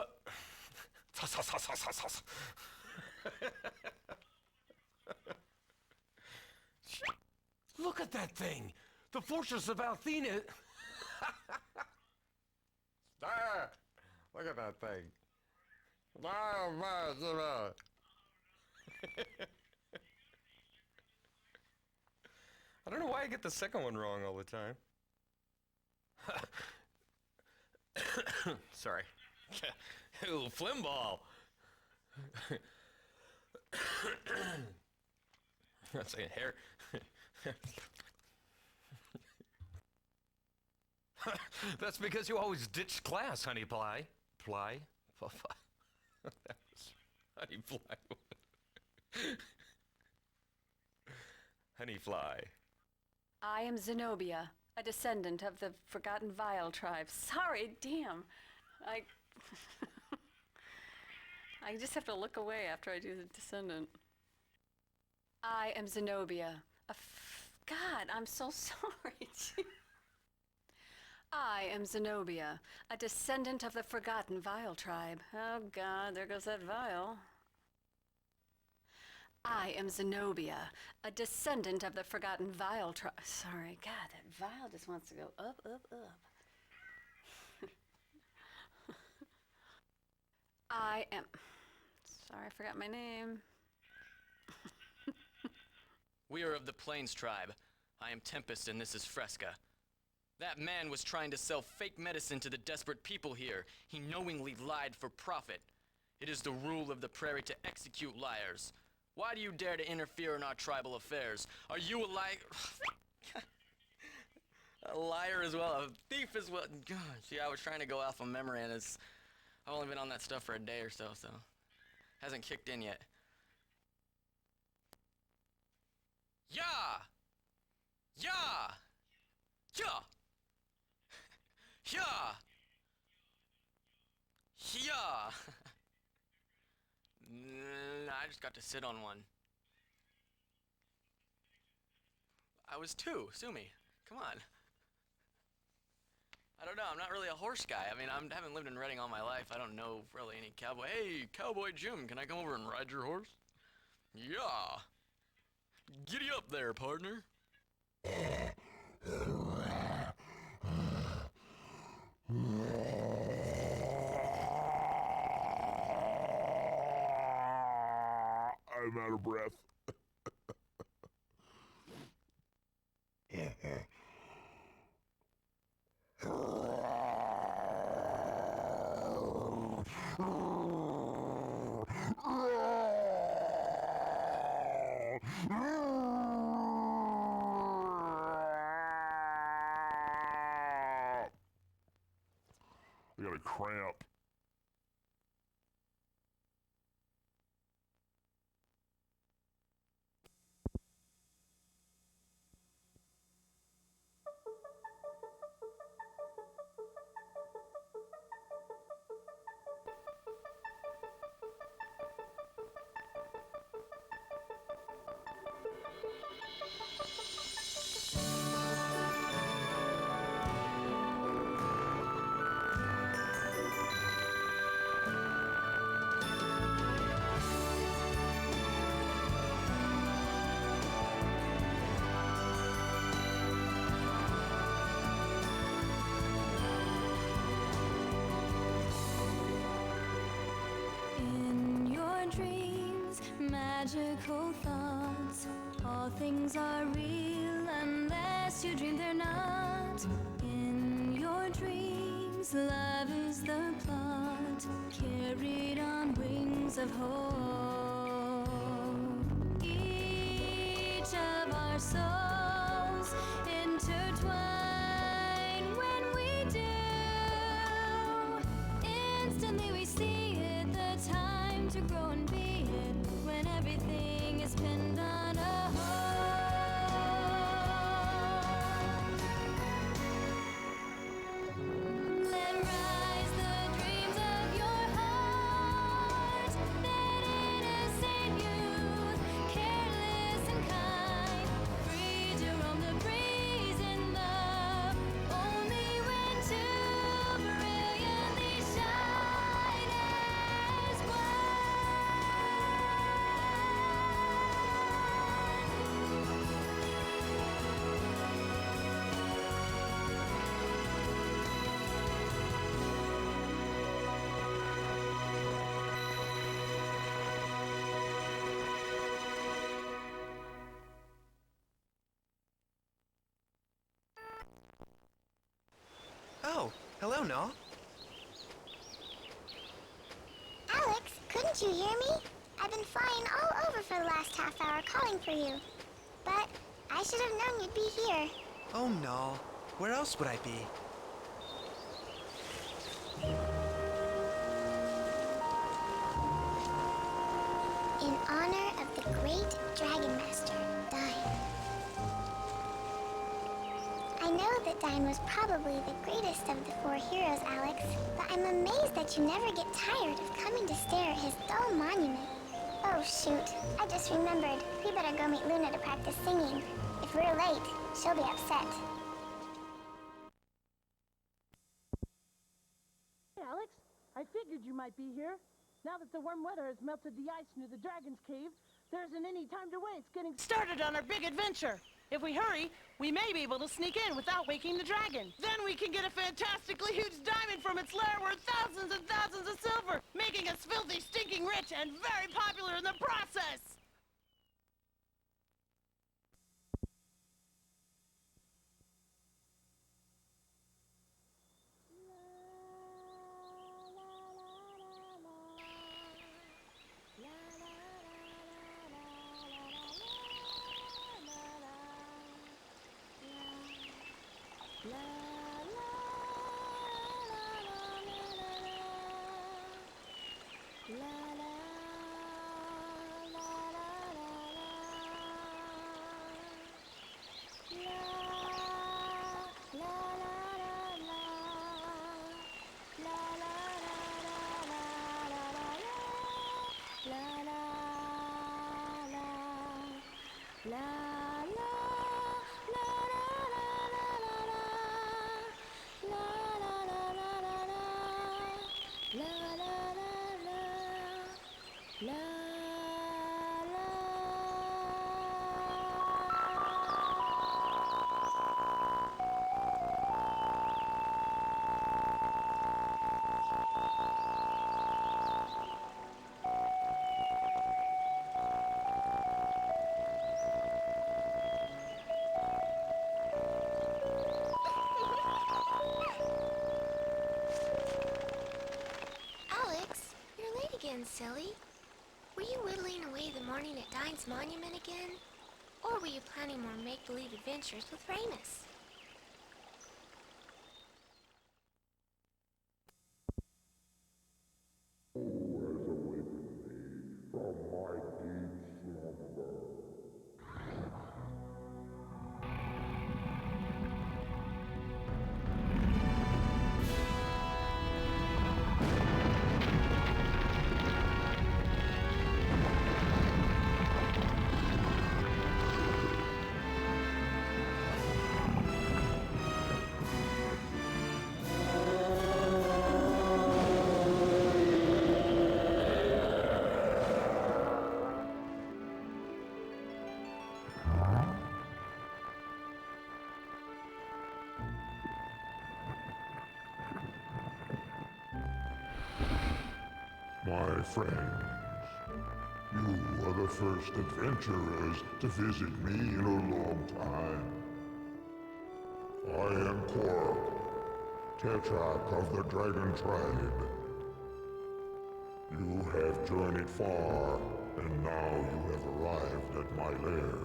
Look at that thing! The fortress of Althena... There! Look at that thing. I don't know why I get the second one wrong all the time. Sorry. Ooh, flimball. That's a hair. That's because you always ditch class, honey pie. That was honey fly. Honey fly. I am Zenobia, a descendant of the Forgotten Vile tribe. Sorry, damn. I just have to look away after I do the descendant. I am Zenobia. God, I'm so sorry. I am Zenobia, a descendant of the Forgotten Vile tribe. Oh God, there goes that Vile. I am Zenobia, a descendant of the Forgotten Vile tribe. Sorry, God, that Vile just wants to go up, up, up. I am... Sorry, I forgot my name. We are of the Plains tribe. I am Tempest and this is Fresca. That man was trying to sell fake medicine to the desperate people here. He knowingly lied for profit. It is the rule of the prairie to execute liars. Why do you dare to interfere in our tribal affairs? Are you a liar? A liar as well, a thief as well. God, see, I was trying to go off of memory and I've only been on that stuff for a day or so, hasn't kicked in yet. Yeah! Yeah! Yeah! Yeah! Yeah! I just got to sit on one. I was 2, sue me. Come on. I don't know, I'm not really a horse guy. I mean, I haven't lived in Reading all my life. I don't know really any cowboy. Hey, Cowboy Jim, can I come over and ride your horse? Yeah! Giddy up there, partner. out of breath. I got a cramp. In your dreams, magical thoughts, all things are real unless you dream they're not. In your dreams, love is the plot, carried on wings of hope. Each of our souls intertwine when we do. Instantly we see it, the time to grow and be it, when everything is pinned on a hold. Let rise the dreams of your heart, that innocent youth, careless and kind, free to roam the breeze in love, only when two brilliantly shine as Oh, hello, Null. Alex, couldn't you hear me? I've been flying all over for the last half hour calling for you. But I should have known you'd be here. Oh, Null. Where else would I be? In honor of the great Dragon Master, Dyne. I know that Dyne was probably the greatest of the four heroes, Alex, but I'm amazed that you never get tired of coming to stare at his dull monument. Oh, shoot. I just remembered. We better go meet Luna to practice singing. If we're late, she'll be upset. Hey, Alex, I figured you might be here. Now that the warm weather has melted the ice near the Dragon's Cave, there isn't any time to waste getting started on our big adventure. If we hurry, we may be able to sneak in without waking the dragon. Then we can get a fantastically huge diamond from its lair worth thousands and thousands of silver, making us filthy, stinking rich and very popular in the process. silly. Were you whittling away the morning at Dine's monument again? Or were you planning more make-believe adventures with Ramus? My friends, you are the first adventurers to visit me in a long time. I am Quark, Tetrarch of the Dragon Tribe. You have journeyed far, and now you have arrived at my lair.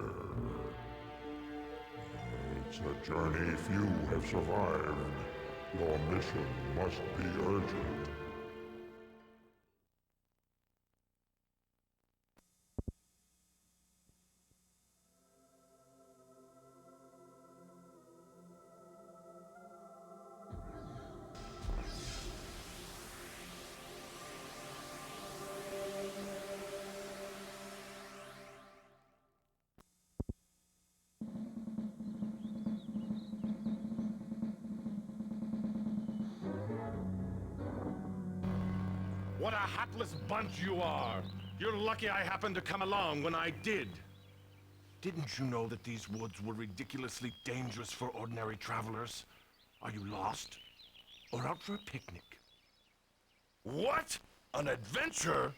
It's a journey few have survived. Your mission must be urgent. What a hapless bunch you are! You're lucky I happened to come along when I did. Didn't you know that these woods were ridiculously dangerous for ordinary travelers? Are you lost? Or out for a picnic? What? An adventure?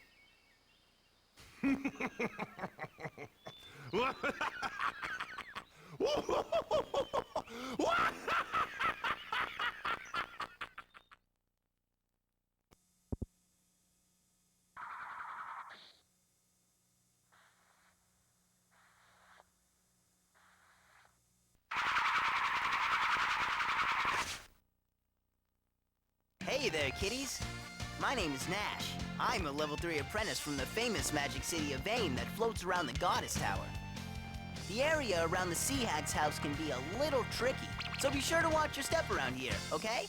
Hey there, kiddies. My name is Nash. I'm a level 3 apprentice from the famous magic city of Vane that floats around the Goddess Tower. The area around the Sea Hag's house can be a little tricky, so be sure to watch your step around here, okay?